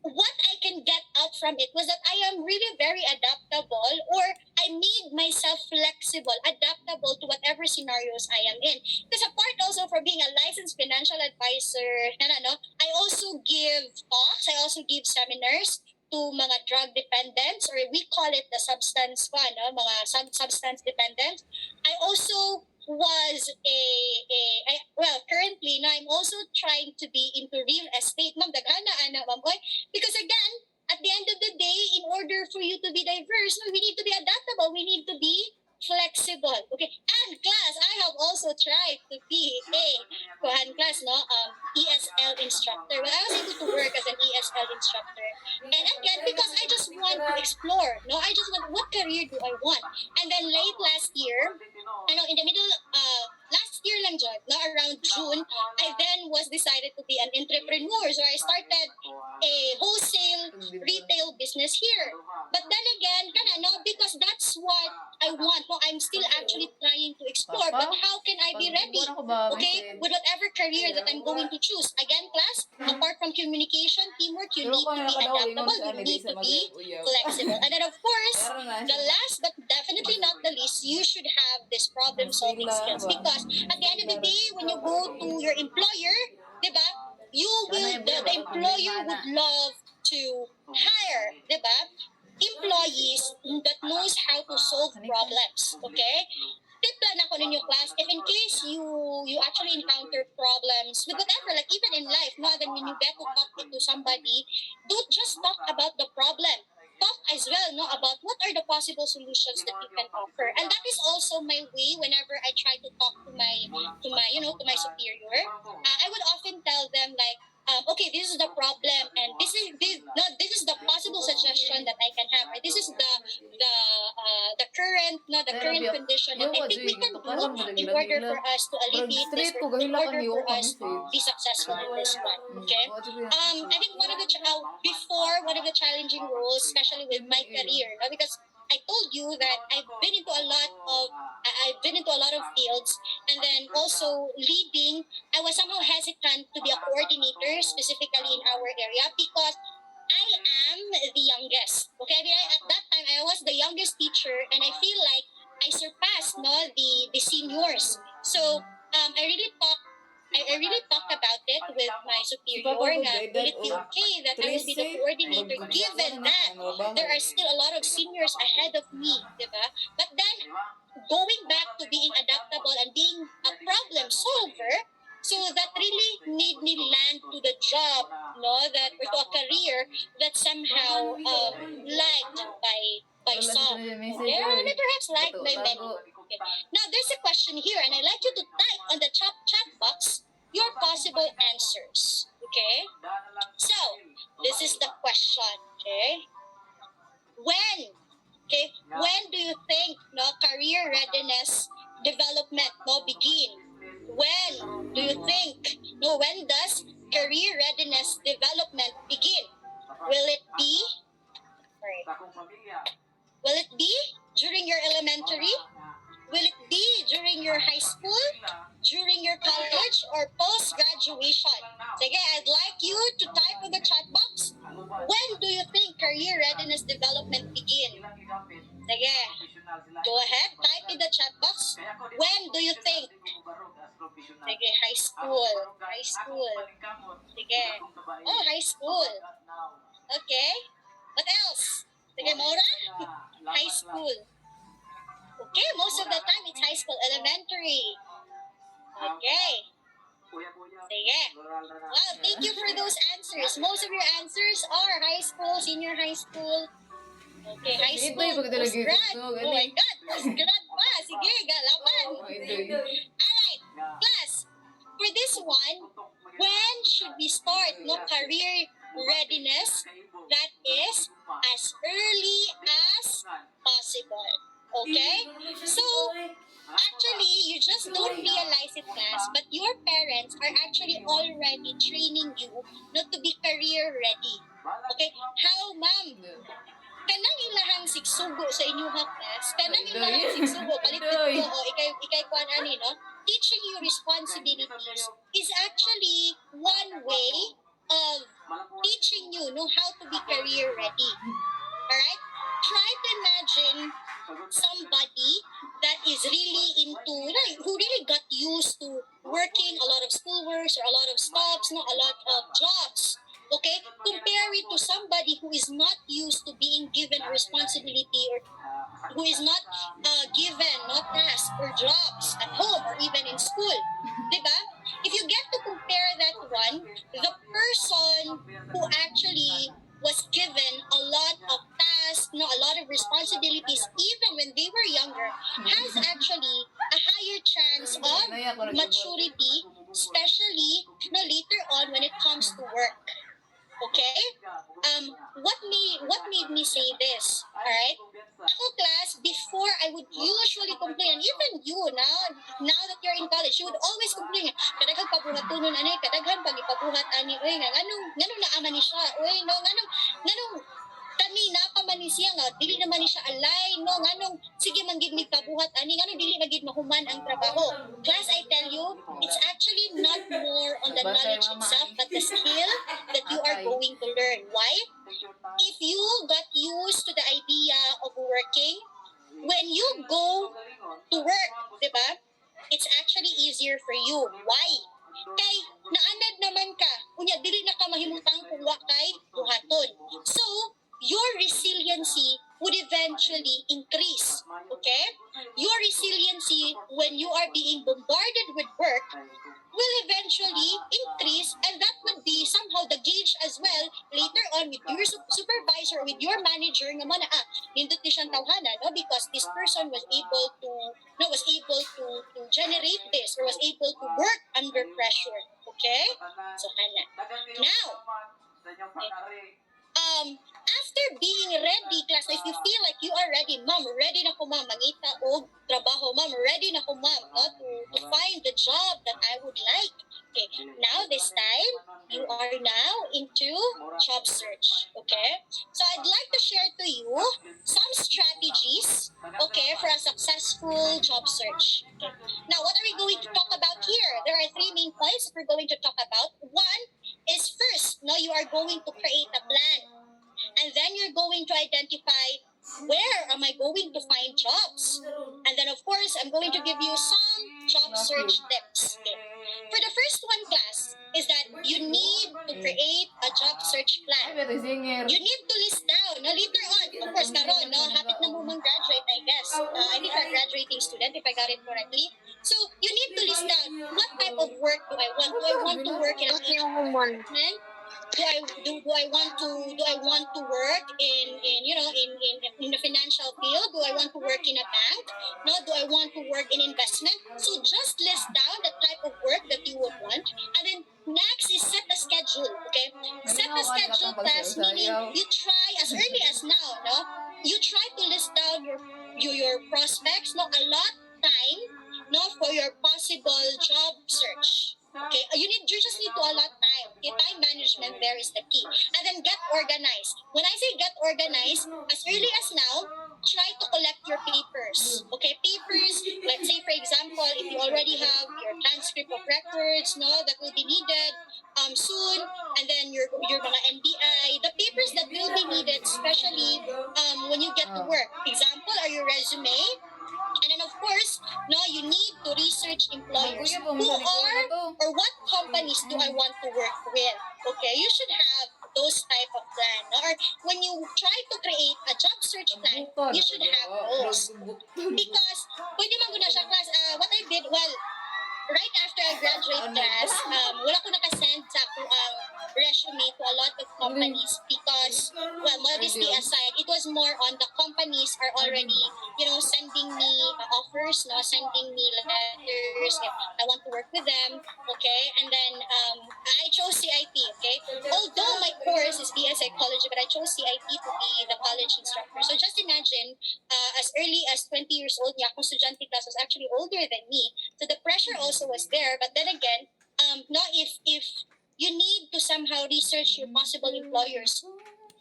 what I can get out from it was that I am really very adaptable, or I made myself flexible, adaptable to whatever scenarios I am in. Because apart also for being a licensed financial advisor, I also give talks, I also give seminars to mga drug dependents, or we call it the substance mga substance dependents. I also was currently now I'm also trying to be into real estate. Ma'am, daghana ana ma'am oy. Because again, at the end of the day, in order for you to be diverse, no, we need to be adaptable. We need to be flexible. Okay. And class, I have also tried to be a ESL instructor. Well, I was able to work as an ESL instructor. And again, because I just want to explore. No, I just want, what career do I want? And then late last year, in the middle, last year lang John, no, around June, I then was decided to be an entrepreneur. So I started a wholesale retail business here. But then again, because that's what I want. No, I'm still actually trying to explore. But how can I be ready? Okay, with whatever career that I'm going to choose. Again, class, apart from communication, teamwork, you need to be adaptable. You need to be flexible. And then of course, the last but definitely not the least, you should have this problem solving skills. Because at the end of the day, when you go to your employer, diba, the employer would love to hire, diba, employees that knows how to solve problems. Okay? Tip lang ako ninyo class, if in case you actually encounter problems with whatever, like even in life, no, then when you get to talk to somebody, don't just talk about the problem. Talk as well, no, about what are the possible solutions that you can offer. And that is also my way whenever I try to talk to my superior. I would often tell them like, okay, this is the problem, and this is the possible suggestion that I can have. Right? This is the current condition that I think we can do in order for us to alleviate this, or in order for us to be successful in this one. Okay. I think one of the challenging roles, especially with my career, no, because I told you that I've been into a lot of fields, and then also leading. I was somehow hesitant to be a coordinator, specifically in our area, because I am the youngest. Okay, I mean, at that time I was the youngest teacher, and I feel like I surpassed the seniors. So I really talked about it with my superior. Will it be okay that I will be the coordinator, given that there are still a lot of seniors ahead of me, diba? But then, going back to being adaptable and being a problem solver, so that really made me land to the job, no, or to a career that somehow liked by some. Or perhaps liked by many. Okay. Now, there's a question here, and I'd like you to type on the chat box your possible answers. Okay? So, this is the question. Okay? When do you think career readiness development begin? When does career readiness development begin? Will it be during your elementary? Will it be during your high school, during your college, or post-graduation? Sige, I'd like you to type in the chat box. When do you think career readiness development begin? Sige, go ahead, type in the chat box. When do you think? Sige, high school. Sige. Oh, high school. Okay. What else? Sige, Maura? High school. Okay, most of the time it's high school, elementary. Okay. Sige. Wow, thank you for those answers. Most of your answers are high school, senior high school. Okay, high school, post-grad. Oh my God, post-grad pa. Sige, galaman. Alright, class. For this one, when should we start career readiness? That is as early as possible. Okay? So, actually, you just don't realize it, class, but your parents are actually already training you not to be career ready. Okay? How, ma'am? Kanang ilahang sigsugo sa inyong class, kanang ilahang sigsugo, palit dito, ikay kuan ani, no? Teaching you responsibilities is actually one way of teaching you know how to be career ready. Alright? Try to imagine somebody that is really into, like, who really got used to working a lot of schoolworks or a lot of stops, no, a lot of jobs. Okay? Compare it to somebody who is not used to being given a responsibility or who is not given no tasks or jobs at home or even in school. Diba? If you get to compare that one, the person who actually was given a lot of tasks, no, a lot of responsibilities, even when they were younger, has actually a higher chance of maturity, especially no, later on when it comes to work. Okay? What made me say this? Alright? Ako, class, before I would usually complain, and even you now that you're in college, you would always complain, kadaghan pabuhat tunon ani, kadaghan pag ipabuhat ani, oy, nganong naaman ni siya, oy, no, nganong kani napaman ni siya nga, dili naman ni siya alay, no, nganong, sige man gid mi pabuhat ani, nganong dili na gid mahuman ang trabaho. Class, I tell you, it's actually not more on the knowledge itself, but the skill that you are going to learn. Why? If you got used to the idea of working, when you go to work, diba, it's actually easier for you. Why? Kay naanad naman ka, unya dili na ka mahimutang kung wa kay buhaton. So, your resiliency would eventually increase. Okay? Your resiliency when you are being bombarded with work will eventually increase, and that would be somehow the gauge as well later on with your supervisor or with your manager nga mo na nindot ni siyang tawhana, no, because this person was able to generate this or was able to work under pressure. Okay? So kana. Now, after being ready, class, if you feel like you are ready, ma'am, ready na ko, ma'am, mangita og trabaho, ma'am, ready na ko, ma'am, no, to find the job that I would like. Okay, now this time, you are now into job search, okay? So I'd like to share to you some strategies, okay, for a successful job search. Okay. Now, what are we going to talk about here? There are 3 main points that we're going to talk about. One is first, no, you are going to create a plan. And then you're going to identify where am I going to find jobs. And then, of course, I'm going to give you some job search tips. Okay. For the first one, class, is that you need to create a job search plan. You need to list down, no, later on, of course, karon, no, hapit na mo graduate, I guess. I think you're a graduating student, if I got it correctly. So, you need to list down, what type of work do I want? Do I want to work in a department? Do I want to work in the financial field? Do I want to work in a bank? No, do I want to work in investment? So just list down the type of work that you would want, and then next is set a schedule. Okay, set a schedule, class, meaning you try as early as now. No, you try to list down your prospects. No, allot time. No, for your possible job search. Okay, you just need to allot time. Okay, time management there is the key. And then get organized. When I say get organized, as early as now, try to collect your papers. Okay, papers, let's say for example, if you already have your transcript of records, no, that will be needed soon, and then your mga NBI, the papers that will be needed, especially when you get to work. Example are your resume. And then of course, no, you need to research employers. Who are or what companies do I want to work with? Okay, you should have those type of plan. Or when you try to create a job search plan, you should have those. Because, pwede man guna siya, class, what I did, well, right after I graduate, class, wala ko nakasend sa akong resume to a lot of companies because, well, modesty aside, it was more on the companies are already, sending me offers, no, sending me letters, I want to work with them, okay, and then I chose CIT, okay? Although my course is BS Psychology, but I chose CIT to be the college instructor. So just imagine, as early as 20 years old, niya akong estudyante class was actually older than me. So the pressure also was there. But then again, no, if you need to somehow research your possible employers,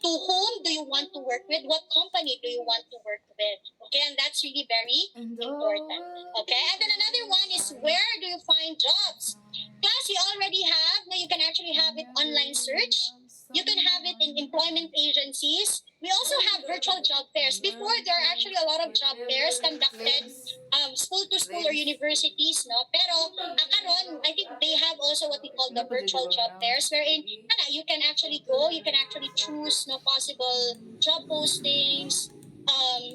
to whom do you want to work with? What company do you want to work with? Okay, and that's really very important. Okay, and then another one is, where do you find jobs? Class, you already have. Now you can actually have it online search. You can have it in employment agencies. We also have virtual job fairs. Before, there are actually a lot of job fairs conducted school to school or universities, no? Pero karon, I think they have also what we call the virtual job fairs, wherein you can actually go, you can actually choose no possible job postings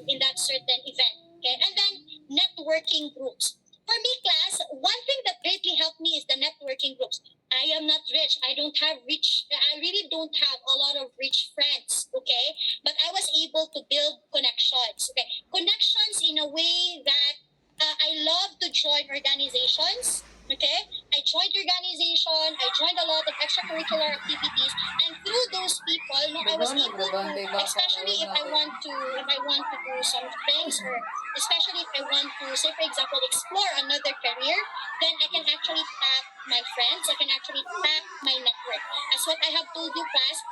in that certain event. Okay, and then networking groups. For me, class, one thing that greatly helped me is the networking groups. I am not rich. I really don't have a lot of rich friends, okay? But I was able to build connections, okay? Connections in a way that I love to join organizations, okay? I joined organization, I joined a lot of extracurricular activities, and through those people, no, I was able to, especially if I want to do some things, or especially if I want to, say for example, explore another career, then I can actually tap my friends, I can actually tap my network. As what I have told you, class,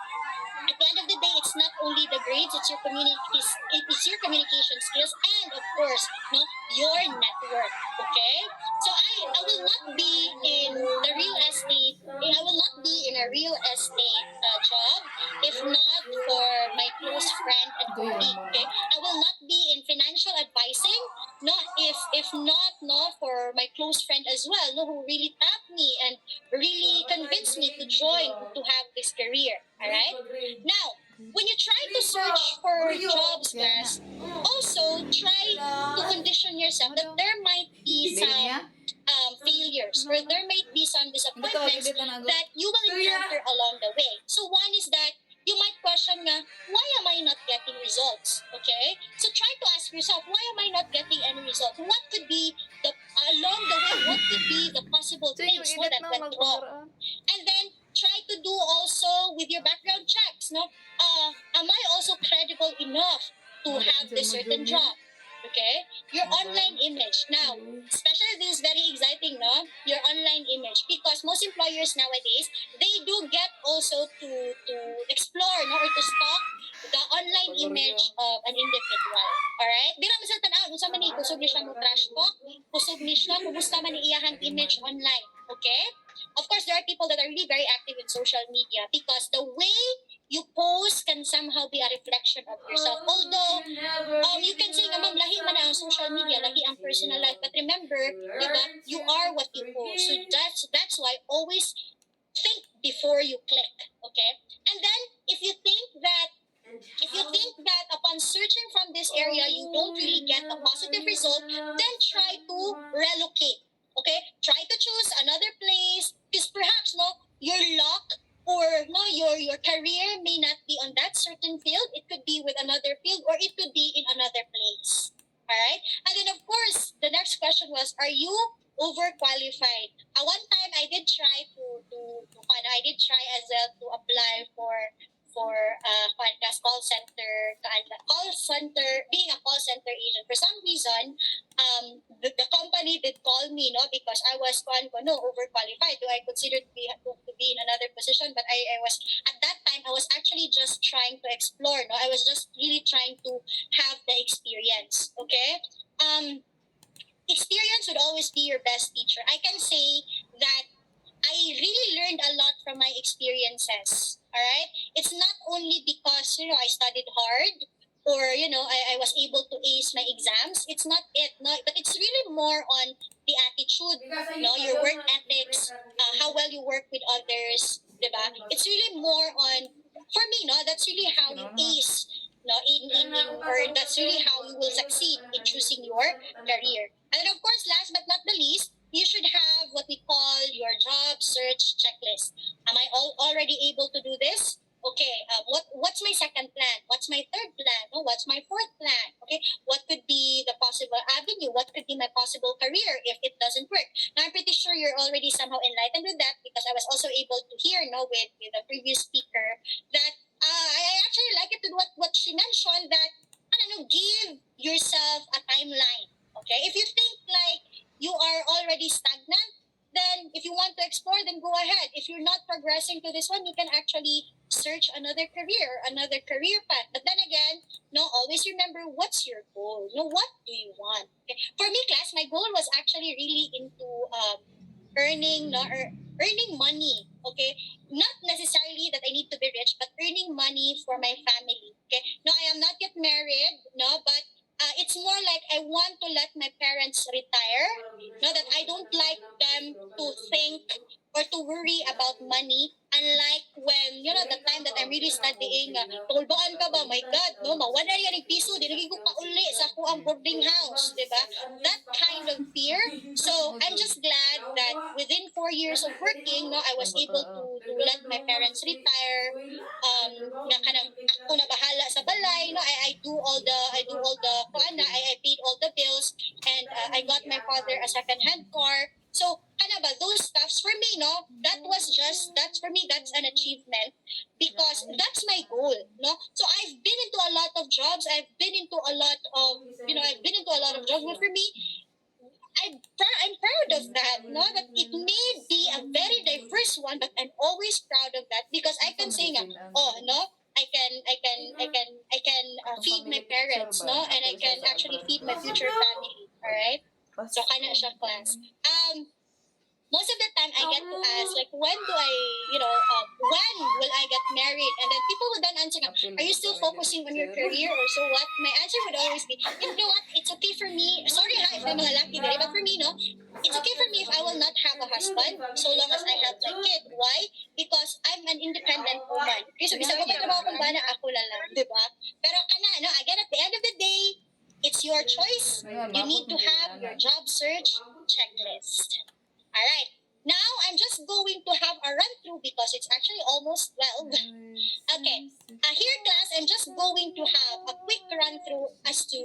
at the end of the day, it's not only the grades, it's your communication skills, and of course, no, your network. Okay, so I will not be in the real estate. I will not be in a real estate job if not for my close friend and colleague. Okay, I will not be in financial advising. No, if not, no, for my close friend as well, no, who really tapped me and really convinced me to join, to have this career. All right. Now, when you try to search for jobs, class, also try to condition yourself that there might be some failures, or there might be some disappointments that you will encounter along the way. So one is that you might question nga, why am I not getting results? Okay? So try to ask yourself, why am I not getting any results? What could be the along the way, what could be the possible things no, that went wrong? And then try to do also with your background checks, no? Am I also credible enough to have this certain job? Okay? Your online image. Now, especially this is very exciting, no? Your online image. Because most employers nowadays, they do get also to explore, no? Or to stalk the online image of an individual. Alright? Di naman sa tanaw, kung sa man kusog ni siya mo trash talk, kusog ni siya, kumusta man iyahang image online. Okay? Of course, there are people that are really very active in social media because the way you post can somehow be a reflection of yourself. Although, you can say nga, ma'am, lahi man ang social media, lahi ang personal life. But remember, diba, you are what you post. So that's why always think before you click. Okay? And then, if you think that upon searching from this area, you don't really get a positive result, then try to relocate. Okay? Try to choose another place because perhaps no, your luck or no, your career may not be on that certain field. It could be with another field or it could be in another place. Alright? And then of course, the next question was, are you overqualified? One time I did try as well to apply for call center, being a call center agent. For some reason, the company did call me, no, because I was overqualified. Do I consider to be in another position? But I was at that time I was actually just trying to explore. No, I was just really trying to have the experience. Okay. Experience would always be your best teacher. I can say that I really learned a lot from my experiences. Alright? It's not only because, I studied hard or, I was able to ace my exams. It's not it. No, but it's really more on the attitude, your work ethics, how well you work with others, diba? It's really more on, for me, that's really how you ace, or that's really how you will succeed in choosing your career. And then of course, last but not the least, you should have what we call your job search checklist. Am I already able to do this? Okay, what's my second plan? What's my third plan? No, what's my fourth plan? Okay, what could be the possible avenue? What could be my possible career if it doesn't work? Now, I'm pretty sure you're already somehow enlightened with that because I was also able to hear, no, with the previous speaker that I actually like it to what she mentioned that give yourself a timeline. Okay, if you think like you are already stagnant, then if you want to explore, then go ahead. If you're not progressing to this one, you can actually search another career, another career path. But then again, no, always remember what's your goal. No, what do you want? Okay? For me, class, my goal was actually really into earning, no, earning money. Okay, not necessarily that I need to be rich, but earning money for my family. Okay, no, I am not yet married. No, but it's more like I want to let my parents retire. No, that I don't like them to think or to worry about money. Unlike when, the time that I'm really studying, tulbaan ka ba? My God, no, mawala yan ng piso, dinagay ko pa uli sa ako ang boarding house, di ba? That kind of fear. So, I'm just glad that within 4 years of working, no, I was able to let my parents retire. Na kanang ako na bahala sa balay, no, I do all the I paid all the bills, and I got my father a second-hand car. So, those stuffs for me, no, that's for me, that's an achievement because that's my goal, no. So I've been into a lot of jobs, I've been into a lot of jobs, but for me, I'm proud of that, no, that it may be a very diverse one, but I'm always proud of that because I can say, oh, no, I can feed my parents, no, and I can actually feed my future family, all right? So, kana siya, class. Most of the time I get to ask, like, when will I get married? And then people would then answer, are you still focusing on your career or so what? My answer would always be, you know what, it's okay for me. Sorry ha, if may mga lucky there, but for me, no, it's okay for me if I will not have a husband so long as I have my kid. Why? Because I'm an independent woman. Okay, so bisag magtrabaho kung bana, ako lang, di ba? Pero no, again, at the end of the day, it's your choice. You need to have your job search checklist. Alright, now I'm just going to have a run through because it's actually almost 12. Okay, here class, I'm just going to have a quick run through as to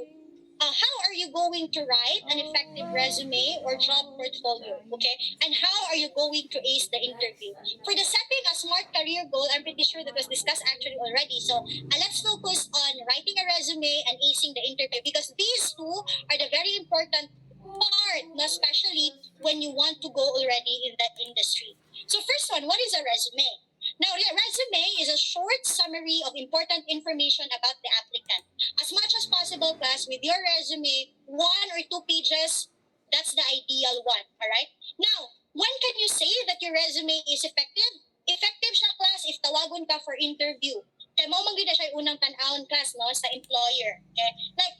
how are you going to write an effective resume or job portfolio, okay? And how are you going to ace the interview? For the setting a smart career goal, I'm pretty sure that was discussed actually already. So let's focus on writing a resume and acing the interview because these two are the very important part, especially when you want to go already in that industry. So first one, what is a resume? Now, a resume is a short summary of important information about the applicant. As much as possible, class, with your resume, 1 or 2 pages, that's the ideal one, alright? Now, when can you say that your resume is effective? Effective siya, class, if tawagon ka for interview. Kaya mo man gina siya unang tan-awon, class, no, sa employer. Okay? Like,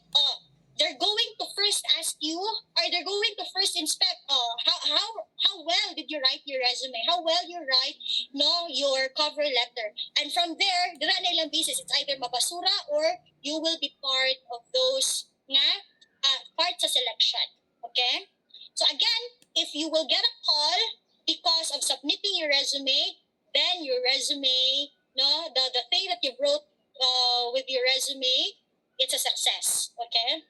they're going to first ask you, or they're going to first inspect, how well did you write your resume? How well you write, no, your cover letter. And from there, dira na ilang basis, it's either mabasura or you will be part of those part sa selection. Okay? So again, if you will get a call because of submitting your resume, then your resume, no, the thing that you wrote with your resume, it's a success. Okay?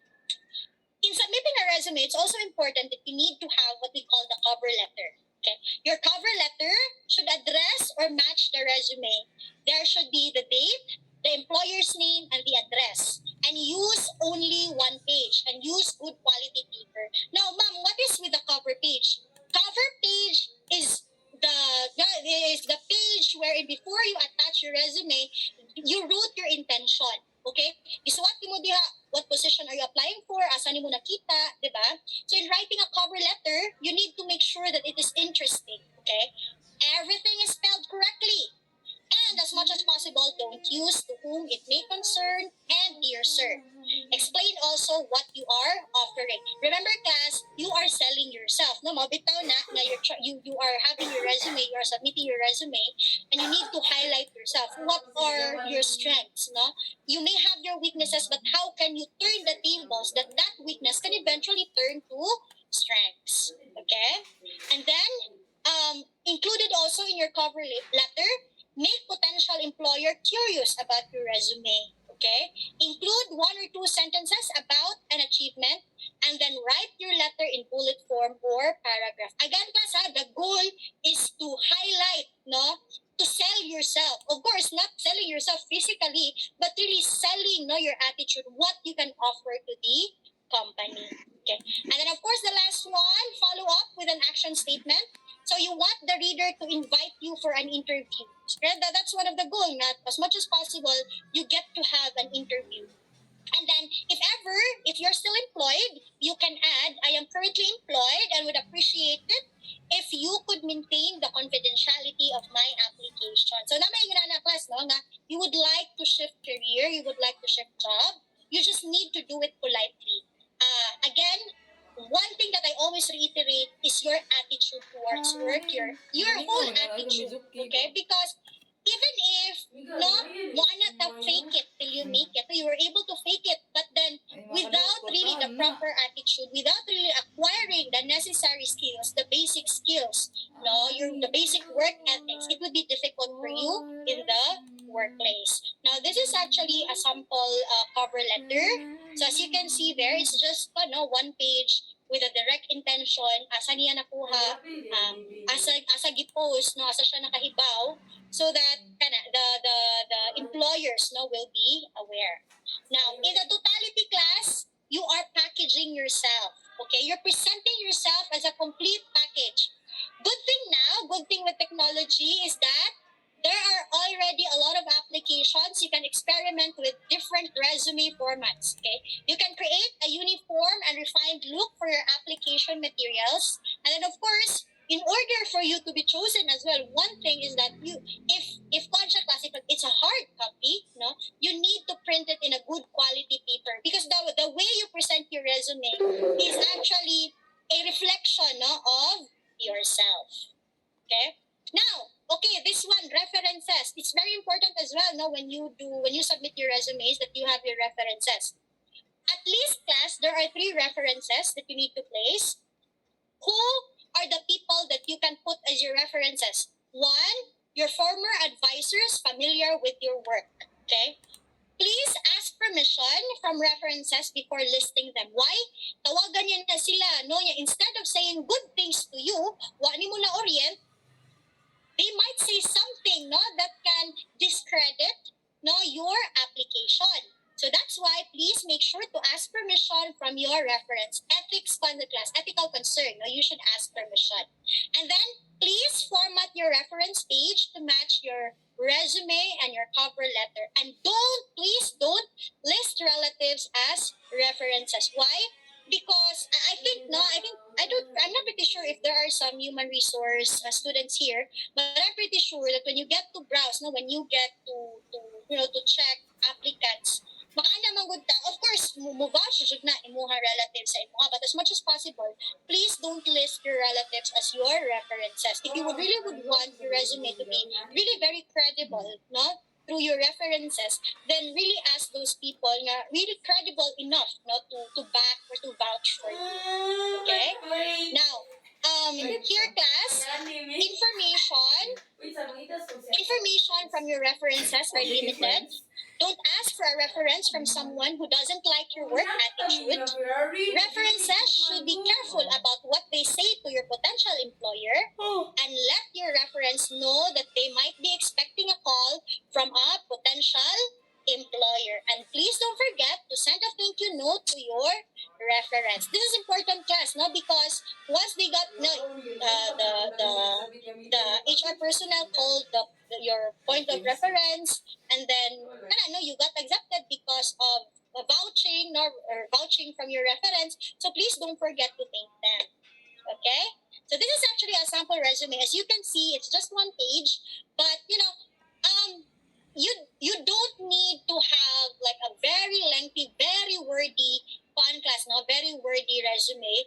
In submitting a resume, it's also important that you need to have what we call the cover letter. Okay, your cover letter should address or match the resume. There should be the date, the employer's name, and the address. And use only 1 page and use good quality paper. Now, ma'am, what is with the cover page? Cover page is the page wherein before you attach your resume, you wrote your intention. Okay? Isuwat mo diha, what position are you applying for? Asan mo nakita? Diba? So in writing a cover letter, you need to make sure that it is interesting. Okay? Everything is spelled correctly. And as much as possible, don't use to whom it may concern and dear sir. Explain also what you are offering. Remember, class, you are selling yourself. No, mabitaw na you are having your resume, you are submitting your resume, and you need to highlight yourself. What are your strengths? No, you may have your weaknesses, but how can you turn the tables that weakness can eventually turn to strengths? Okay, and then included also in your cover letter make potential employer curious about your resume. Okay? Include 1 or 2 sentences about an achievement and then write your letter in bullet form or paragraph. Again, class, the goal is to highlight, no, to sell yourself. Of course, not selling yourself physically, but really selling, no, your attitude, what you can offer to the company. Okay. And then, of course, the last one, follow up with an action statement. So you want the reader to invite you for an interview. Okay? That's one of the goals. Not as much as possible, you get to have an interview. And then, if you're still employed, you can add, I am currently employed and would appreciate it if you could maintain the confidentiality of my application. So, naman yung na class, no, nga, you would like to shift career, you would like to shift job, you just need to do it politely. Again, one thing that I always reiterate is your attitude towards work, your whole attitude, okay? Because even if no, mo ta fake it till you make it, you were able to fake it, but then without really the proper attitude, without really acquiring the necessary skills, the basic skills, no, the basic work ethics, it would be difficult for you in the workplace. Now, this is actually a sample cover letter. So as you can see there, it's just 1 page with a direct intention, asa niya nakuha, asa gipost, no, asa siya nakahibaw, so that the employers will be aware. Now, in the totality class, you are packaging yourself. Okay, you're presenting yourself as a complete package. Good thing with technology is that there are already a lot of applications. You can experiment with different resume formats. Okay, you can create a uniform and refined look for your application materials, and then of course, in order for you to be chosen as well, one thing is that if contract class, if it's a hard copy, no, you need to print it in a good quality paper, because the way you present your resume is actually a reflection, no, of yourself. Okay. Now, okay, this one, references. It's very important as well, no, when you submit your resumes, that you have your references. At least, class, there are 3 references that you need to place. Who are the people that you can put as your references? 1, your former advisors familiar with your work. Okay? Please ask permission from references before listing them. Why? Tawagan niya na sila, no? Instead of saying good things to you, wa ni mo na orient, they might say something, no, that can discredit, no, your application. So that's why please make sure to ask permission from your reference. Ethics fund the class, ethical concern, no, you should ask permission. And then please format your reference page to match your resume and your cover letter. And please don't list relatives as references. Why? Because I'm not pretty sure if there are some human resource students here, but I'm pretty sure that when you get to browse, no, when you get to check applicants, baka naman good ta. Of course, muvouch should na imuha relatives sa imuha, but as much as possible, please don't list your relatives as your references. If you really would want your resume to be really very credible, no, through your references, then really ask those people na really credible enough, no, to back or to vouch for you. Okay? Now, here class, information from your references are limited. Don't ask for a reference from someone who doesn't like your work attitude. References should be careful about what they say to your potential employer, and let your reference know that they might be expecting a call from a potential employer. And please don't forget to send a thank you note to your reference. This is important, class, no, because once they got the HR personnel called your point of reference, and then you got accepted because of vouching or vouching from your reference. So please don't forget to thank them. Okay? So this is actually a sample resume. As you can see, it's just 1 page, but you don't need to have like a very lengthy, very wordy class, no, very wordy resume.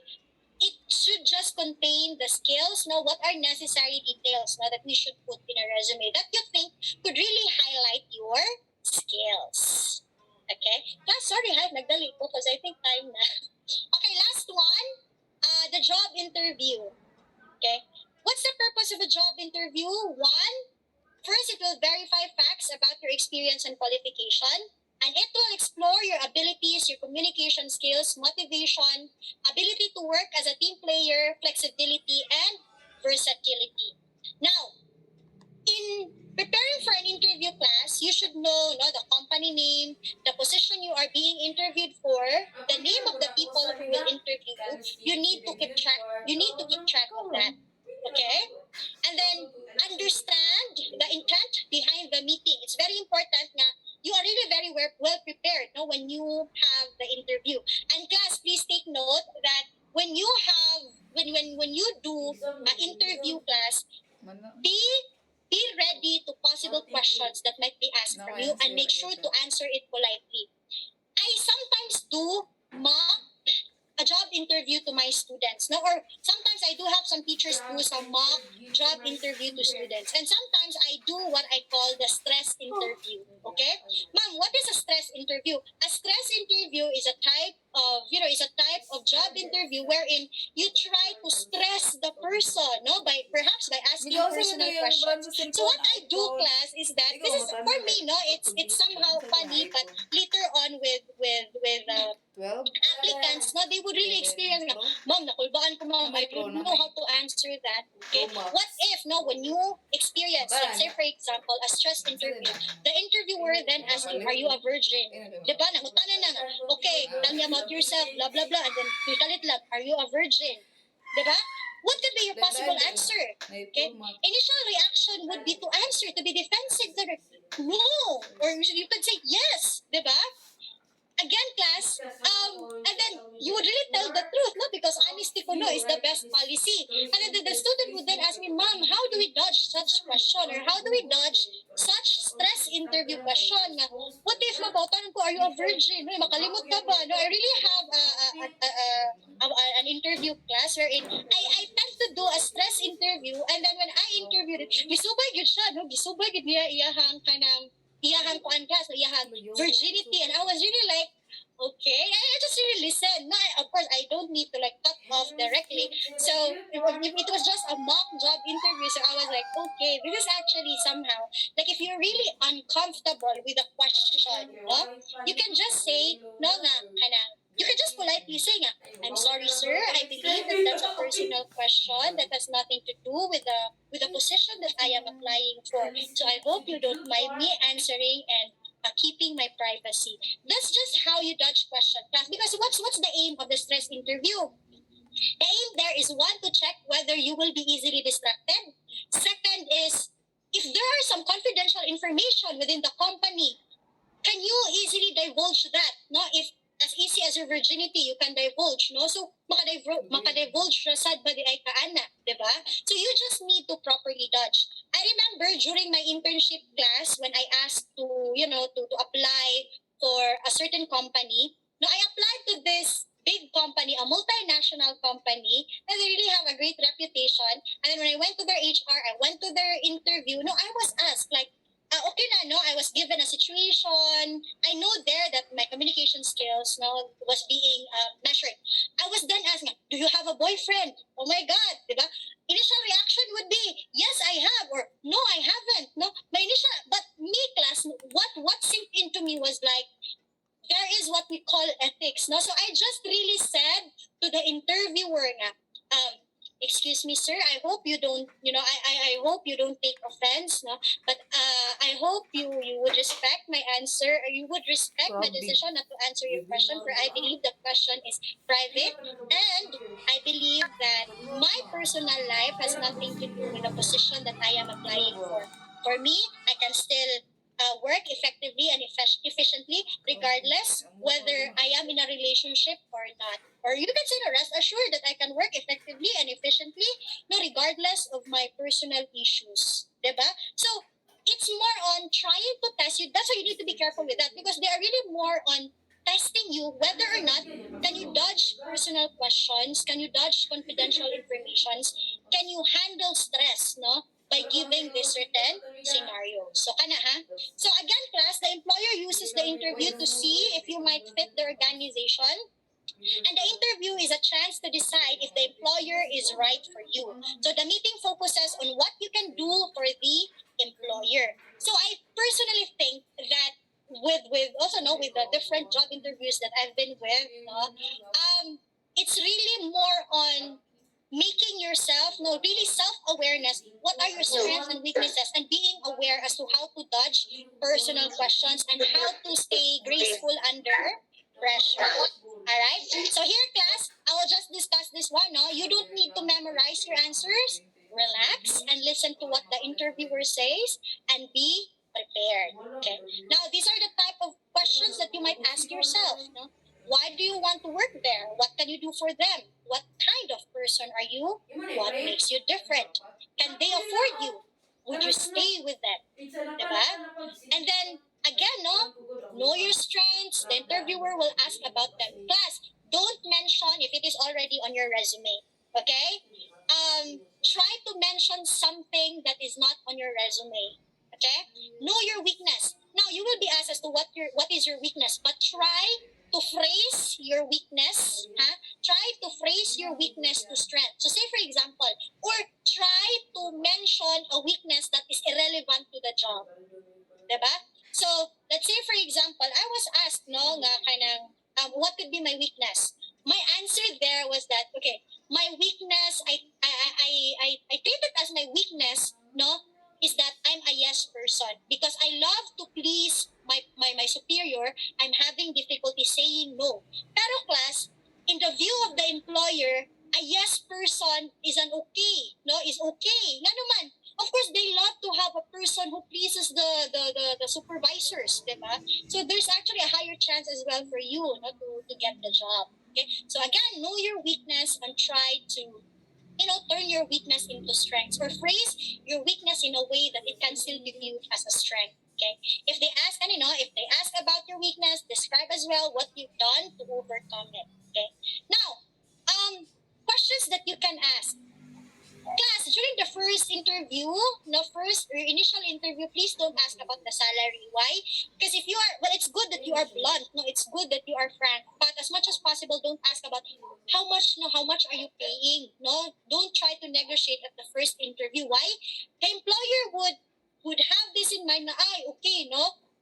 It should just contain the skills, no, what are necessary details, no, that we should put in a resume that you think could really highlight your skills. Okay? Class, sorry, nagdali ko because I think time na. Okay, last one, the job interview. Okay? What's the purpose of a job interview? 1, First, it will verify facts about your experience and qualification, and it will explore your abilities, your communication skills, motivation, ability to work as a team player, flexibility, and versatility. Now, in preparing for an interview class, you should know the company name, the position you are being interviewed for, the name of the people who will interview you. You need to keep track. You need to keep track of that. Okay? And then understand the intent behind the meeting. It's very important na you are really very well prepared when you have the interview. And class, please take note that when you have when you do an interview class, be ready to possible questions that might be asked from you and make sure to answer it politely. I sometimes do mock a job interview to my students. No, or sometimes I do have some teachers do some mock job interview to students. And sometimes I do what I call the stress interview. Okay? Ma'am, what is a stress interview? A stress interview is a type of job interview wherein you try to stress the person, perhaps by asking personal questions. So what I do, class, is that this is for me, it's somehow funny, but later on with 12? applicants, they would really experience nga, ma'am, nakulbaan ko, ma'am, I don't know how to answer that. Okay? What if, when you experience, let's say, for example, a stress interview, the interviewer then asks you, are you a virgin? Diba? Nangutanan na nga, okay, tell me about yourself, blah, blah, blah, and then kalit lang, are you a virgin? Diba? What could be your possible answer? Okay? Initial reaction would be to answer, to be defensive. No! Or you could say yes. Diba? Again, class, and then you would really tell the truth, because honesty is the best policy. And then the student would then ask me, ma'am, how do we dodge such question, or how do we dodge such stress interview question? What if mabautan ko, are you a virgin? Makalimot ka ba? I really have an interview class wherein I tend to do a stress interview, and then when I interviewed it, gisubay gid siya, gisubay gid niya iyahang kanang iyahang kuan class, iyahang virginity, and I was really like, okay, I just really listen. No, of course, I don't need to cut off directly. So it was just a mock job interview. So I was like, okay, this is actually somehow if you're really uncomfortable with a question, you can just say you can just politely say I'm sorry, sir. I believe that that's a personal question that has nothing to do with the position that I am applying for. So I hope you don't mind me answering and keeping my privacy. That's just how you dodge question, class. Because what's the aim of the stress interview? The aim there is, one, to check whether you will be easily distracted. Second is, if there are some confidential information within the company, can you easily divulge that? If as easy as your virginity, you can divulge, So makadivulge rasad ba di ay kaana, diba? So you just need to properly dodge. I remember during my internship class when I asked to apply for a certain company. I applied to this big company, a multinational company, and they really have a great reputation. And then when I went to their HR, I went to their interview. I was asked okay na, I was given a situation. I know there that my communication skills was being measured. I was then asked, do you have a boyfriend? Oh my God, diba? Initial reaction would be, yes, I have, or no, I haven't. But me, class, what sinked into me was there is what we call ethics. So I just really said to the interviewer excuse me, sir, I hope you don't, I hope you don't take offense, but I hope you would respect my answer, or you would respect my decision not to answer your question, for I believe the question is private, and I believe that my personal life has nothing to do with the position that I am applying for. For me, I can still work effectively and efficiently regardless whether I am in a relationship or not. Or you can say, rest assured that I can work effectively and efficiently regardless of my personal issues. Diba? So, it's more on trying to test you. That's why you need to be careful with that, because they are really more on testing you whether or not can you dodge personal questions, can you dodge confidential informations, can you handle stress, by giving this certain scenario. So, So again, class, the employer uses the interview to see if you might fit the organization. And the interview is a chance to decide if the employer is right for you. So the meeting focuses on what you can do for the employer. career. So I personally think that with also with the different job interviews that I've been with, it's really more on making yourself really self-awareness. What are your strengths and weaknesses, and being aware as to how to dodge personal questions and how to stay graceful under pressure. All right. So here, class, I will just discuss this one. No, you don't need to memorize your answers. Relax and listen to what the interviewer says, and be prepared. Okay. Now, these are the type of questions that you might ask yourself. No? Why do you want to work there? What can you do for them? What kind of person are you? What makes you different? Can they afford you? Would you stay with them? Diba? And then, again, know your strengths. The interviewer will ask about them. Plus, don't mention if it is already on your resume. Okay? Try to mention something that is not on your resume. Okay? Know your weakness. Now, you will be asked as to what is your weakness, but try to phrase your weakness. Try to phrase your weakness to strength. So, say for example, or try to mention a weakness that is irrelevant to the job. Diba? So, let's say for example, I was asked, what could be my weakness? My answer there was that, okay, my weakness, I treat it as my weakness, is that I'm a yes person because I love to please my superior. I'm having difficulty saying no. Pero class, in the view of the employer, a yes person is is okay. Nga naman, of course, they love to have a person who pleases the supervisors, diba? So there's actually a higher chance as well for you to get the job. Okay? So again, know your weakness and try to turn your weakness into strengths, or phrase your weakness in a way that it can still be viewed as a strength. Okay? If they ask, if they ask about your weakness, describe as well what you've done to overcome it. Okay? Now, questions that you can ask. Class, during the first interview, initial interview, please don't ask about the salary. Why? Because if you are, it's good that you are blunt. It's good that you are frank. But as much as possible, don't ask about how much are you paying. Don't try to negotiate at the first interview. Why? The employer would have this in mind na, okay,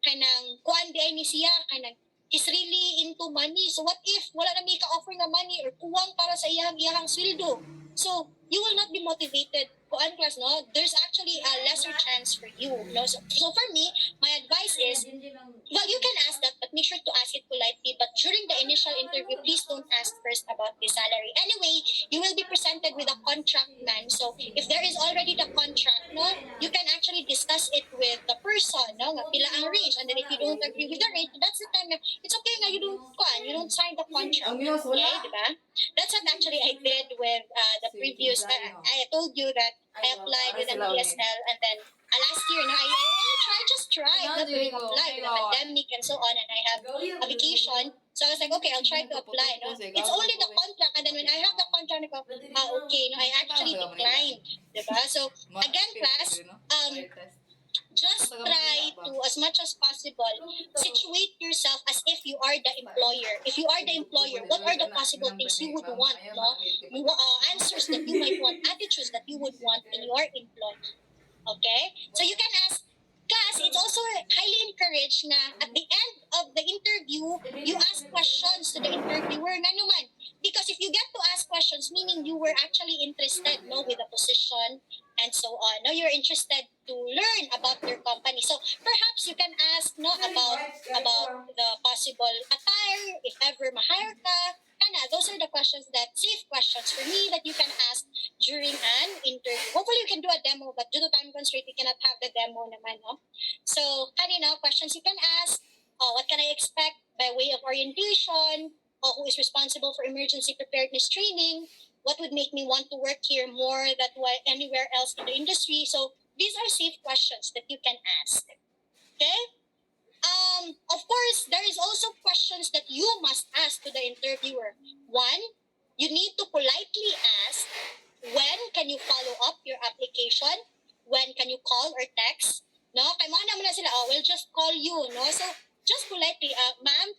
kanang kuan di ay ni siya, kanang is really into money. So what if wala na may ka-offer na money or kuwang para sa iyang sweldo? So you will not be motivated. Kuan class, there's actually a lesser chance for you. So for me, my advice is, well, you can ask that, but make sure to ask it politely. But during the initial interview, please don't ask first about the salary. Anyway, you will be presented with a contract, man. So if there is already the contract, you can actually discuss it with the person, nga pila ang range. And then if you don't agree with the range, that's the time na it's okay na you don't sign the contract. Okay, diba? That's what actually I did with the previous. I told you that I applied with an ESL, and then last year, I tried not to apply with the pandemic and so on, and I have a vacation. So I was like, okay, I'll try to apply. It's only the contract, and then when I have the contract, I go, okay, I actually declined. Diba? So again, class, just try to, as much as possible, situate yourself as if you are the employer. If you are the employer, what are the possible things you would want, answers that you might want, attitudes that you would want in your employee. Okay? So you can ask, class, it's also highly encouraged na at the end of the interview, you ask questions to the interviewer na naman. Because if you get to ask questions, meaning you were actually interested with the position and so on. You're interested to learn about your company. So perhaps you can ask about the possible attire, if ever ma-hire ka. Those are the questions, safe questions for me, that you can ask during an interview. Hopefully you can do a demo, but due to time constraint, we cannot have the demo naman, So, questions you can ask. What can I expect by way of orientation? Who is responsible for emergency preparedness training? What would make me want to work here more than anywhere else in the industry? So these are safe questions that you can ask. Okay? Of course, there is also questions that you must ask to the interviewer. One, you need to politely ask, when can you follow up your application? When can you call or text? Kay mga naman na sila, we'll just call you. So just politely, ma'am,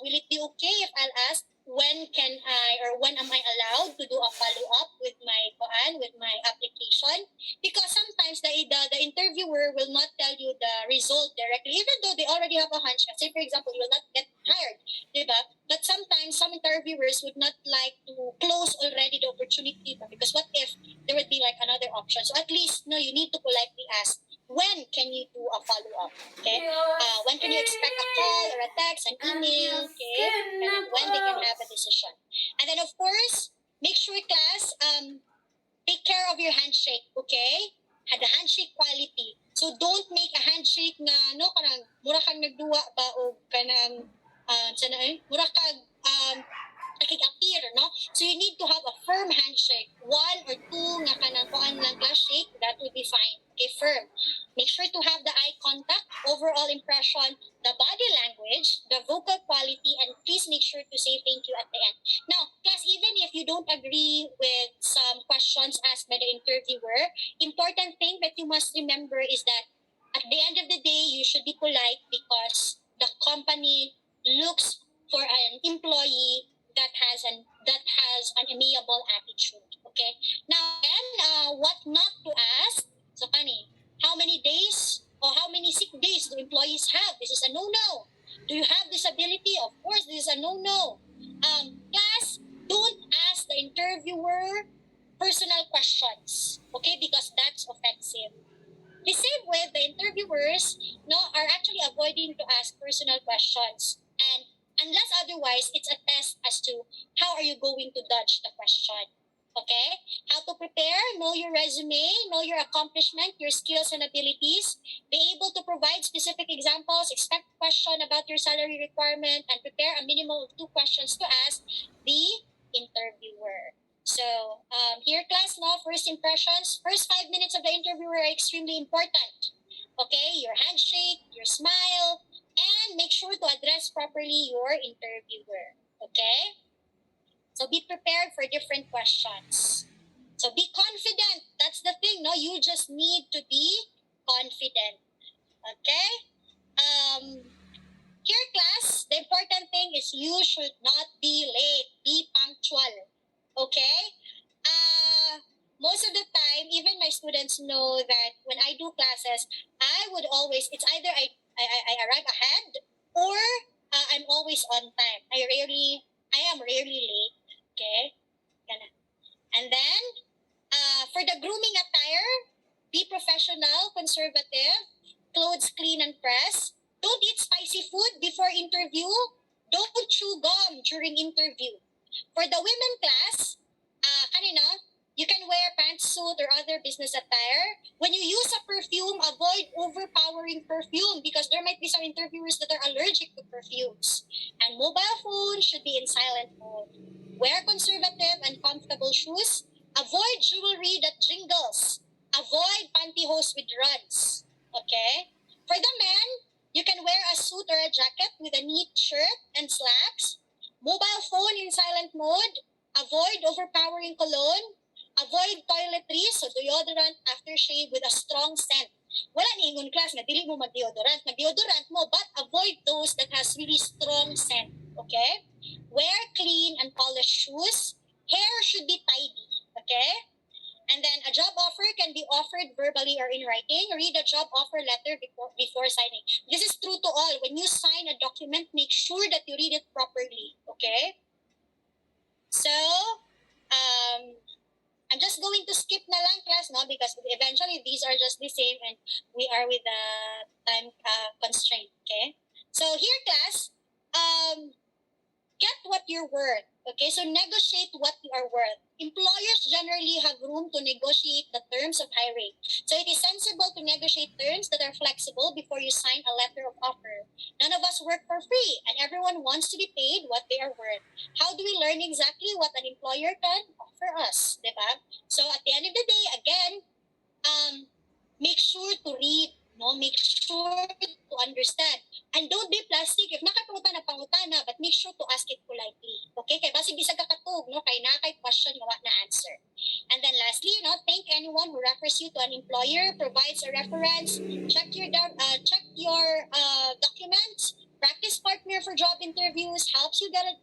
will it be okay if I'll ask, when can I or when am I allowed to do a follow-up with my application? Because sometimes the interviewer will not tell you the result directly, even though they already have a hunch. Say, for example, you will not get hired, diba? But sometimes some interviewers would not like to close already the opportunity, because what if there would be like another option? So at least, no, you need to politely ask, when can you do a follow-up? Okay? When can you expect a call or a text, an email? Okay? And then when they can have a decision. And then of course, make sure class, take care of your handshake, okay? Had the handshake quality. So don't make a handshake na no kanang mura kang nagduwa ba o kanang mura kang nakik-appear, no? So you need to have a firm handshake. One or two nga kanang kuan lang class shake, that would be fine. Okay, firm. Make sure to have the eye contact, overall impression, the body language, the vocal quality, and please make sure to say thank you at the end. Now, class, even if you don't agree with some questions asked by the interviewer, important thing that you must remember is that at the end of the day, you should be polite because the company looks for an employee that has an amiable attitude. Okay. Now, and what not to ask? So, kani, how many days or how many sick days do employees have? This is a no-no. Do you have disability? Of course, this is a no-no. Class, don't ask the interviewer personal questions, okay? Because that's offensive. The same way, the interviewers are actually avoiding to ask personal questions, and unless otherwise, it's a test as to how are you going to dodge the question. Okay? How to prepare, know your resume, know your accomplishment, your skills and abilities, be able to provide specific examples, expect a question about your salary requirement, and prepare a minimum of 2 questions to ask the interviewer. So, here class, first impressions, first 5 minutes of the interview are extremely important. Okay, your handshake, your smile, and make sure to address properly your interviewer. Okay? So be prepared for different questions. So be confident. That's the thing, no? You just need to be confident. Okay? Here class, the important thing is you should not be late. Be punctual. Okay? Most of the time, even my students know that when I do classes, I would always, it's either I arrive ahead or I'm always on time. I am rarely late. Okay? And then, for the grooming attire, be professional, conservative, clothes clean and pressed. Don't eat spicy food before interview. Don't chew gum during interview. For the women class, you can wear pantsuit or other business attire. When you use a perfume, avoid overpowering perfume because there might be some interviewers that are allergic to perfumes. And mobile phone should be in silent mode. Wear conservative and comfortable shoes. Avoid jewelry that jingles. Avoid pantyhose with runs. Okay? For the men, you can wear a suit or a jacket with a neat shirt and slacks. Mobile phone in silent mode. Avoid overpowering cologne. Avoid toiletries, so deodorant, aftershave with a strong scent. Wala ni ingon class nga dili mo mag-deodorant. Mag-deodorant mo, but avoid those that has really strong scent. Okay? Wear clean and polished shoes. Hair should be tidy. Okay? And then a job offer can be offered verbally or in writing. Read a job offer letter before signing. This is true to all. When you sign a document, make sure that you read it properly. Okay? So, I'm just going to skip na lang class, no? Because eventually these are just the same and we are with the time constraint, okay? So here class, get what you're worth. Okay, so negotiate what you are worth. Employers generally have room to negotiate the terms of hiring. So it is sensible to negotiate terms that are flexible before you sign a letter of offer. None of us work for free, and everyone wants to be paid what they are worth. How do we learn exactly what an employer can offer us? Diba? So at the end of the day, again, make sure to read, no? Make sure to understand. And don't be plastic. If nakapangutana, pangutana, but make sure to ask it politely. Okay? Kaya basig bisag kakatug, no? Kaya nakay question, nga na answer. And then lastly, thank anyone who refers you to an employer, provides a reference, check your documents, practice partner for job interviews, helps you get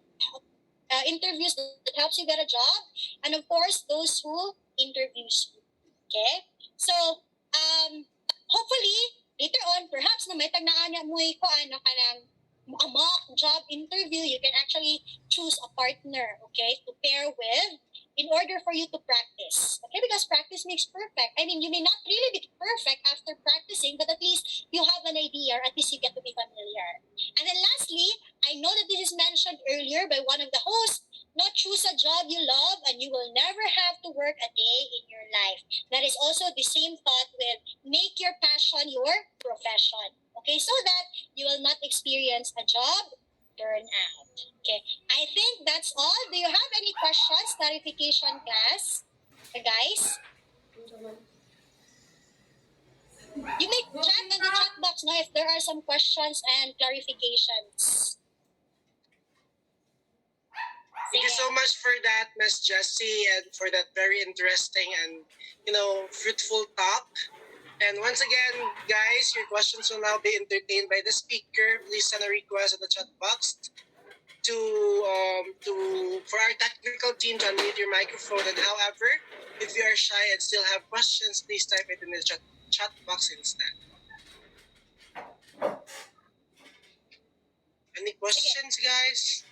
interviews that helps you get a job, and of course those who interviews you. Okay? So, hopefully, later on, perhaps na may tagnaan mo ko ano ka ng a mock job interview, you can actually choose a partner, okay, to pair with in order for you to practice. Okay, because practice makes perfect. I mean, you may not really be perfect after practicing, but at least you have an idea, or at least you get to be familiar. And then lastly, I know that this is mentioned earlier by one of the hosts, not choose a job you love and you will never have to work a day in your life. That is also the same thought with make your passion your profession. Okay, so that you will not experience a job burnout. Okay, I think that's all. Do you have any questions, clarification, class? Guys? You may chat in the chat box now if there are some questions and clarifications. Thank you so much for that, Miss Jessie, and for that very interesting and, fruitful talk. And once again, guys, your questions will now be entertained by the speaker. Please send a request in the chat box for our technical team to unmute your microphone. And however, if you are shy and still have questions, please type it in the chat box instead. Any questions, guys?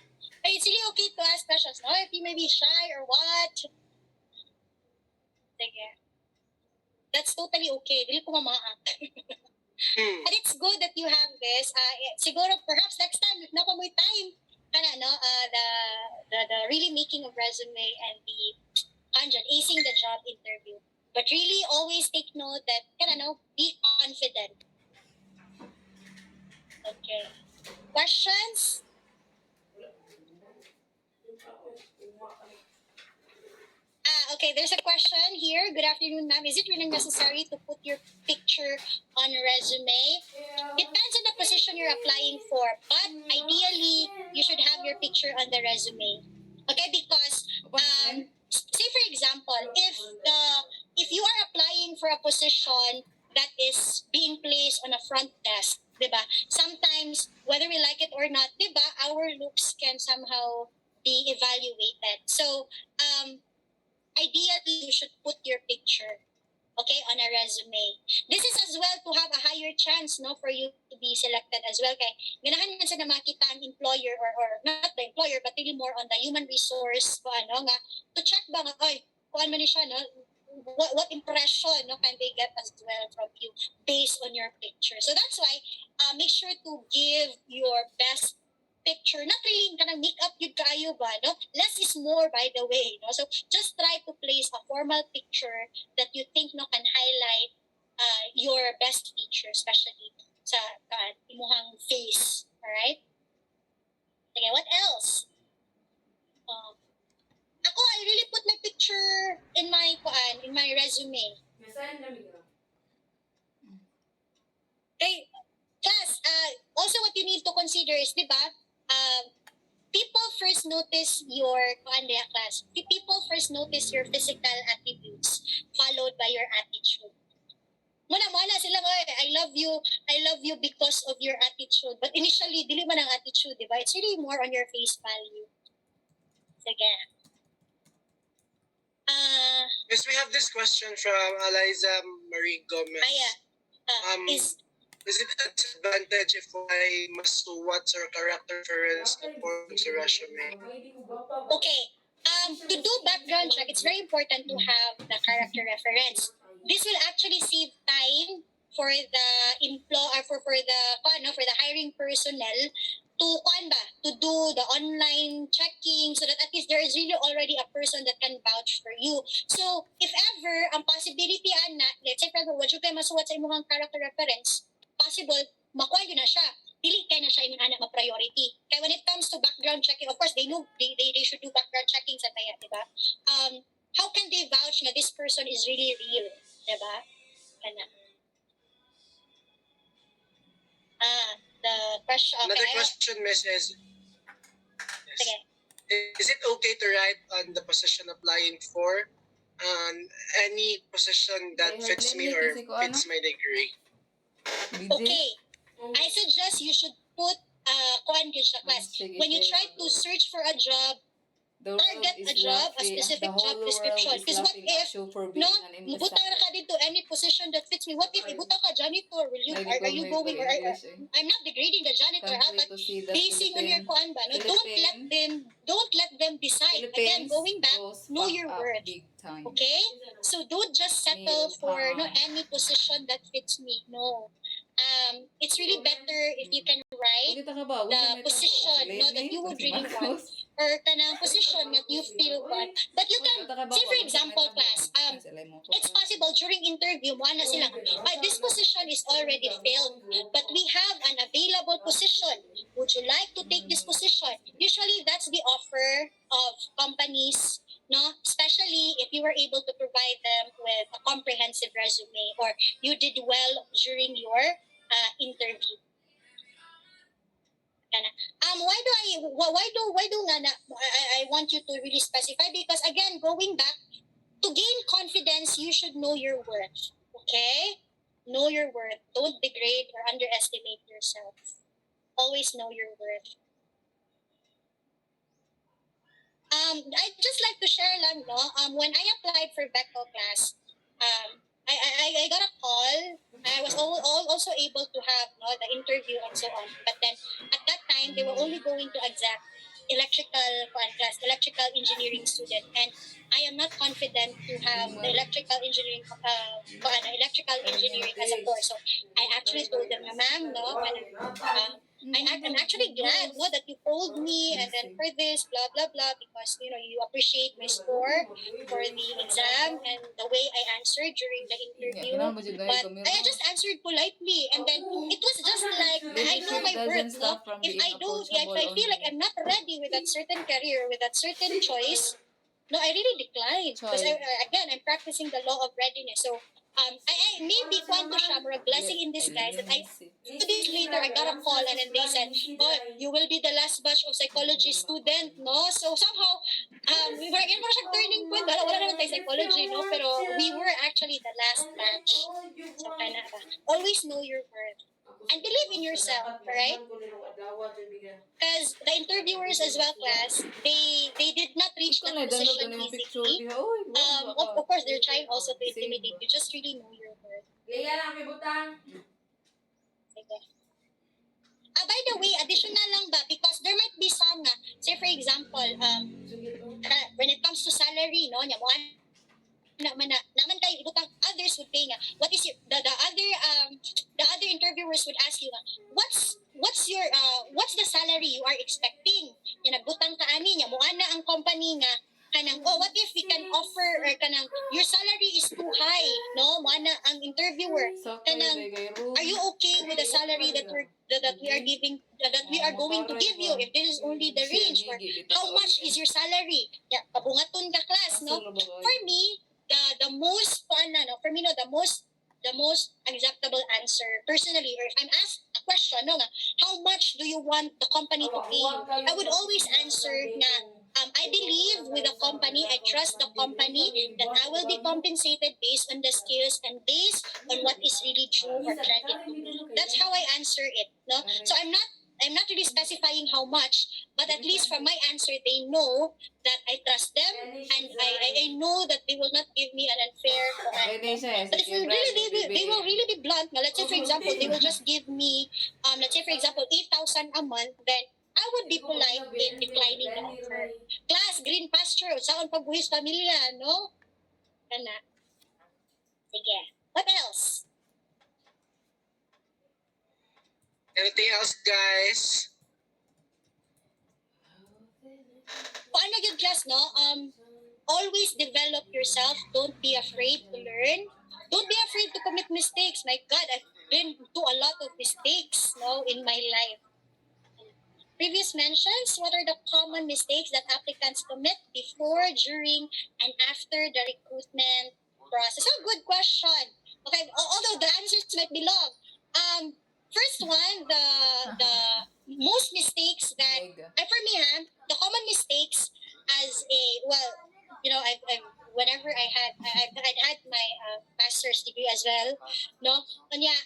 Hey, it's really okay to ask questions, no? If you may be shy or what. Sige. That's totally okay. Dili ko mamaak. And it's good that you have this. Siguro, perhaps next time, if napamoy time, the really making of resume and the acing the job interview. But really, always take note that, be confident. Okay. Questions? Okay, there's a question here. Good afternoon, ma'am. Is it really necessary to put your picture on a resume? Depends on the position you're applying for, but ideally, you should have your picture on the resume. Okay, because say for example, if you are applying for a position that is being placed on a front desk, diba? Sometimes, whether we like it or not, diba, our looks can somehow be evaluated. So, ideally, you should put your picture, okay, on a resume. This is as well to have a higher chance, no, for you to be selected as well. Kay ganahan man sa na makita ang employer or not the employer, but really more on the human resource to check ba nga, kuan man ni siya, no, what impression, no, can they get as well from you based on your picture. So that's why make sure to give your best picture. Not really kanang make up yun kaayo ba, no? Less is more, by the way, no? So just try to place a formal picture that you think no can highlight your best feature, especially sa imuhang face. Alright? Okay, what else? Ako, I really put my picture in my resume. Okay, class, also what you need to consider is, di ba, people first notice your physical attributes followed by your attitude. Muna sila I love you because of your attitude, but initially dili man ang attitude, diba? It's really more on your face value. Sige. Yes, we have this question from Eliza Marie Gomez. Is it a disadvantage if I must do what's our character reference for the resume? Okay. To do background check, it's very important to have the character reference. This will actually save time for the for the hiring personnel to do the online checking, so that at least there is really already a person that can vouch for you. So if ever ang possibility let's say for example, wala kayo masuwat sa imong character reference, possible makuha yun na siya. Dili kay na siya imong anak priority. Kaya when it comes to background checking, of course they should do background checking sa kaya, diba? How can they vouch na this person is really real, diba? Kana. The question. Okay, another question, Miss, is okay. Is it okay to write on the position applying for any position that fits me or fits my degree? Okay. I suggest you should put class. When you try to search for a job, The world target is a job, a laughing. specific The job whole description. world is Because what laughing if, at you for being no, an butang na ka investigator. dito any position that fits me. What if ibutang ka janitor? Are you going, or English eh. I'm not degrading the janitor, ha, Country but to see the basing on your kuan ba, no, don't let them decide. Again, Philippines going back, goes know fuck your up worth. big time. Okay? So don't just settle Meal for no time. any position that fits me. No. It's really better if you can write Uli ta ka ba? the Unsa may position, tampo? no, Si that you Lenny? would Si really want, Marcos? or kanang position that you feel want. But you can, Uli ta ka ba? say for Unsa may example, tampo? class, Si Lemon ko. it's possible during interview, mo na sila, this position is already filled, but we have an available position. Would you like to take this position? Usually, that's the offer of companies, no? Especially if you were able to provide them with a comprehensive resume or you did well during your interview. Why do nga I want you to really specify, because again, going back, to gain confidence, you should know your worth. Okay? Know your worth. Don't degrade or underestimate yourself. Always know your worth. I'd just like to share lang, no? When I applied for Bechtel class, I got a call. I was also able to have, no, the interview and so on. But then at that time, they were only going to accept electrical engineering student, and I am not confident to have the electrical engineering as a course. So I actually told them, ma'am, no, I'm actually glad, no, that you told me, and then for this, blah blah blah, because you appreciate my score for the exam and the way I answered during the interview. But I just answered politely, and then it was just like I know my worth. No, if I feel like I'm not ready with that certain career, with that certain choice, no, I really declined, because I'm practicing the law of readiness. So I maybe kwanto siya, a blessing in disguise, that 2 days later I got a call, and then they said, "Oh, you will be the last batch of psychology student, no?" So somehow we were in siyang turning point. Wala naman tayo psychology, no? Pero we were actually the last batch. So always know your worth and believe in yourself, right? Because the interviewers as well, class, they did not reach that position easily. Of course, they're trying also to intimidate you. Just really know your worth. Sige. By the way, additional lang ba, because there might be some say for example, when it comes to salary, no, naman tayo ibutang others would pay nga. What is your the other interviewers would ask you what's the salary you are expecting? Nagbutang ka ani nya mo ana ang company nga kanang, what if we can offer, or kanang your salary is too high, no, mo ana ang interviewer kanang, are you okay with the salary that we are giving, that we are going to give you, if this is only the range, or how much is your salary? Pabungaton ka, class, no? For me, the most the most acceptable answer personally, or if I'm asked a question, no, how much do you want the company to pay you, I would always answer nga, I believe with the company, I trust the company that I will be compensated based on the skills and based on what is really true or trending to me. That's how I answer it, no? So I'm not really specifying how much, but at least from my answer, they know that I trust them, and I know that they will not give me an unfair comment. But if they will really be blunt. Now, let's say for example, they will just give me, let's say for example, 8,000 a month, then I would be polite in declining the offer. Class, green pasture, saan pagbuhis pamilya, no? Kana. Sige. What else? Anything else, guys? Paano yung class, no? Always develop yourself. Don't be afraid to learn. Don't be afraid to commit mistakes. My God, I've been to a lot of mistakes, no, in my life. Previous mentions, what are the common mistakes that applicants commit before, during, and after the recruitment process? Oh, good question. Okay, although the answers might be long. First one, the most mistakes that, for me, the common mistakes as a, I've whenever I'd had my master's degree as well, no? Kanya,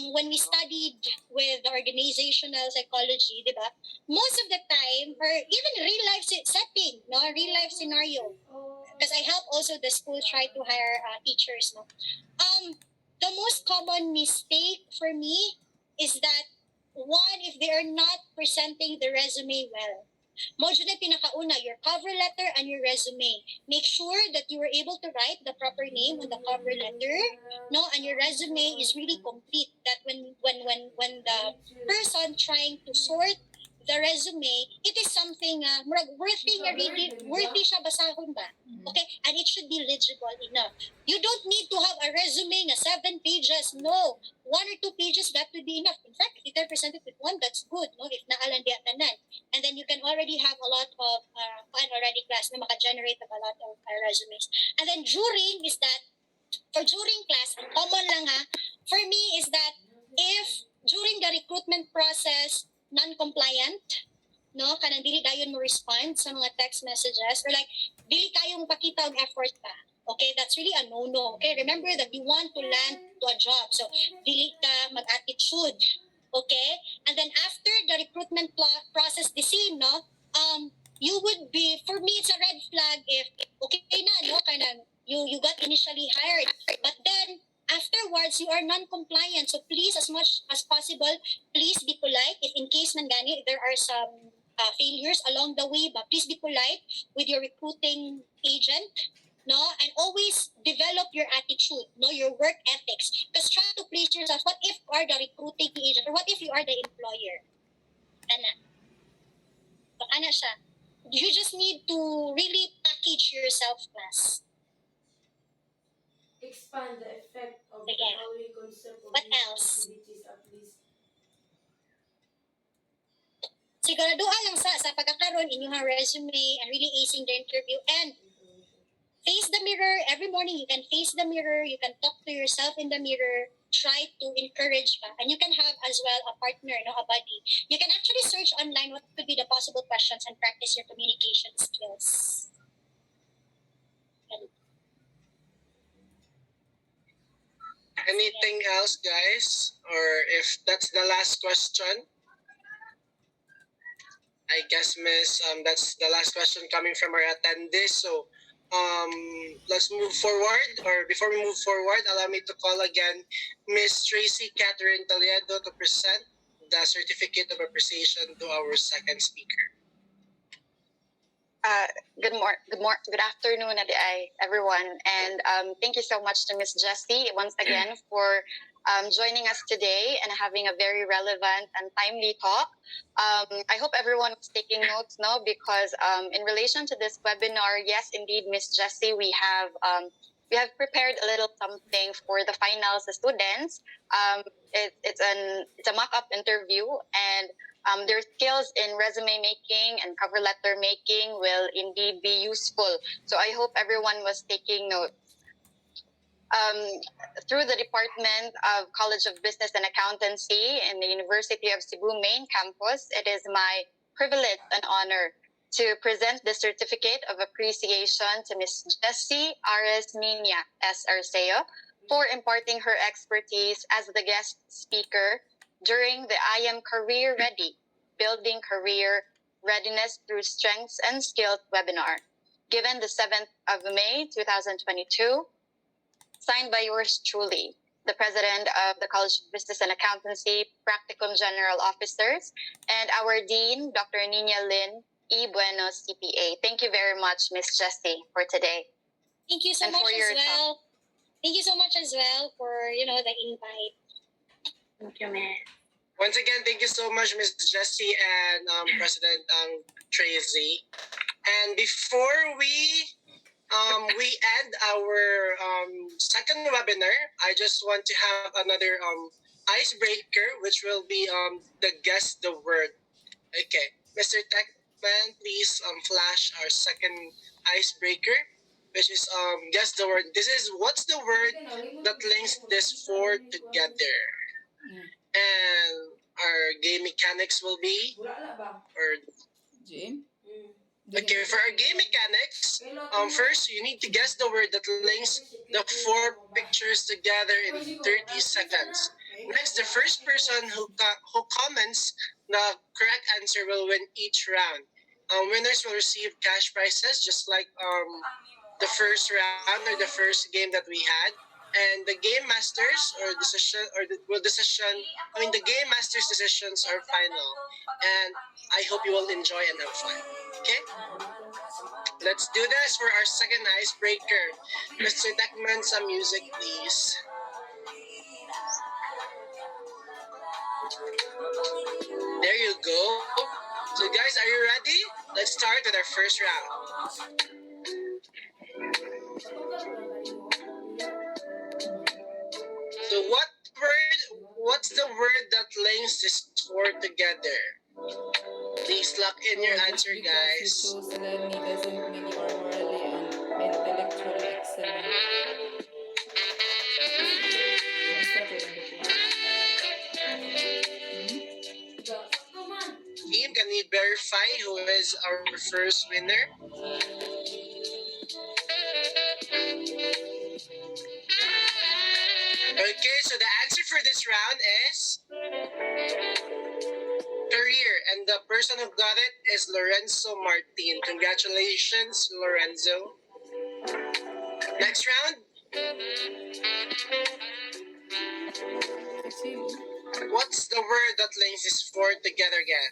when we studied with organizational psychology, di ba? Most of the time, or even real life setting, no, real life scenario, because I help also the school try to hire teachers, no. The most common mistake for me is that one, if they are not presenting the resume well. Mo dyan yung pinakauna, your cover letter and your resume. Make sure that you were able to write the proper name on the cover letter, no, and your resume is really complete. That when the person trying to sort the resume, it is something worthy siya basahon ba? Okay, and it should be legible enough. You don't need to have a resume na 7 pages. No, 1 or 2 pages that would be enough. In fact, if they're presented with one, that's good. No, if naalan di tanan, and then you can already have a lot of fun already class na maka-generate of a lot of resumes. And then during is that for during class, ang common lang for me is that if during the recruitment process non-compliant, no, kanang dili dayon mo respond sa mga text messages, or like dili kayong pakita og effort pa. Okay, that's really a no-no. Okay, remember that you want to land to a job, so dili ka mag-attitude. Okay, and then after the recruitment process, the same, no, you would be, for me, it's a red flag if okay na, no, kanang you got initially hired, but then afterwards you are non-compliant. So please, as much as possible, please be polite. If in case man gani there are some failures along the way, but please be polite with your recruiting agent, no, and always develop your attitude, no, your work ethics. Because try to place yourself, what if you are the recruiting agent, or what if you are the employer? Ana siya. You just need to really package yourself, class. Expand the effect of the Again. following concept of What these else? activities at least. Siguraduhan lang sa pagkakaroon inyong resume and really acing the interview, and face the mirror every morning. You can face the mirror, you can talk to yourself in the mirror, try to encourage ka, and you can have as well a partner, no, a buddy. You can actually search online what could be the possible questions and practice your communication skills. Anything else, guys? Or if that's the last question? I guess, Miss, that's the last question coming from our attendees. So, let's move forward. Or before we move forward, allow me to call again Miss Tracy Catherine Toledo to present the certificate of appreciation to our second speaker. Good afternoon, everyone, and thank you so much to Miss Jessie once again for joining us today and having a very relevant and timely talk. I hope everyone was taking notes now, because in relation to this webinar, yes, indeed, Miss Jessie, we have prepared a little something for the finals students. It's a mock-up interview, and their skills in resume making and cover letter making will indeed be useful. So I hope everyone was taking notes. Through the Department of College of Business and Accountancy in the University of Cebu main campus, it is my privilege and honor to present the certificate of appreciation to Ms. Jessie Ares Nina S. Arceo for imparting her expertise as the guest speaker during the I Am Career Ready, Building Career Readiness Through Strengths and Skills webinar, given the 7th of May, 2022, signed by yours truly, the President of the College of Business and Accountancy, Practicum General Officers, and our Dean, Dr. Nina Lynn E. Bueno, CPA. Thank you very much, Ms. Jessie, for today. Thank you so And much for as your well. Thank you so much as well for the invite. Thank you, Ms. Once again, thank you so much, Ms. Jessie and President Tracy. And before we end our second webinar, I just want to have another icebreaker, which will be the guess the word. Okay, Mr. Techman, please flash our second icebreaker, which is guess the word. This is what's the word that links this four together. And our game mechanics will be, Jane? okay, for our game mechanics, first you need to guess the word that links the four pictures together in 30 seconds. Next, the first person who comments the correct answer will win each round. Winners will receive cash prizes, just like the first round or the first game that we had. And the game masters or decision or the game masters decisions are final. And I hope you will enjoy and have fun. Okay? Let's do this for our second icebreaker. Mr. Techman, some music, please. There you go. So guys, are you ready? Let's start with our first round. So what's the word that links this word together? Please lock in your answer, guys. Because you chose Lenny doesn't mean you are morally and intellectually excellent. Basta ko lang ito. Team, can you verify who is our first winner? Okay, so the answer for this round is career, and the person who got it is Lorenzo Martin. Congratulations, Lorenzo. Next round. What's the word that links this four together again?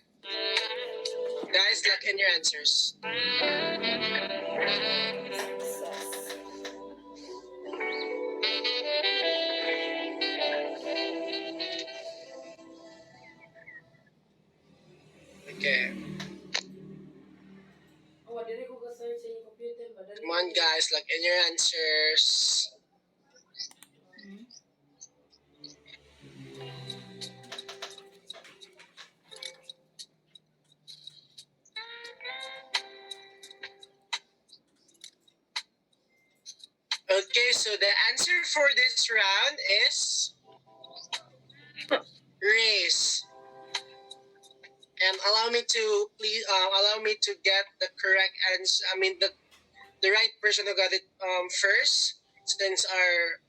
Guys, lock in your answers. Okay. Come on, guys, lock in your answers. Okay, so the answer for this round is race. And allow me to get the correct answer. I mean the right person who got it first, since our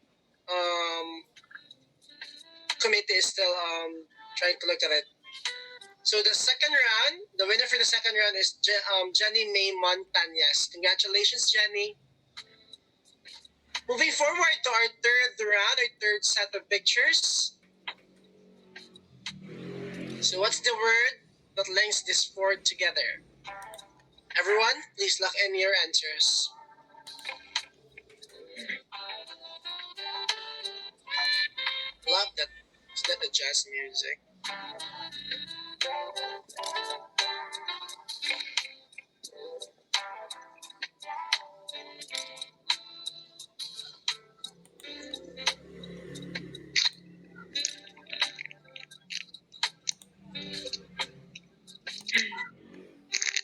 committee is still trying to look at it. So the second round, the winner for the second round is Jenny May Montañas. Congratulations, Jenny. Moving forward to our third round, our third set of pictures. So what's the word that links this four together? Everyone, please lock in your answers. Love that. Is that the jazz music?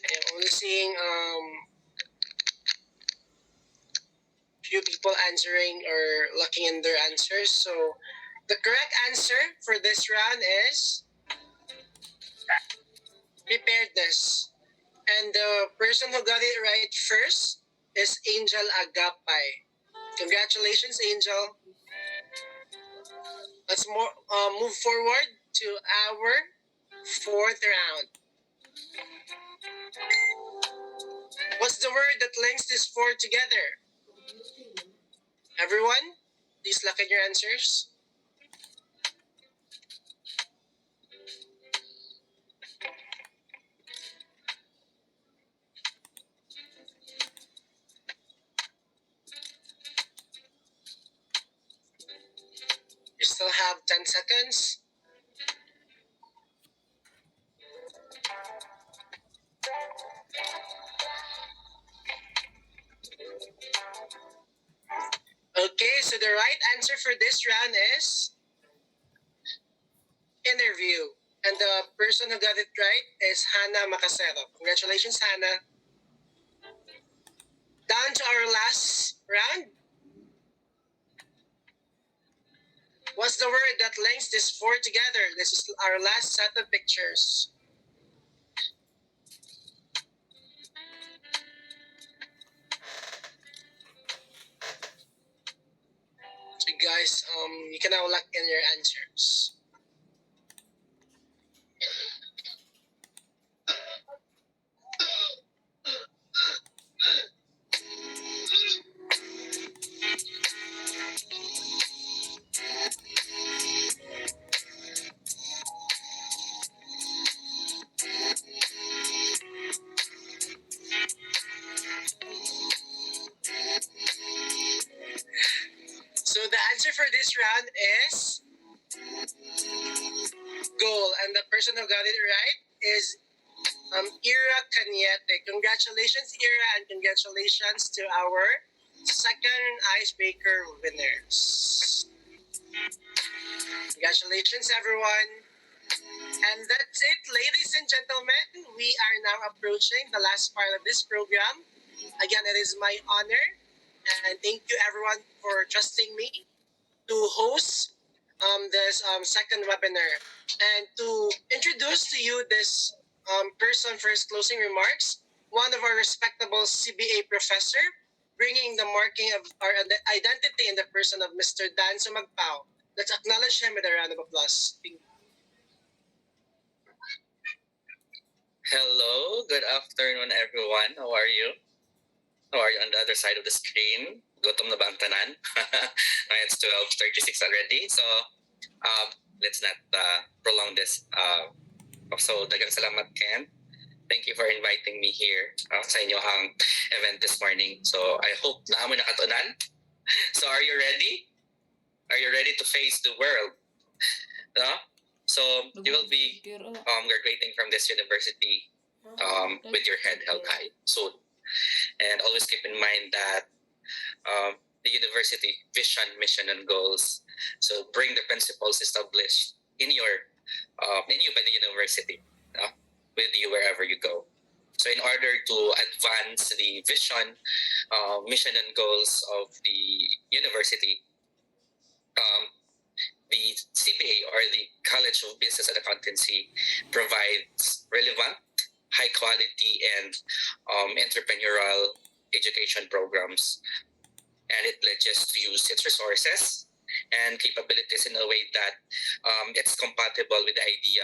I'm only seeing few people answering or locking in their answers. So the correct answer for this round is preparedness. And the person who got it right first is Angel Agapay. Congratulations, Angel. Let's move forward to our fourth round. What's the word that links these four together? Everyone, please lock in your answers. You still have 10 seconds. Okay, so the right answer for this round is interview. And the person who got it right is Hannah Macasero. Congratulations, Hannah. Down to our last round. What's the word that links these four together? This is our last set of pictures. So guys. You can now lock in your answers. So the answer for this round is goal, and the person who got it right is Ira Cañete. Congratulations, Ira, and congratulations to our second icebreaker winners. Congratulations, everyone. And that's it, ladies and gentlemen. We are now approaching the last part of this program. Again, it is my honor, and thank you, everyone, for trusting me to host this second webinar and to introduce to you this person for his closing remarks, one of our respectable CBA professor, bringing the marking of our identity in the person of Mr. Dan Sumagpao. Let's acknowledge him with a round of applause. Hello, good afternoon everyone. How are you? How are you on the other side of the screen? Gutom na ba ang tanan? It's 12:36 already. So, let's not prolong this. So, dagang salamat, Ken. Thank you for inviting me here sa inyong event this morning. So, I hope na mo nakatunan. So, are you ready? Are you ready to face the world? No? So, you will be graduating from this university with your head held high soon. And always keep in mind that the university vision, mission, and goals. So bring the principles established in you by the university with you wherever you go. So in order to advance the vision, mission, and goals of the university, the CBA or the College of Business and Accountancy provides relevant, high quality, and entrepreneurial education programs, and it pledges to use its resources and capabilities in a way that it's compatible with the idea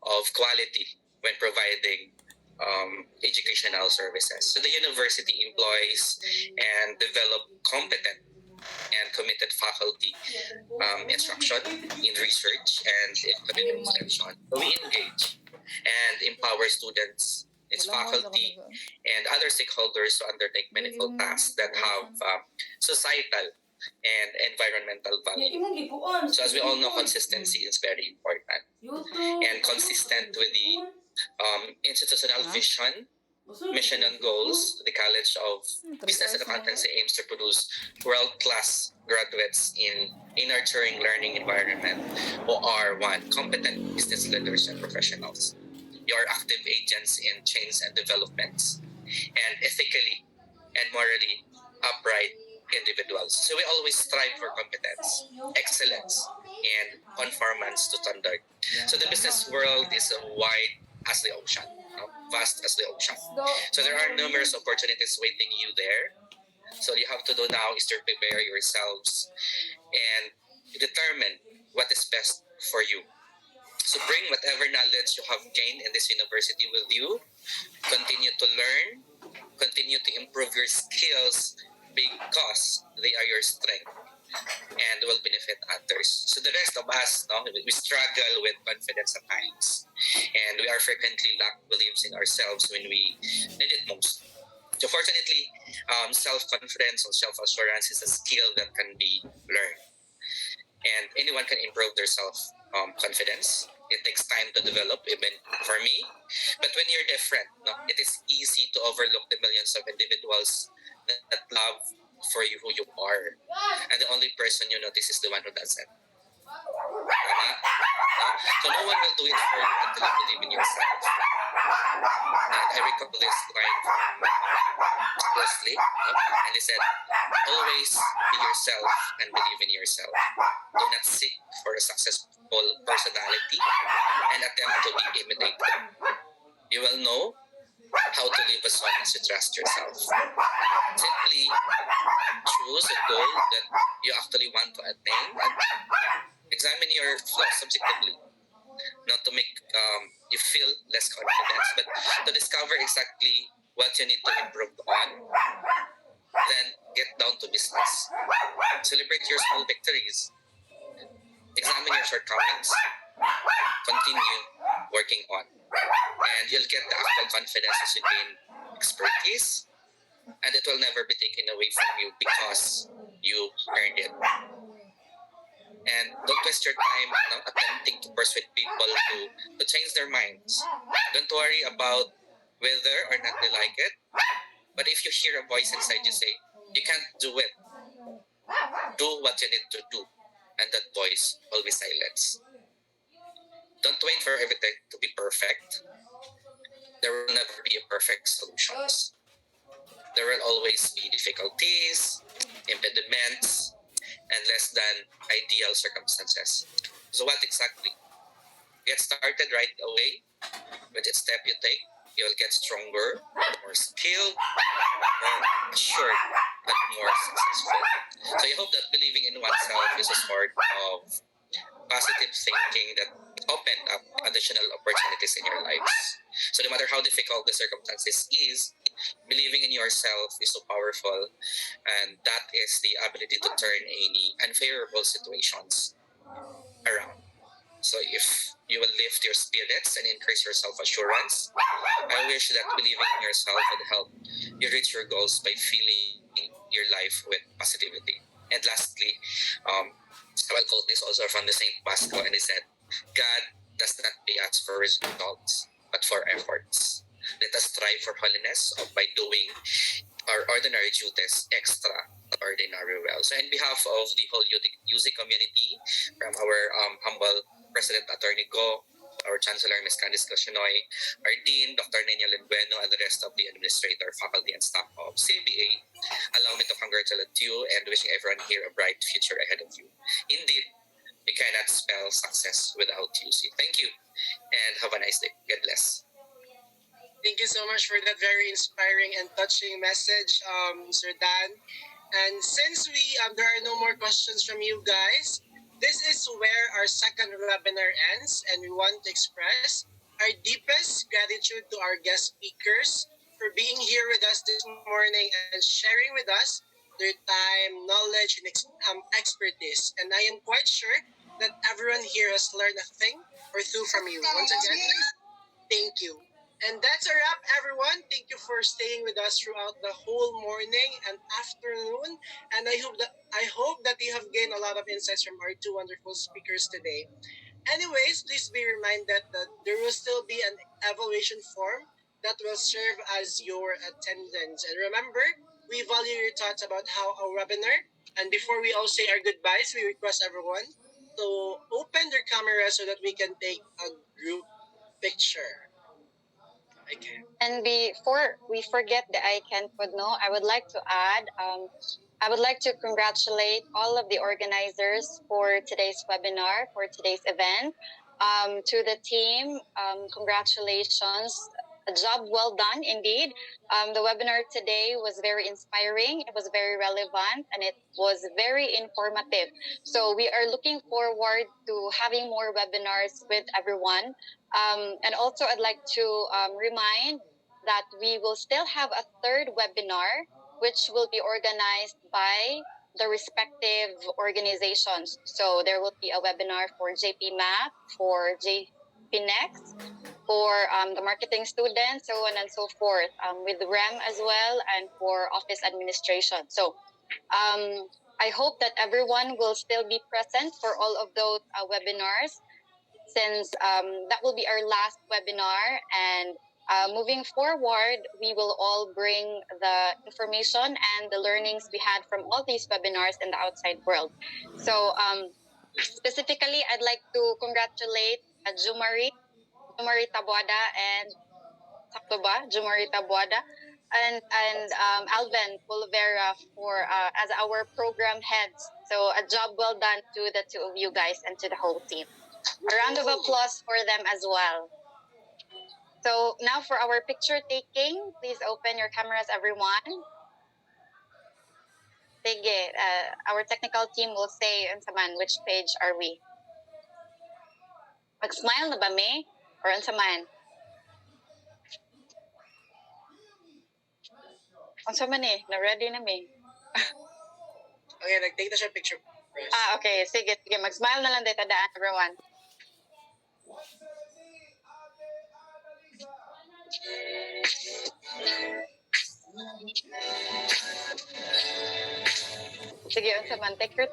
of quality when providing educational services. So the university employs and develop competent and committed faculty instruction in research and in academic instruction. So we engage and empower students, its faculty, and other stakeholders to undertake meaningful tasks that have societal and environmental value. So as we all know, consistency is very important. And consistent with the institutional vision, mission, and goals, the College of Business and Accountancy aims to produce world-class graduates in a nurturing learning environment who are, one, competent business leaders and professionals. You are active agents in change and developments, and ethically and morally upright individuals. So we always strive for competence, excellence, and conformance to standard. So the business world is wide as the ocean, vast as the ocean. So there are numerous opportunities waiting you there. So you have to do now is to prepare yourselves and determine what is best for you. So bring whatever knowledge you have gained in this university with you. Continue to learn, continue to improve your skills because they are your strength and will benefit others. So the rest of us, we struggle with confidence at times, and we are frequently lack beliefs in ourselves when we need it most. So fortunately, self-confidence and self-assurance is a skill that can be learned, and anyone can improve their self-confidence. It takes time to develop, even for me. But when you're different, it is easy to overlook the millions of individuals that love for you who you are. And the only person you notice is the one who does it. So no one will do it for you until you believe in yourself. And I recall this line from Wesley, and he said, always be yourself and believe in yourself. Do not seek for a successful personality and attempt to be imitated. You will know how to live as long as you trust yourself. Simply choose a goal that you actually want to attain and examine your flaws subjectively. Not to make you feel less confident, but to discover exactly what you need to improve on. Then get down to business. Celebrate your small victories. Examine your shortcomings. Continue working on. And you'll get the actual confidence as you gain expertise. And it will never be taken away from you because you earned it. And don't waste your time attempting to persuade people to change their minds. Don't worry about whether or not they like it. But if you hear a voice inside you say, you can't do it, do what you need to do. And that voice will be silenced. Don't wait for everything to be perfect. There will never be a perfect solutions. There will always be difficulties, impediments, and less than ideal circumstances. So what exactly? Get started right away. With each step you take, you'll get stronger, more skilled, more assured, and more successful. So I hope that believing in oneself is a sort of positive thinking that open up additional opportunities in your lives. So no matter how difficult the circumstances is, believing in yourself is so powerful, and that is the ability to turn any unfavorable situations around. So if you will lift your spirits and increase your self-assurance, I wish that believing in yourself would help you reach your goals by filling your life with positivity. And lastly, I will quote this also from the Saint Pascal, and he said, God does not pay us for results, but for efforts. Let us strive for holiness by doing our ordinary duties extraordinary well. So on behalf of the whole UC community, from our humble President Attorney Go, our Chancellor Ms. Candice Clasinoy, our Dean Dr. Nenia Limbueno, and the rest of the administrator, faculty, and staff of CBA, allow me to congratulate you and wishing everyone here a bright future ahead of you. Indeed, you cannot spell success without UC. Thank you, and have a nice day. God bless. Thank you so much for that very inspiring and touching message, Sir Dan. And since there are no more questions from you guys, this is where our second webinar ends, and we want to express our deepest gratitude to our guest speakers for being here with us this morning and sharing with us their time, knowledge, and expertise. And I am quite sure that everyone here has learned a thing or two from you. Once again, thank you. And that's a wrap, everyone. Thank you for staying with us throughout the whole morning and afternoon. And I hope that you have gained a lot of insights from our two wonderful speakers today. Anyways, please be reminded that there will still be an evaluation form that will serve as your attendance. And remember, we value your thoughts about how our webinar. And before we all say our goodbyes, we request everyone to open their camera so that we can take a group picture. Okay. And before we forget the I Can Podno, I would like to add, I would like to congratulate all of the organizers for today's webinar, for today's event. To the team, congratulations. A job well done, indeed. The webinar today was very inspiring, it was very relevant, and it was very informative. So we are looking forward to having more webinars with everyone. And also, I'd like to remind that we will still have a third webinar, which will be organized by the respective organizations. So there will be a webinar for JP MAP, for JP Next, for the marketing students, so on and so forth, with REM as well, and for office administration. So I hope that everyone will still be present for all of those webinars, since that will be our last webinar. And moving forward, we will all bring the information and the learnings we had from all these webinars in the outside world. So specifically, I'd like to congratulate Jumari Taboada and Jumari Taboada and Alvin Pulvera for as our program heads. So a job well done to the two of you guys and to the whole team. A round of applause for them as well. So now for our picture taking, please open your cameras, everyone. Sige, our technical team will say, unsa man, which page are we? Mag-smile na ba, me? Or unsa man? Unsa man eh, na-ready na me. Okay, nag-take na siya picture first. Okay, sige, mag-smile na lang dito, tadaan, everyone. Sige, unsa man, take your